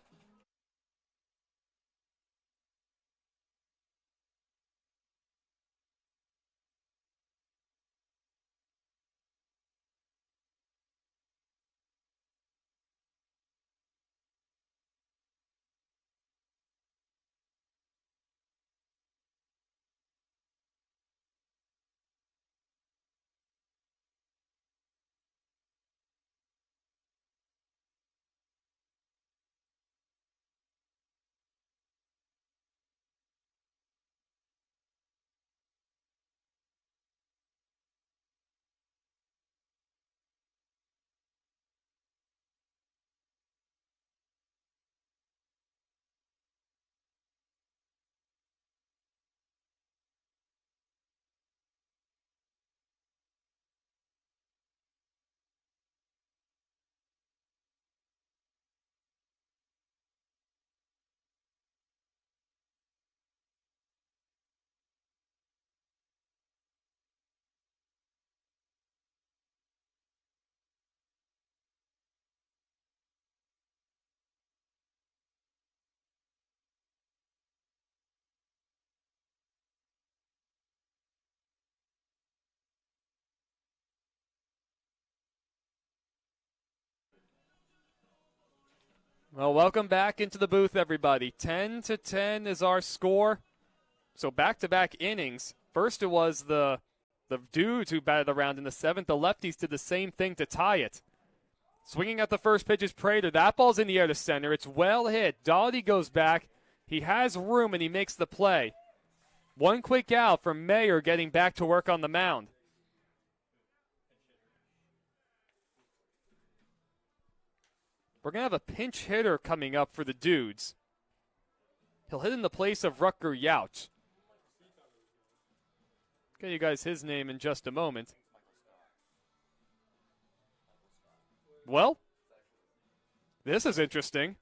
Well, welcome back into the booth, everybody. 10-10 is our score. So back-to-back innings. First it was the dudes who batted around in the 7th. The lefties did the same thing to tie it. Swinging at the first pitch is Prater. That ball's in the air to center. It's well hit. Doughty goes back. He has room, and he makes the play. One quick out from Mayer getting back to work on the mound. We're going to have a pinch hitter coming up for the dudes. He'll hit in the place of Rutger Youch. Get you guys his name in just a moment. Well, this is interesting.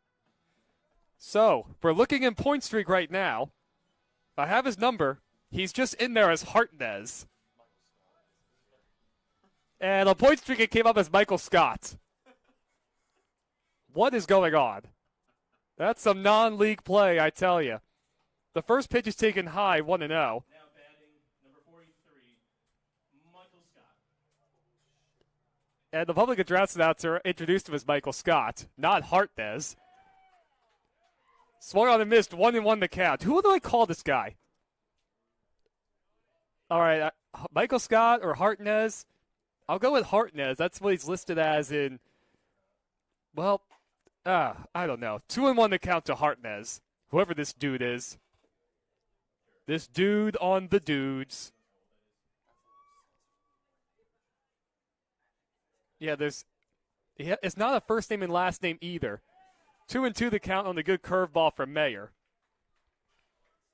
So, we're looking in point streak right now. I have his number. He's just in there as Hartnett. And on point streak, it came up as Michael Scott. What is going on? That's some non-league play, I tell you. The first pitch is taken high, 1-0. Now batting number 43, Michael Scott. And the public address announcer introduced him as Michael Scott, not Hartnett. Swung on and missed, 1-1 the count. Who do I call this guy? All right, Michael Scott or Hartnett? I'll go with Hartnett. That's what he's listed as in, well, I don't know. 2-1 the count to Hartnett, whoever this dude is. This dude on the dudes. Yeah, it's not a first name and last name either. 2-2 the count on the good curveball from Mayer.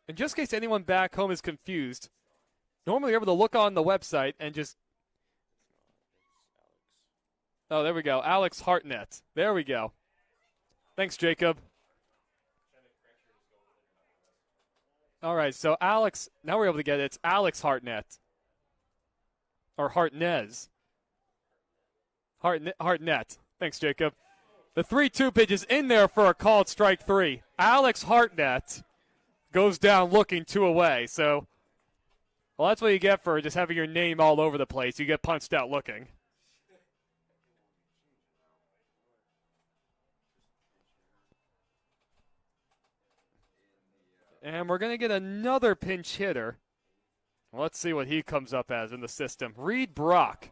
And just in case anyone back home is confused, normally you're able to look on the website and just. Oh, there we go. Alex Hartnett. There we go. Thanks, Jacob. All right, so Alex, now we're able to get it. It's Alex Hartnett. Or Hartnett. Hartnett. Thanks, Jacob. The 3-2 pitch is in there for a called strike 3. Alex Hartnett goes down looking 2 away. So, well, that's what you get for just having your name all over the place. You get punched out looking. And we're going to get another pinch hitter. Let's see what he comes up as in the system. Reed Brock.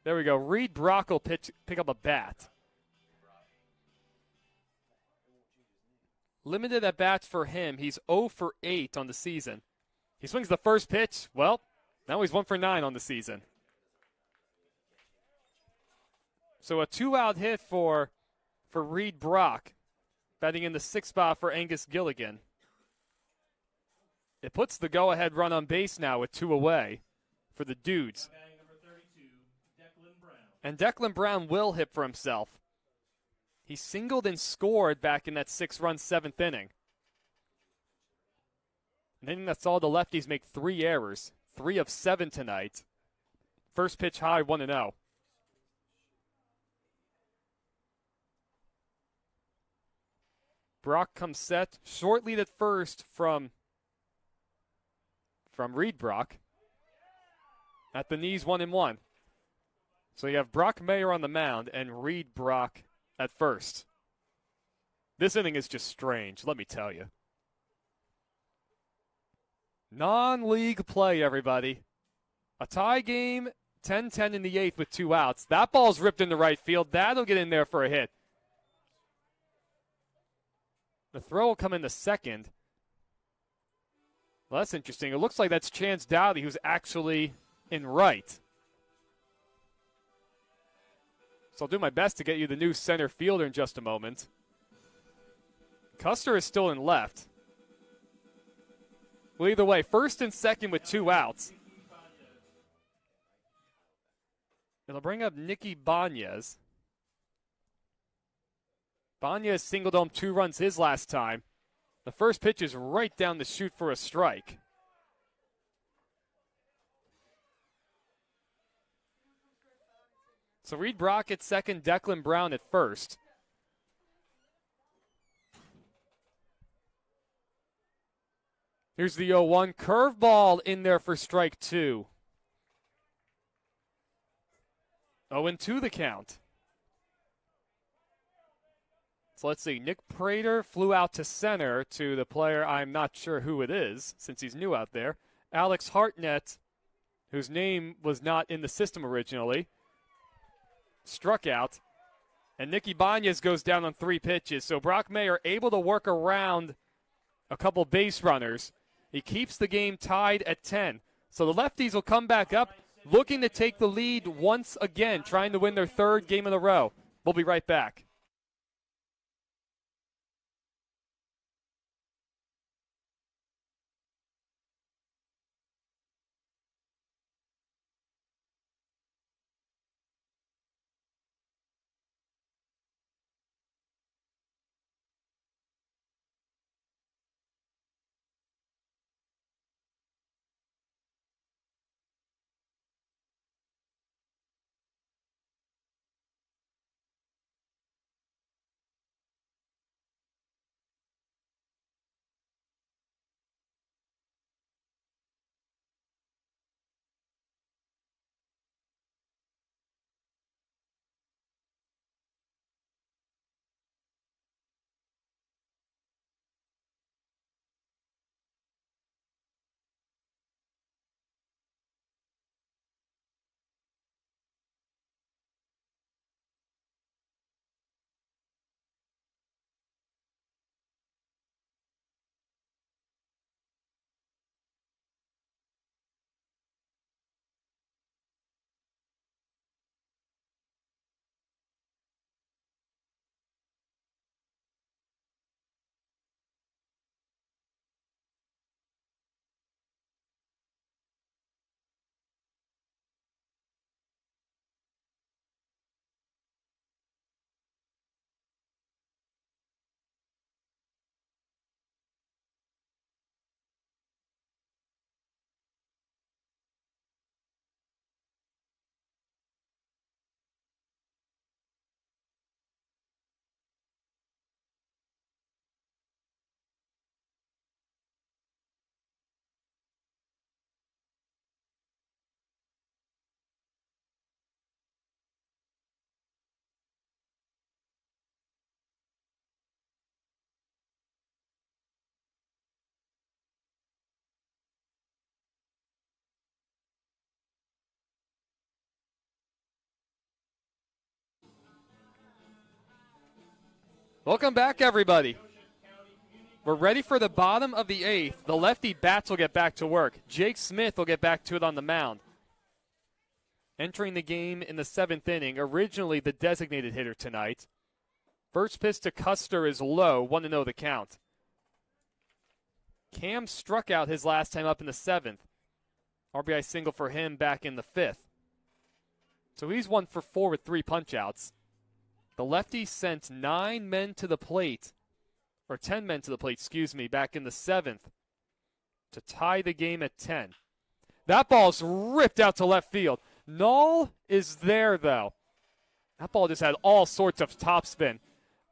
There we go. Reed Brock will pick up a bat. Limited at bats for him. He's 0 for 8 on the season. He swings the first pitch. Well, now he's 1 for 9 on the season. So a 2-out hit for Reed Brock. Batting in the 6th spot for Angus Gilligan. It puts the go-ahead run on base now with 2 away for the dudes. Number 32, Declan Brown. And Declan Brown will hit for himself. He singled and scored back in that 6-run 7th inning. And then that saw the lefties make 3 errors, 3 of 7 tonight. First pitch high, 1-0. Brock comes set, short lead at first from Reed Brock. At the knees, 1-1. So you have Brock Mayer on the mound and Reed Brock at first. This inning is just strange, let me tell you. Non-league play, everybody. A tie game, 10-10 in the 8th with 2 outs. That ball's ripped into right field. That'll get in there for a hit. The throw will come in the 2nd. Well, that's interesting. It looks like that's Chance Dowdy who's actually in right. So I'll do my best to get you the new center fielder in just a moment. Custer is still in left. Well, either way, 1st and 2nd with 2 outs. It'll bring up Nicky Banez. Banez singled home 2 runs his last time. The first pitch is right down the chute for a strike. So Reed Brock at 2nd, Declan Brown at 1st. Here's the 0-1 curveball in there for strike 2. 0-2 the count. So let's see. Nick Prater flew out to center to the player, I'm not sure who it is since he's new out there. Alex Hartnett, whose name was not in the system originally, struck out. And Nicky Banez goes down on 3 pitches. So Brock Mayer able to work around a couple base runners. He keeps the game tied at 10. So the lefties will come back up, looking to take the lead once again, trying to win their 3rd game in a row. We'll be right back. Welcome back, everybody. We're ready for the bottom of the 8th. The lefty bats will get back to work. Jake Smith will get back to it on the mound. Entering the game in the 7th inning, originally the designated hitter tonight. First pitch to Custer is low, 1-0 the count. Cam struck out his last time up in the 7th. RBI single for him back in the 5th. So he's 1 for 4 with 3 punch-outs. The lefty sent 9 men to the plate, or 10 men to the plate, back in the 7th to tie the game at 10. That ball's ripped out to left field. Null is there, though. That ball just had all sorts of topspin.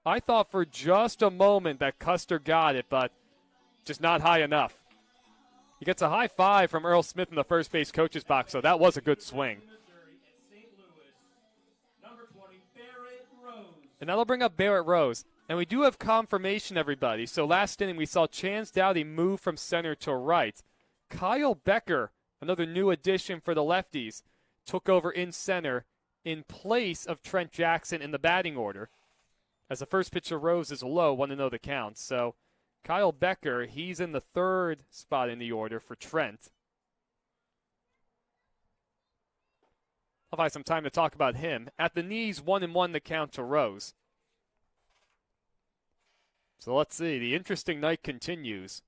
I thought for just a moment that Custer got it, but just not high enough. He gets a high five from Earl Smith in the first base coach's box, so that was a good swing. And that'll bring up Barrett Rose. And we do have confirmation, everybody. So last inning we saw Chance Dowdy move from center to right. Kyle Becker, another new addition for the lefties, took over in center in place of Trent Jackson in the batting order. As the first pitch to Rose is low, 1-0 the count. So Kyle Becker, he's in the 3rd spot in the order for Trent. I'll have some time to talk about him. At the knees, 1-1 the count to Rose. So let's see. The interesting night continues.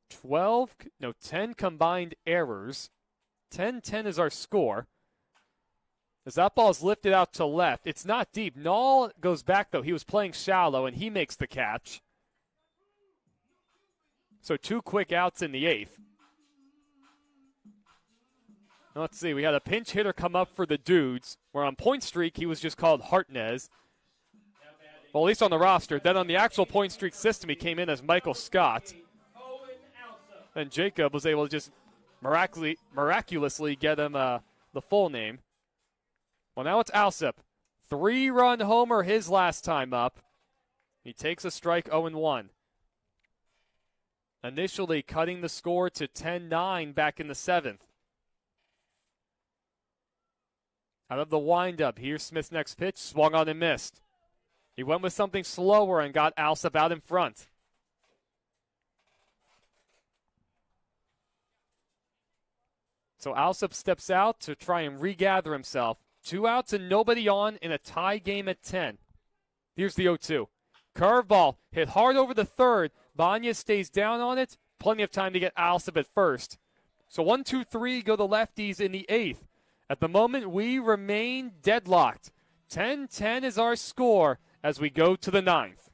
10 combined errors. 10-10 is our score. As that ball is lifted out to left, it's not deep. Null goes back, though. He was playing shallow, and he makes the catch. So 2 quick outs in the 8th. Let's see. We had a pinch hitter come up for the Dudes. Where on point streak, he was just called Hartnez. Well, at least on the roster. Then on the actual point streak system, he came in as Michael Scott. And Jacob was able to just miraculously get him the full name. Well, now it's Alsop. 3-run homer his last time up. He takes a strike, 0-1. Initially cutting the score to 10-9 back in the 7th. Out of the windup, here's Smith's next pitch, swung on and missed. He went with something slower and got Alsop out in front. So Alsop steps out to try and regather himself. 2 outs and nobody on in a tie game at 10. Here's the 0-2. Curveball hit hard over the 3rd. Banya stays down on it. Plenty of time to get Alsop at first. So 1-2-3 go the lefties in the 8th. At the moment, we remain deadlocked. 10-10 is our score as we go to the 9th.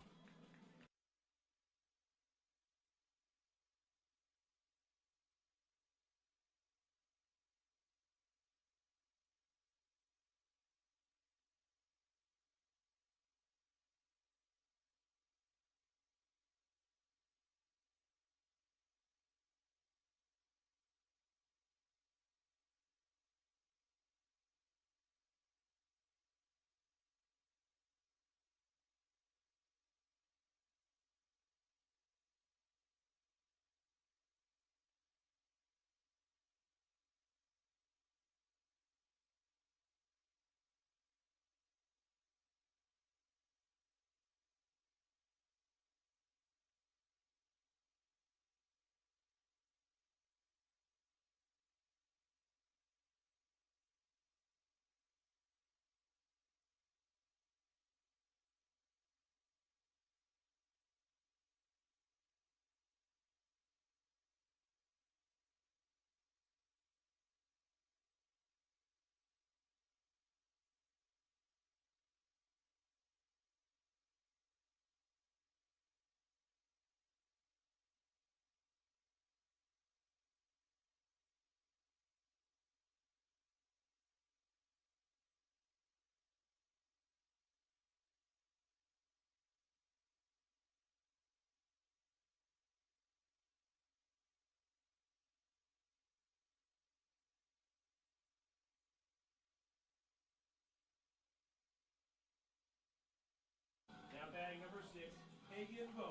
Batting number 6, Hagen Bowen.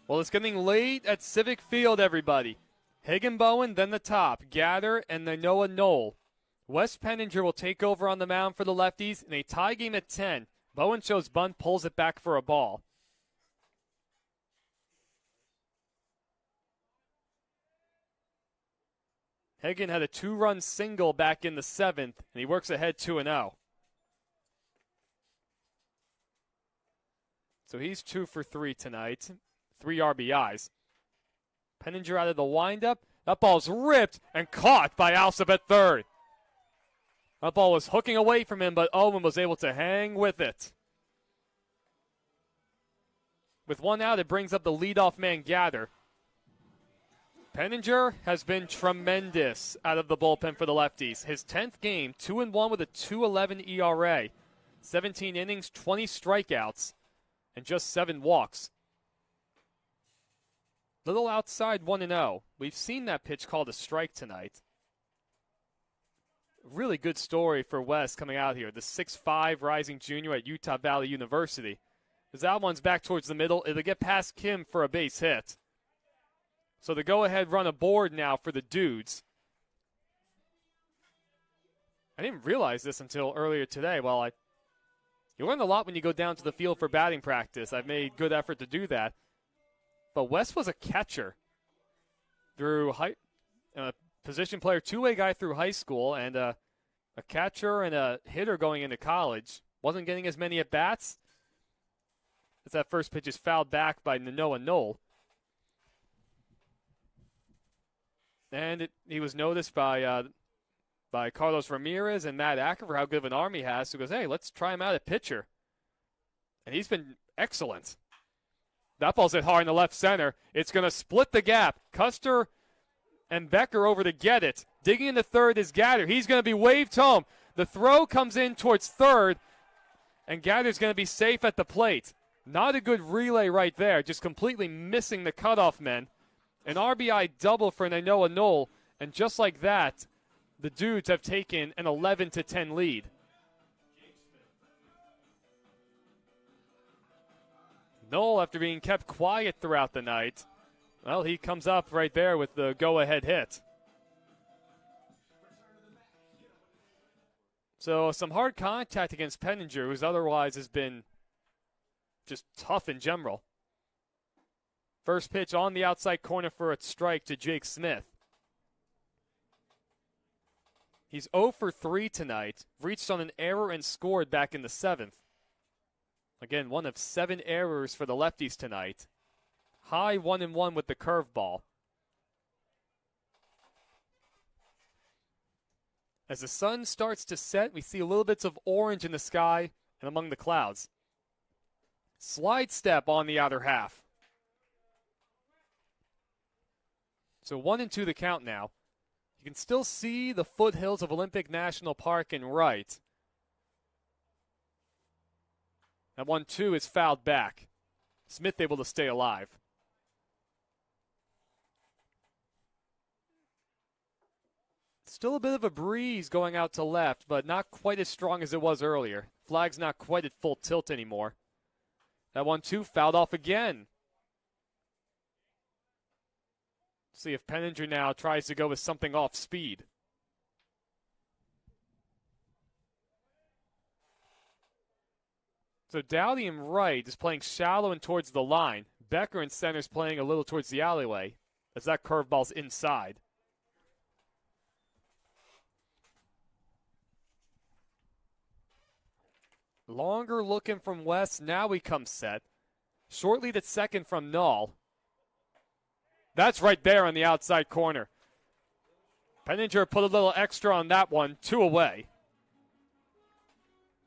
Well, it's getting late at Civic Field, everybody. Hagen Bowen, then the top. Gather and then Noah Knoll. Wes Penninger will take over on the mound for the Lefties in a tie game at 10. Bowen shows bunt, pulls it back for a ball. Hagan had a 2-run single back in the 7th, and he works ahead 2-0. So he's 2 for 3 tonight, 3 RBIs. Penninger out of the windup. That ball's ripped and caught by Alsop at third. That ball was hooking away from him, but Owen was able to hang with it. With 1 out, it brings up the leadoff man, Gather. Penninger has been tremendous out of the bullpen for the Lefties. His 10th game, 2-1 with a 2.11 ERA. 17 innings, 20 strikeouts, and just 7 walks. Little outside 1-0. We've seen that pitch called a strike tonight. Really good story for Wes coming out here. The 6'5" rising junior at Utah Valley University. As that one's back towards the middle, it'll get past Kim for a base hit. So the go-ahead run aboard now for the Dudes. I didn't realize this until earlier today. Well, you learn a lot when you go down to the field for batting practice. I've made good effort to do that. But Wes was a catcher through position player, two-way guy through high school, and a catcher and a hitter going into college. Wasn't getting as many at-bats as that first pitch is fouled back by Noah Knoll. And he was noticed by Carlos Ramirez and Matt Acker for how good of an arm he has. So he goes, hey, let's try him out at pitcher. And he's been excellent. That ball's hit hard in the left center. It's going to split the gap. Custer and Becker over to get it. Digging into third is Gather. He's going to be waved home. The throw comes in towards third, and Gather's going to be safe at the plate. Not a good relay right there, just completely missing the cutoff men. An RBI double for Noah Knoll, and just like that, the Dudes have taken an 11-10 lead. Knoll, after being kept quiet throughout the night, well, he comes up right there with the go-ahead hit. So some hard contact against Penninger, who's otherwise has been just tough in general. First pitch on the outside corner for a strike to Jake Smith. He's 0 for 3 tonight, reached on an error and scored back in the 7th. Again, 1 of 7 errors for the Lefties tonight. High 1-1 with the curveball. As the sun starts to set, we see a little bits of orange in the sky and among the clouds. Slide step on the outer half. So 1-2 the count now. You can still see the foothills of Olympic National Park in right. That 1-2 is fouled back. Smith able to stay alive. Still a bit of a breeze going out to left, but not quite as strong as it was earlier. Flag's not quite at full tilt anymore. That 1-2 fouled off again. See if Penninger now tries to go with something off speed. So Dowdy in right is playing shallow and towards the line. Becker in center is playing a little towards the alleyway as that curveball's inside. Longer looking from West. Now he comes set. Shortly to second from Knoll. That's right there on the outside corner. Penninger put a little extra on that one. 2 away.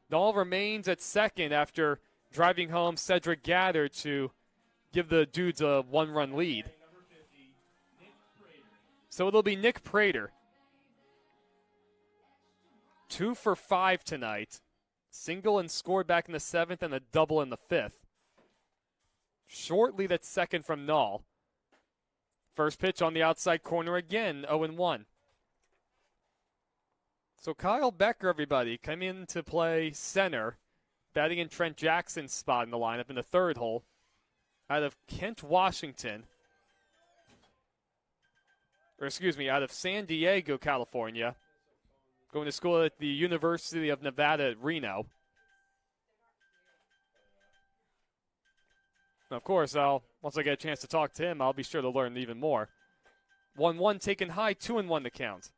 Knoll remains at second after driving home Cedric Gather to give the Dudes a 1-run lead. So it'll be Nick Prater. 2 for 5 tonight. Single and scored back in the 7th and a double in the 5th. Shortly that's second from Knoll. First pitch on the outside corner again, 0-1. So Kyle Becker, everybody, come in to play center, batting in Trent Jackson's spot in the lineup in the third hole, out of Kent, Washington. Out of San Diego, California. going to school at the University of Nevada at Reno. And of course, once I get a chance to talk to him, I'll be sure to learn even more. 1-1 taken high, 2-1 to count.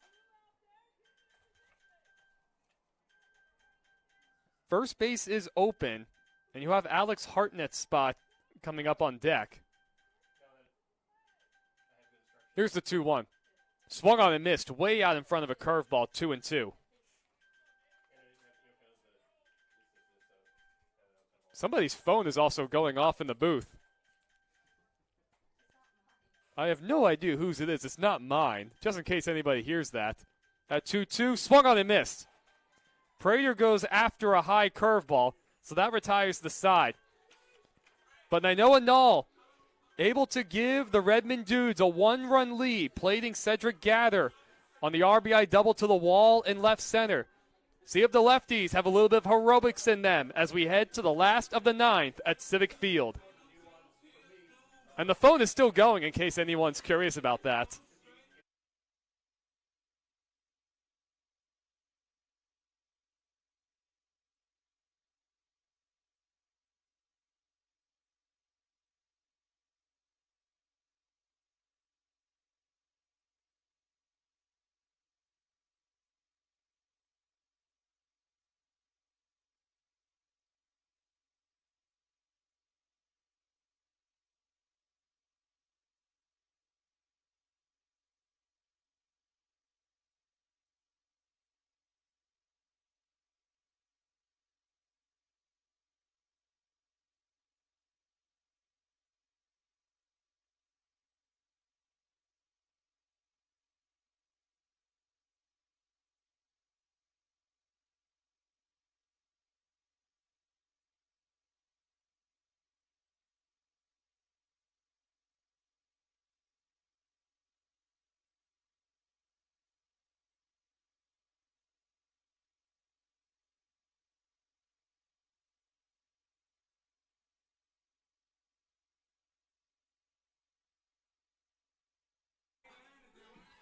First base is open, and you have Alex Hartnett's spot coming up on deck. Here's the 2-1. Swung on and missed, way out in front of a curveball, 2-2. Somebody's phone is also going off in the booth. I have no idea whose it is. It's not mine, just in case anybody hears that. At 2-2, swung on and missed. Prater goes after a high curveball, so that retires the side. But Nainoa Null able to give the Redmond Dudes a 1-run lead, plating Cedric Gather on the RBI double to the wall in left center. See if the Lefties have a little bit of heroics in them as we head to the last of the 9th at Civic Field. And the phone is still going in case anyone's curious about that.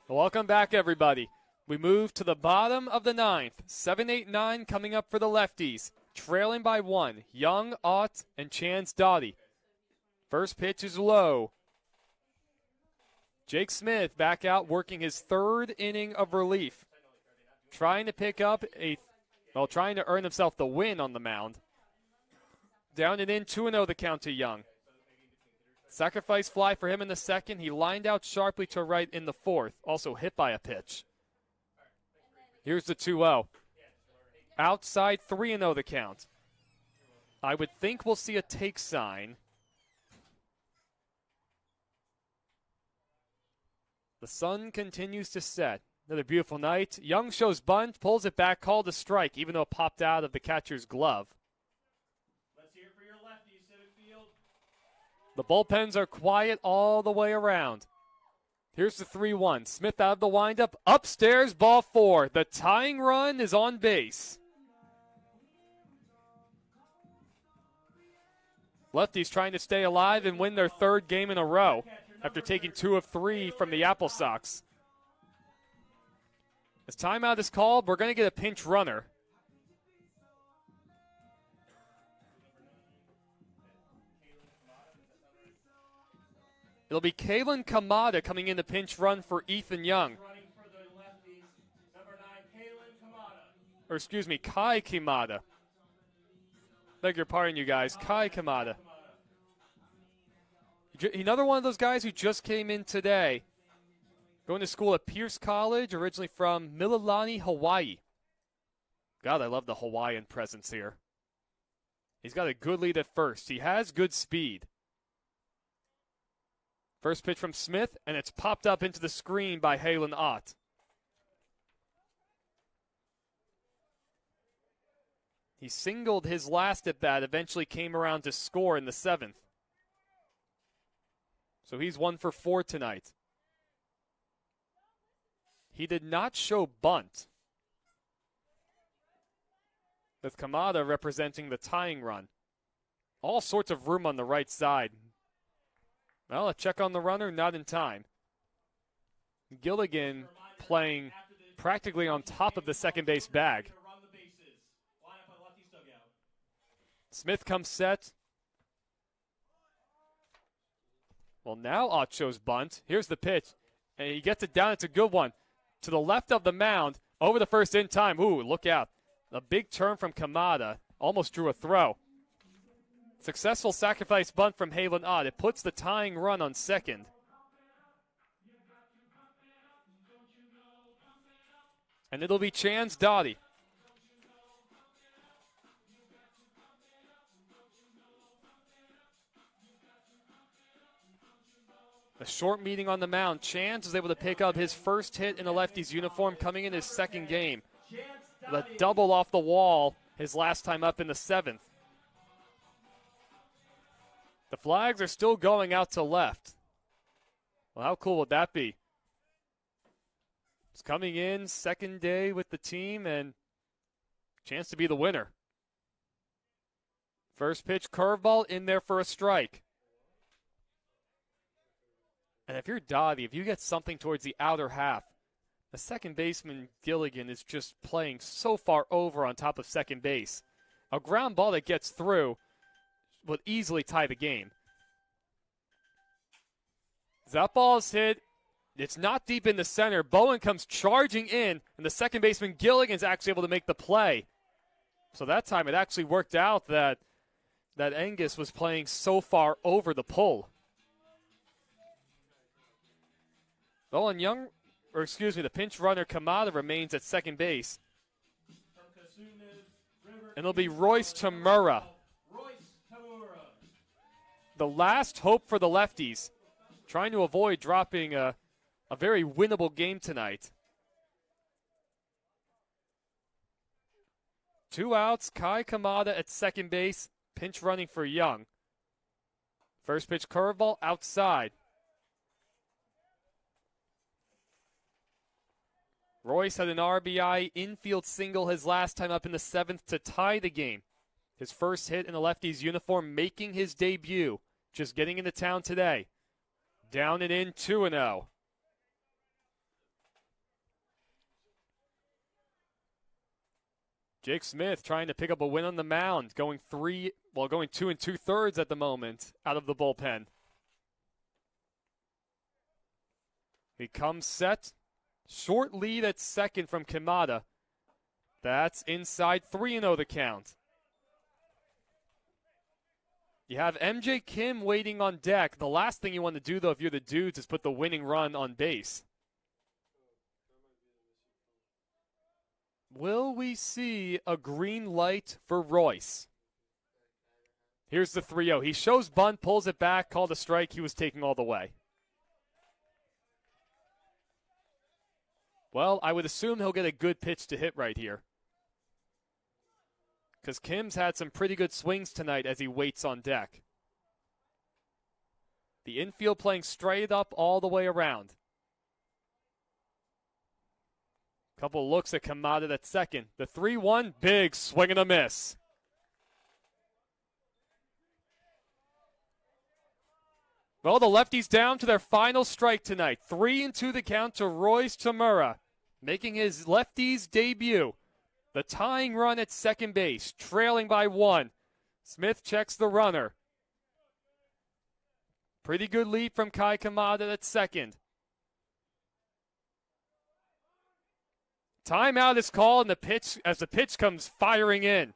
Welcome back, everybody. We move to the bottom of the 9th. 7-8-9 coming up for the Lefties. Trailing by 1. Young, Ott, and Chance Doughty. First pitch is low. Jake Smith back out working his 3rd inning of relief. Trying to pick up trying to earn himself the win on the mound. Down and in, 2-0 the count to Young. Sacrifice fly for him in the 2nd. He lined out sharply to right in the 4th. Also hit by a pitch. Here's the 2-0. Outside, 3-0 the count. I would think we'll see a take sign. The sun continues to set. Another beautiful night. Young shows bunt, pulls it back, called a strike, even though it popped out of the catcher's glove. Let's hear it for your lefties, Civic Field. The bullpens are quiet all the way around. Here's the 3-1. Smith out of the windup. Upstairs, ball 4. The tying run is on base. Lefties trying to stay alive and win their 3rd game in a row after taking 2 of 3 from the Apple Sox. As timeout is called, we're going to get a pinch runner. It'll be Kalen Kamada coming in to pinch run for Ethan Young. Running for the lefties, number 9, Kalen Kamada. Or excuse me, Kai Kamada. Beg your pardon, you guys. Kai Kamada. Another one of those guys who just came in today. Going to school at Pierce College, originally from Mililani, Hawaii. God, I love the Hawaiian presence here. He's got a good lead at first. He has good speed. First pitch from Smith, and it's popped up into the screen by Halen Ott. He singled his last at bat, eventually came around to score in the 7th. So he's 1 for 4 tonight. He did not show bunt, with Kamada representing the tying run. All sorts of room on the right side. Well, a check on the runner, not in time. Gilligan playing practically on top of the second base bag. To run the bases. Line up on Lefties dugout. Smith comes set. Well, now Ocho's bunt. Here's the pitch. And he gets it down. It's a good one. To the left of the mound. Over the first in time. Ooh, look out. A big turn from Kamada. Almost drew a throw. Successful sacrifice bunt from Halen Ott. It puts the tying run on second. And it'll be Chan's Dottie. A short meeting on the mound. Chance was able to pick up his first hit in the Lefties uniform coming in his second game. The double off the wall his last time up in the 7th. The flags are still going out to left. Well, how cool would that be? It's coming in second day with the team and chance to be the winner. First pitch curveball in there for a strike. And if you're Dottie, if you get something towards the outer half, the second baseman Gilligan is just playing so far over on top of second base. A ground ball that gets through would easily tie the game. That ball is hit. It's not deep in the center. Bowen comes charging in, and the second baseman Gilligan's actually able to make the play. So that time it actually worked out that Angus was playing so far over the pull. Oh, and the pinch runner Kamada remains at second base. And it'll be Royce Tamura. The last hope for the Lefties, trying to avoid dropping a very winnable game tonight. 2 outs, Kai Kamada at second base, pinch running for Young. First pitch curveball outside. Royce had an RBI infield single his last time up in the 7th to tie the game. His first hit in the Lefties uniform, making his debut. Just getting into town today. Down and in, 2-0. Jake Smith trying to pick up a win on the mound, going 2 2/3 at the moment out of the bullpen. He comes set. Short lead at second from Kamada. That's inside, 3-0 the count. You have MJ Kim waiting on deck. The last thing you want to do, though, if you're the Dudes, is put the winning run on base. Will we see a green light for Royce? Here's the 3-0. He shows bunt, pulls it back, called a strike. He was taking all the way. Well, I would assume he'll get a good pitch to hit right here. Because Kim's had some pretty good swings tonight as he waits on deck. The infield playing straight up all the way around. Couple looks at Kamada at second. The 3-1, big swing and a miss. Well, the Lefties down to their final strike tonight. 3-2 the count to Royce Tamura, making his Lefties debut. The tying run at second base, trailing by 1. Smith checks the runner. Pretty good lead from Kai Kamada at second. Timeout is called, and the pitch comes firing in.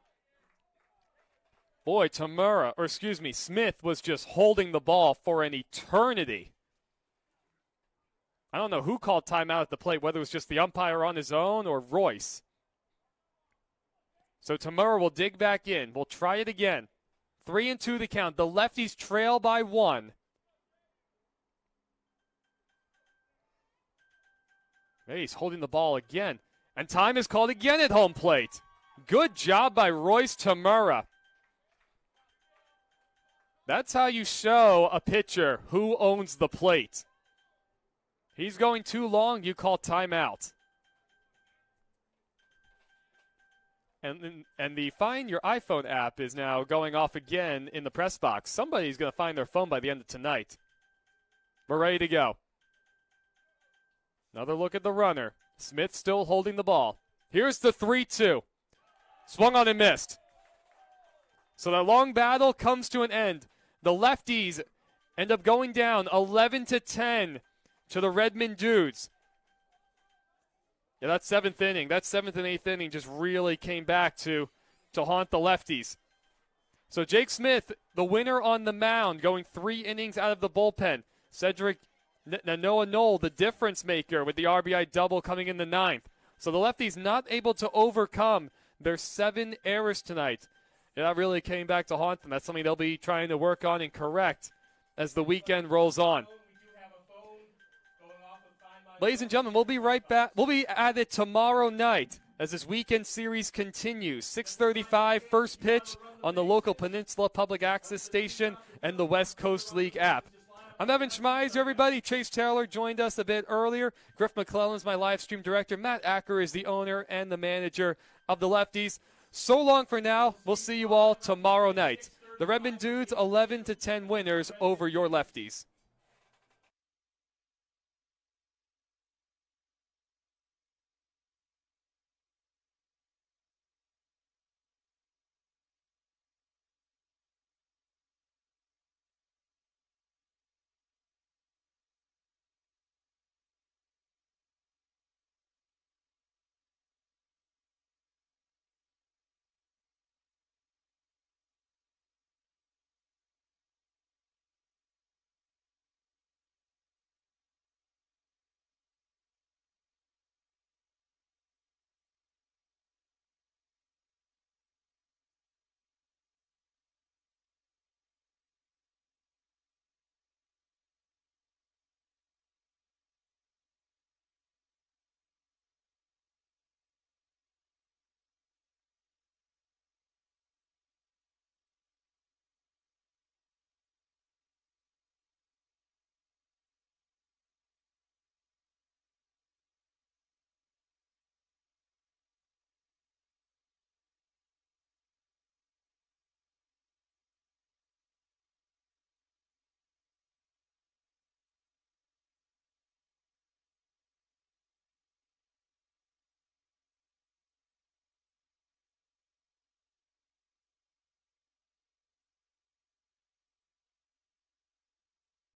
Boy, Smith was just holding the ball for an eternity. I don't know who called timeout at the plate, whether it was just the umpire on his own or Royce. So Tamura will dig back in. We'll try it again. 3-2 the count. The Lefties trail by 1. Hey, he's holding the ball again. And time is called again at home plate. Good job by Royce Tamura. That's how you show a pitcher who owns the plate. He's going too long, you call timeout. And the Find Your iPhone app is now going off again in the press box. Somebody's going to find their phone by the end of tonight. We're ready to go. Another look at the runner. Smith still holding the ball. Here's the 3-2. Swung on and missed. So that long battle comes to an end. The Lefties end up going down 11-10 to the Redmond Dudes. Yeah, that seventh inning, that seventh and eighth inning just really came back to haunt the Lefties. So Jake Smith, the winner on the mound, going 3 innings out of the bullpen. Cedric Noah Knoll, the difference maker with the RBI double coming in the 9th. So the Lefties not able to overcome their 7 errors tonight. Yeah, that really came back to haunt them. That's something they'll be trying to work on and correct as the weekend rolls on. Ladies and gentlemen, we'll be right back. We'll be at it tomorrow night as this weekend series continues. 6:35 first pitch on the local Peninsula Public Access Station and the West Coast League app. I'm Evan Schmeiser, everybody. Chase Taylor joined us a bit earlier. Griff McClellan is my live stream director. Matt Acker is the owner and the manager of the Lefties. So long for now. We'll see you all tomorrow night. The Redmond Dudes 11-10 winners over your Lefties.